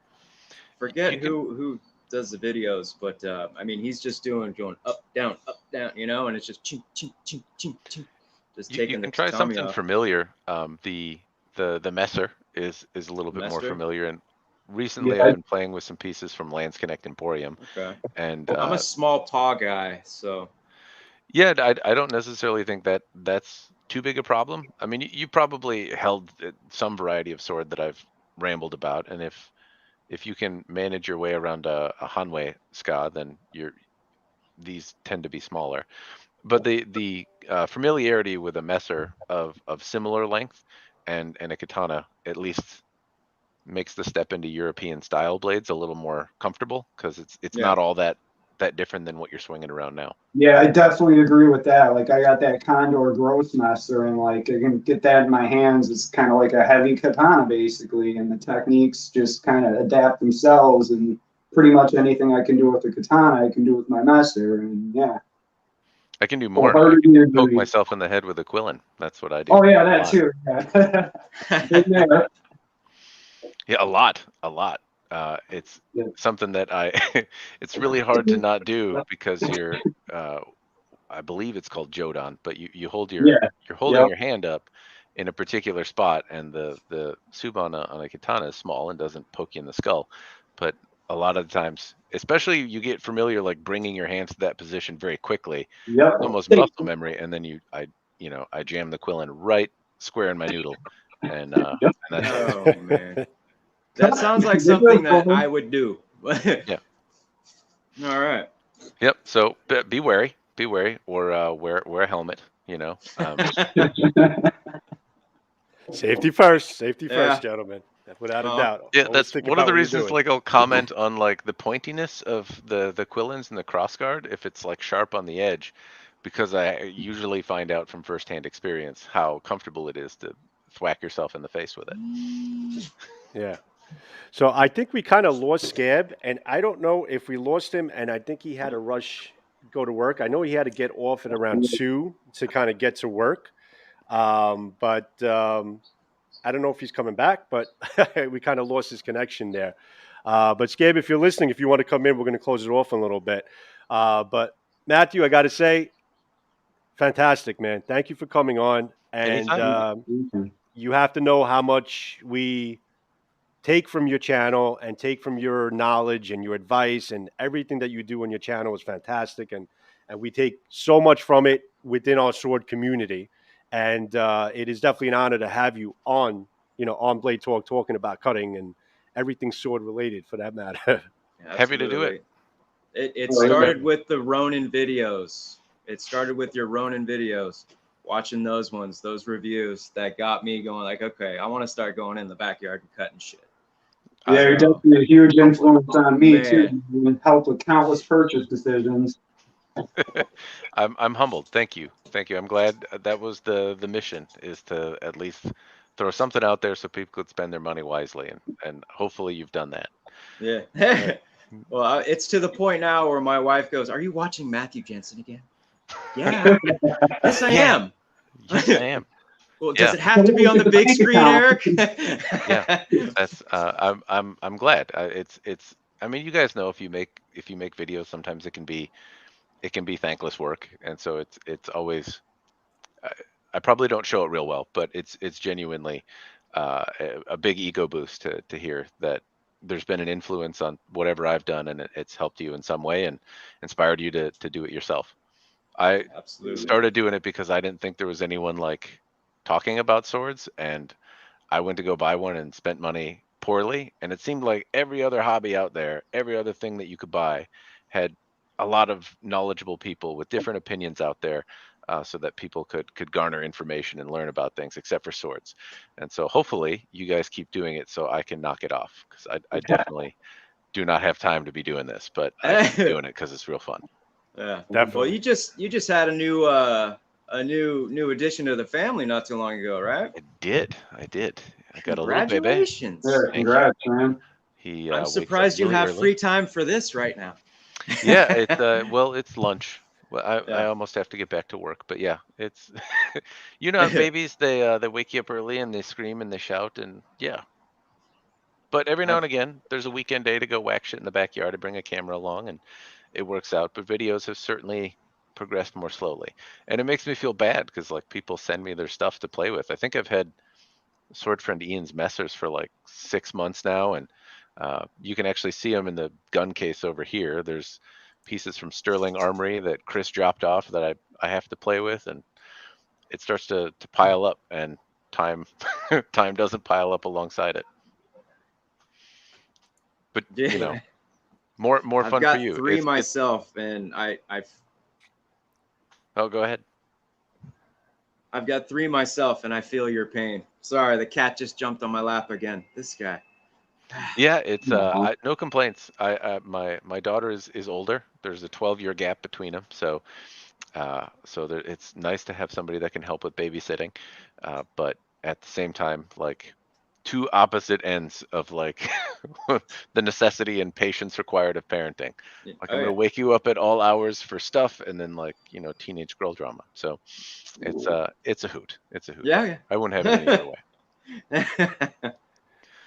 Forget who does the videos, but I mean he's just going up down, and it's just ching ching ching ching ching, just You taking the can try tatami something off. familiar. The messer is a little bit more Messer? familiar, and recently I've Yeah, been playing with some pieces from Lands Connect Emporium, Okay, and I'm a small tall guy, so yeah, I don't necessarily think that that's too big a problem. I mean, you probably held some variety of sword that I've rambled about, and if you can manage your way around a Hanwei ska, then these tend to be smaller. But the familiarity with a messer of similar length and a katana at least makes the step into European style blades a little more comfortable because it's yeah. not all that different than what you're swinging around now. yeah, I definitely agree with that. Like, I got that Condor Grossmaster, and like, I can get that in my hands. It's kind of like a heavy katana, basically, and the techniques just kind of adapt themselves. And pretty much anything I can do with the katana, I can do with my master. And yeah, I can do more. I can wholeheartedly poke agree. myself in the head with a quillin. That's what I do. Oh yeah, A that lot. too. Yeah. Been there. Yeah, a lot. It's Yeah. something that it's really hard to not do because I believe it's called Jodan, but you hold Yeah. you're holding Yep. your hand up in a particular spot, and the sub on a katana is small and doesn't poke you in the skull. But a lot of the times, especially you get familiar, like bringing your hands to that position very quickly, Yep. it's almost muscle memory, and then I jam the quillin right square in my noodle, and Yep. that's it. Oh man, that sounds like something that I would do. Yeah. All right. Yep. So be wary, or wear a helmet. Safety first. Safety Yeah. first, gentlemen. Without a Uh, doubt. Yeah, Always that's think one of about the what you're reasons. doing. Like, I'll comment on like the pointiness of the quillins and the crossguard if it's like sharp on the edge, because I usually find out from firsthand experience how comfortable it is to thwack yourself in the face with it. Yeah. So I think we kind of lost Scab, and I don't know if we lost him. And I think he had to rush, go to work. I know he had to get off at around 2 to kind of get to work. But I don't know if he's coming back. But we kind of lost his connection there. But Scab, if you're listening, if you want to come in, we're going to close it off in a little bit. But Matthew, I got to say, fantastic, man. Thank you for coming on. And Anytime. you have to know how much we take from your channel and take from your knowledge and your advice, and everything that you do on your channel is fantastic, and we take so much from it within our sword community, and it is definitely an honor to have you on, on Blade Talk, talking about cutting and everything sword related for that matter. Happy to do it. It started with the Ronin videos. It started with your Ronin videos. Watching those ones, those reviews, that got me going like, okay, I want to start going in the backyard and cutting shit. Yeah, you're definitely a huge influence on me too. And helped with countless purchase decisions. I'm humbled. Thank you. I'm glad that was the mission, is to at least throw something out there so people could spend their money wisely, and hopefully you've done that. Yeah. Well, it's to the point now where my wife goes, "Are you watching Matthew Jensen again?" Yeah. Yes, I am. Yes, I am. Well, does it have to be on the big screen, Eric? Yeah, that's I'm glad. It's I mean, you guys know, if you make videos, sometimes it can be thankless work, and so it's always, I probably don't show it real well, but it's genuinely a big ego boost to hear that there's been an influence on whatever I've done, and it's helped you in some way and inspired you to do it yourself. I Absolutely started doing it because I didn't think there was anyone like talking about swords, and I went to go buy one and spent money poorly. And it seemed like every other hobby out there, every other thing that you could buy, had a lot of knowledgeable people with different opinions out there, so that people could garner information and learn about things, except for swords. And so hopefully you guys keep doing it so I can knock it off, because I definitely do not have time to be doing this, but I keep doing it because it's real fun. Yeah, Definitely. Well, you just had a new addition to the family not too long ago, right? I did. I got a little baby. Congratulations. Yeah, congrats, man. He I'm wakes up surprised you really have early. free time for this right now. Yeah, it's well, it's lunch. Well, I Yeah. almost have to get back to work, but yeah, it's you know, babies, they wake you up early and they scream and they shout, and yeah. But every now and again, there's a weekend day to go whack shit in the backyard. I bring a camera along and it works out. But videos have certainly progressed more slowly, and it makes me feel bad because like people send me their stuff to play with. I think I've had sword friend Ian's messers for like 6 months now, and you can actually see them in the gun case over here. There's pieces from Sterling Armory that Chris dropped off that I have to play with, and it starts to pile up, and time time doesn't pile up alongside it. But Yeah. you know, more I've fun for got you. three It's myself, and oh, go ahead. I've got three myself, and I feel your pain. Sorry, the cat just jumped on my lap again. This guy. Yeah, it's no complaints. My daughter is older. There's a 12-year gap between them, so it's nice to have somebody that can help with babysitting, but at the same time, like, two opposite ends of like the necessity and patience required of parenting. Like, I'm gonna wake you up at all hours for stuff, and then, like, teenage girl drama. So it's a hoot. It's a hoot. Yeah. I wouldn't have it any other way.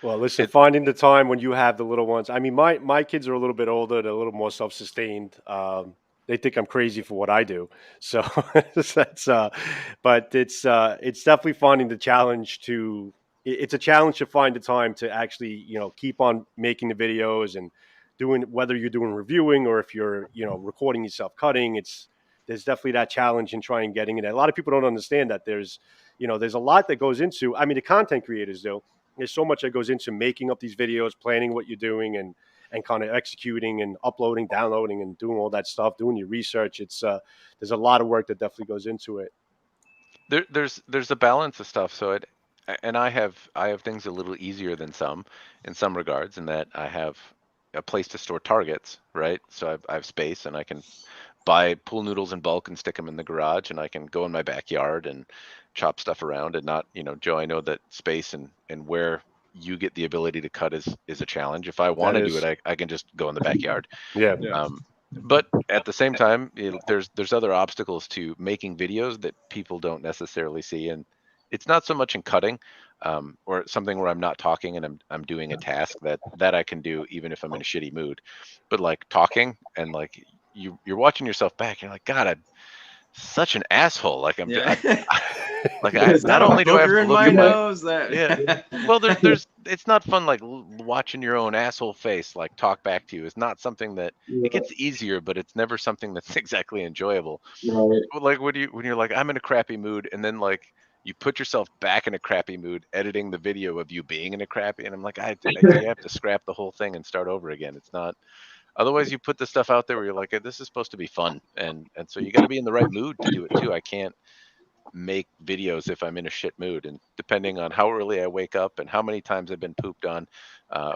Well, listen, finding the time when you have the little ones. I mean, my kids are a little bit older. They're a little more self-sustained. They think I'm crazy for what I do. So that's, but it's definitely finding the challenge to. It's a challenge to find the time to actually, keep on making the videos and doing, whether you're doing reviewing or if you're, recording yourself cutting. There's definitely that challenge in trying getting it. A lot of people don't understand that there's a lot that goes into. I mean, the content creators do. There's so much that goes into making up these videos, planning what you're doing, and kind of executing and uploading, downloading, and doing all that stuff, doing your research. It's there's a lot of work that definitely goes into it. There's a balance of stuff. So I have things a little easier than some in some regards, in that I have a place to store targets, right? So I have space, and I can buy pool noodles in bulk and stick them in the garage, and I can go in my backyard and chop stuff around and not, Joe, I know that space and where you get the ability to cut is a challenge. If I want That to do is, it, I can just go in the backyard. yeah, Yeah. But at the same time, there's other obstacles to making videos that people don't necessarily see, and it's not so much in cutting, or something where I'm not talking and I'm doing a task that I can do even if I'm in a shitty mood, but like talking and like you're watching yourself back, you're like, God, I'm such an asshole. Like Yeah. like Is that not a only do I have booger to in look my at my nose? yeah. That. Well, there's it's not fun like watching your own asshole face like talk back to you is not something that it gets easier, but it's never something that's exactly enjoyable. Right. But like when you're like I'm in a crappy mood and then like you put yourself back in a crappy mood editing the video of you being in a crappy and I'm like you have to scrap the whole thing and start over again. It's not otherwise you put the stuff out there where you're like, "Hey, this is supposed to be fun." And so you got to be in the right mood to do it too. I can't make videos if I'm in a shit mood. And depending on how early I wake up and how many times I've been pooped on,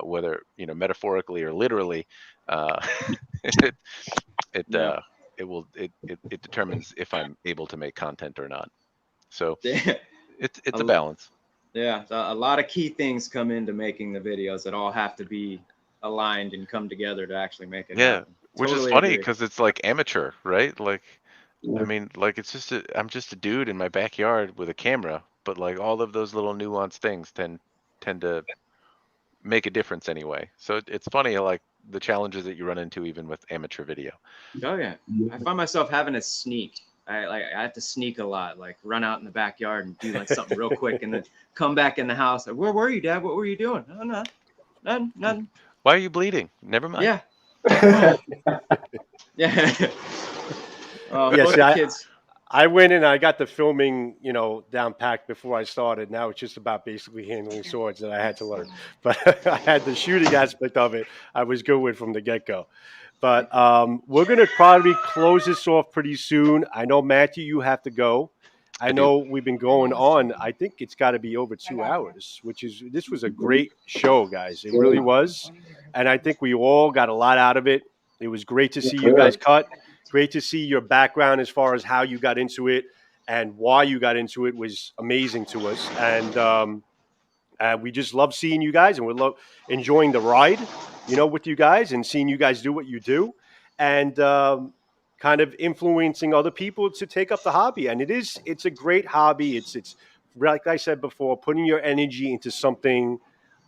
whether metaphorically or literally, uh, it it Yeah. it determines if I'm able to make content or not. So Yeah. it's a balance. Yeah. A lot of key things come into making the videos that all have to be aligned and come together to actually make it Yeah, happen. which is Totally funny agree. because it's like amateur, right? Like I mean, like it's just I'm just a dude in my backyard with a camera, but like all of those little nuanced things tend to make a difference anyway. So it's funny like the challenges that you run into even with amateur video. Oh yeah. I find myself having to sneak. I have to sneak a lot, like run out in the backyard and do like something real quick and then come back in the house. Like, where were you, Dad? What were you doing? Oh no, nothing. Why are you bleeding? Never mind. Yeah. Oh. Yeah. yeah. Both See, the kids. I went in, I got the filming, down packed before I started. Now it's just about basically handling swords that I had to learn. But I had the shooting aspect of it. I was good with from the get go. But we're gonna probably close this off pretty soon. I know Matthew, you have to go. I I do. know we've been going on. I think it's got to be over 2 hours, this was a great show, guys. It really was, and I think we all got a lot out of it. It was great to see you guys cut. Great to see your background as far as how you got into it and why you got into it was amazing to us. And we just love seeing you guys, and we love enjoying the ride, with you guys and seeing you guys do what you do, and kind of influencing other people to take up the hobby. And it's a great hobby. It's like I said before, putting your energy into something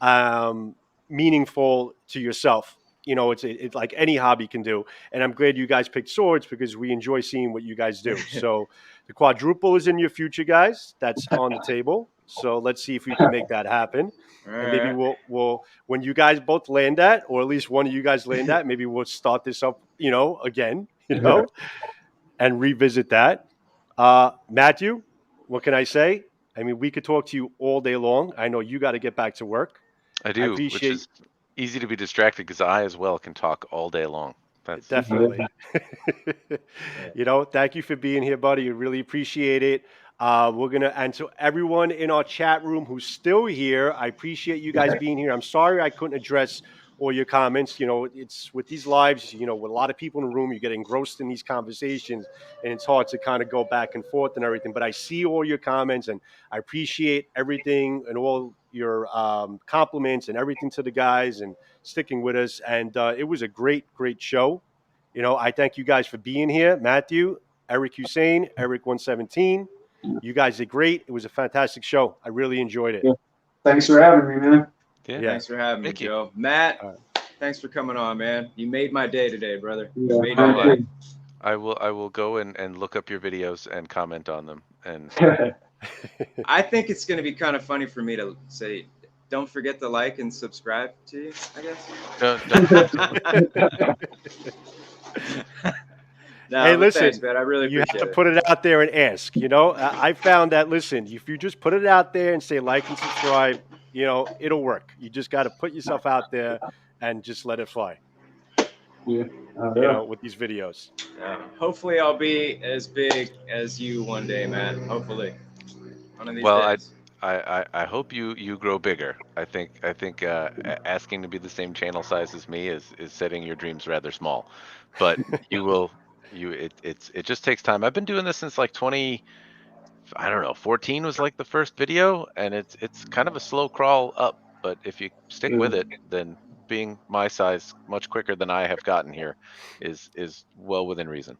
um, meaningful to yourself. It's like any hobby can do. And I'm glad you guys picked swords because we enjoy seeing what you guys do. So the quadruple is in your future, guys. That's on the table. So let's see if we can make that happen. All And maybe right. we'll when you guys both land that, or at least one of you guys land that, maybe we'll start this up, again, and revisit that. Matthew, what can I say? I mean, we could talk to you all day long. I know you got to get back to work. I I do, which appreciate is easy to be distracted because I as well can talk all day long. That's definitely. Thank you for being here, buddy. I really appreciate it. And to everyone in our chat room who's still here, I appreciate you guys being here. I'm sorry I couldn't address all your comments. It's with these lives, with a lot of people in the room, you get engrossed in these conversations, and it's hard to kind of go back and forth and everything. But I see all your comments, and I appreciate everything and all your compliments and everything to the guys and sticking with us. And it was a great, great show. I thank you guys for being here. Matthew, Eric Hussein, Eric 117. You guys did great. It was a fantastic show. I really enjoyed it. Thanks for having me, man. yeah. Yeah. Thanks for having me, Thank you. Joe. Matt, All right. thanks for coming on, man. You made my day today, brother. Yeah, You made my thank day. I will go and look up your videos and comment on them. And I think it's going to be kind of funny for me to say, don't forget to like and subscribe to you, I guess. don't No, Hey, but listen, thanks, man. I really you have appreciate to it. put it out there and ask. I found that, listen, if you just put it out there and say like and subscribe, it'll work. You just got to put yourself out there and just let it fly, with these videos. Hopefully, I'll be as big as you one day, man. Hopefully, one of these well, days. I hope you grow bigger. I think asking to be the same channel size as me is setting your dreams rather small, but you will It just takes time. I've been doing this since like 20, I don't know, 14 was like the first video, and it's kind of a slow crawl up, but if you stick with it, then being my size much quicker than I have gotten here is well within reason.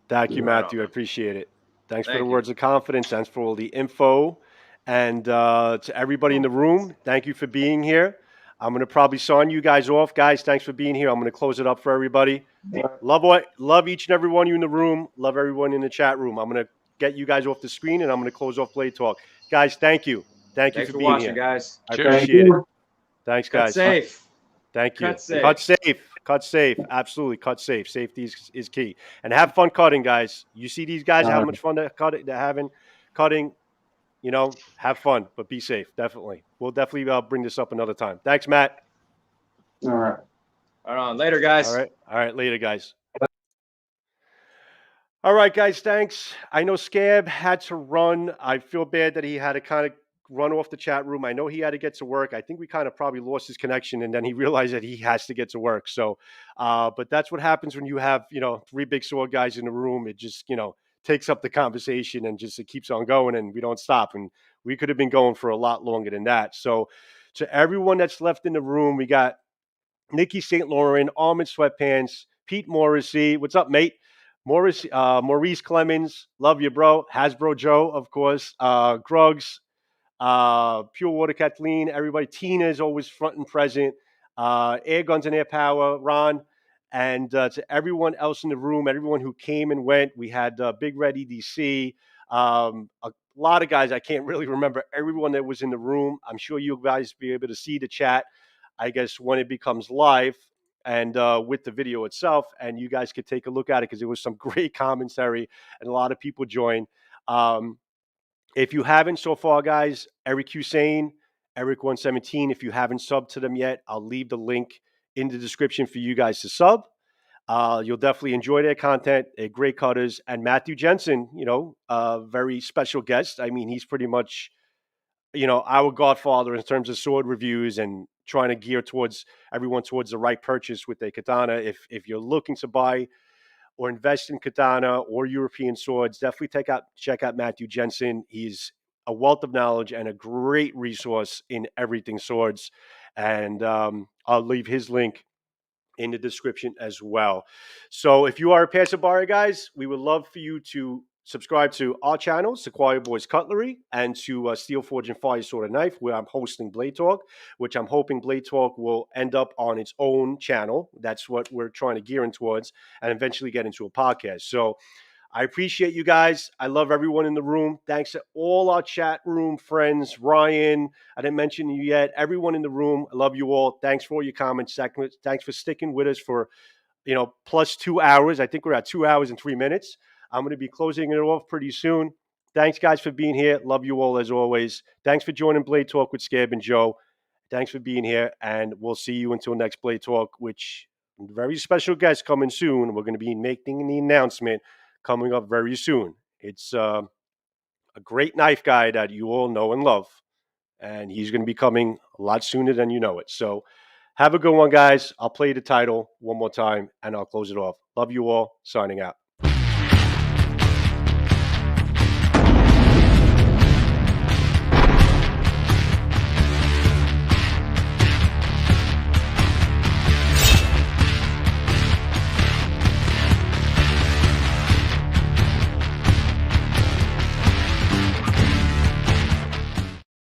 Thank you, Right on, Matthew. I man. appreciate it. Thanks for the Thank you. words of confidence. Thanks for all the info. And to everybody in the room, thank you for being here. I'm going to probably sign you guys off. Guys, thanks for being here. I'm going to close it up for everybody. Love each and every one of you in the room. Love everyone in the chat room. I'm going to get you guys off the screen, and I'm going to close off Blade Talk. Guys, thank you. Thank you Thanks for for being watching, here. guys. I Cheers. appreciate it. Thanks, Cut guys. safe. Thank you. Cut safe. Cut safe. Cut safe. Absolutely. Cut safe. Safety is key. And have fun cutting, guys. You see these guys, how much fun they're having cutting. You know, have fun, but be safe. Definitely. We'll definitely bring this up another time. Thanks, Matt. All right. Right on. Later, guys. All right. All right. Later, guys. All right, guys. Thanks. I know Scab had to run. I feel bad that he had to kind of run off the chat room. I know he had to get to work. I think we kind of probably lost his connection, and then he realized that he has to get to work. So, but that's what happens when you have, three big sword guys in the room. It just, takes up the conversation and just it keeps on going, and we don't stop. And we could have been going for a lot longer than that. So, to everyone that's left in the room, we got Nikki St. Laurent, Almond Sweatpants, Pete Morrissey. What's up, mate? Maurice Clemens, love you, bro. Hasbro Joe, of course. Grugs, Pure Water Kathleen, everybody. Tina is always front and present. Air Guns and Air Power, Ron. And to everyone else in the room, everyone who came and went. We had Big Red EDC. A lot of guys, I can't really remember everyone that was in the room. I'm sure you guys be able to see the chat, I guess, when it becomes live and with the video itself. And you guys could take a look at it because there was some great commentary and a lot of people joined. If you haven't so far, guys, Eric Hussein, Eric117, if you haven't subbed to them yet, I'll leave the link in the description for you guys to sub. You'll definitely enjoy their content. They're great cutters. And Matthew Jensen, a very special guest. I mean, he's pretty much, our godfather in terms of sword reviews and trying to gear towards everyone towards the right purchase with their katana. If you're looking to buy or invest in katana or European swords, definitely check out Matthew Jensen. He's a wealth of knowledge and a great resource in everything swords. And I'll leave his link in the description as well. So if you are a passerby, guys, we would love for you to subscribe to our channel, Sequoia Boys Cutlery, and to Steel Forge and Fire Sword and Knife, where I'm hosting Blade Talk, which I'm hoping Blade Talk will end up on its own channel. That's what we're trying to gear in towards, and eventually get into a podcast. So I appreciate you guys. I love everyone in the room. Thanks to all our chat room friends. Ryan, I didn't mention you yet. Everyone in the room, I love you all. Thanks for all your comments. Thanks for sticking with us for, plus 2 hours. I think we're at 2 hours and 3 minutes. I'm going to be closing it off pretty soon. Thanks, guys, for being here. Love you all as always. Thanks for joining Blade Talk with Scab and Joe. Thanks for being here, and we'll see you until next Blade Talk, which very special guest coming soon. We're going to be making the announcement coming up very soon. It's a great knife guy that you all know and love, and he's going to be coming a lot sooner than you know it. So have a good one, guys. I'll play the title one more time, and I'll close it off. Love you all. Signing out.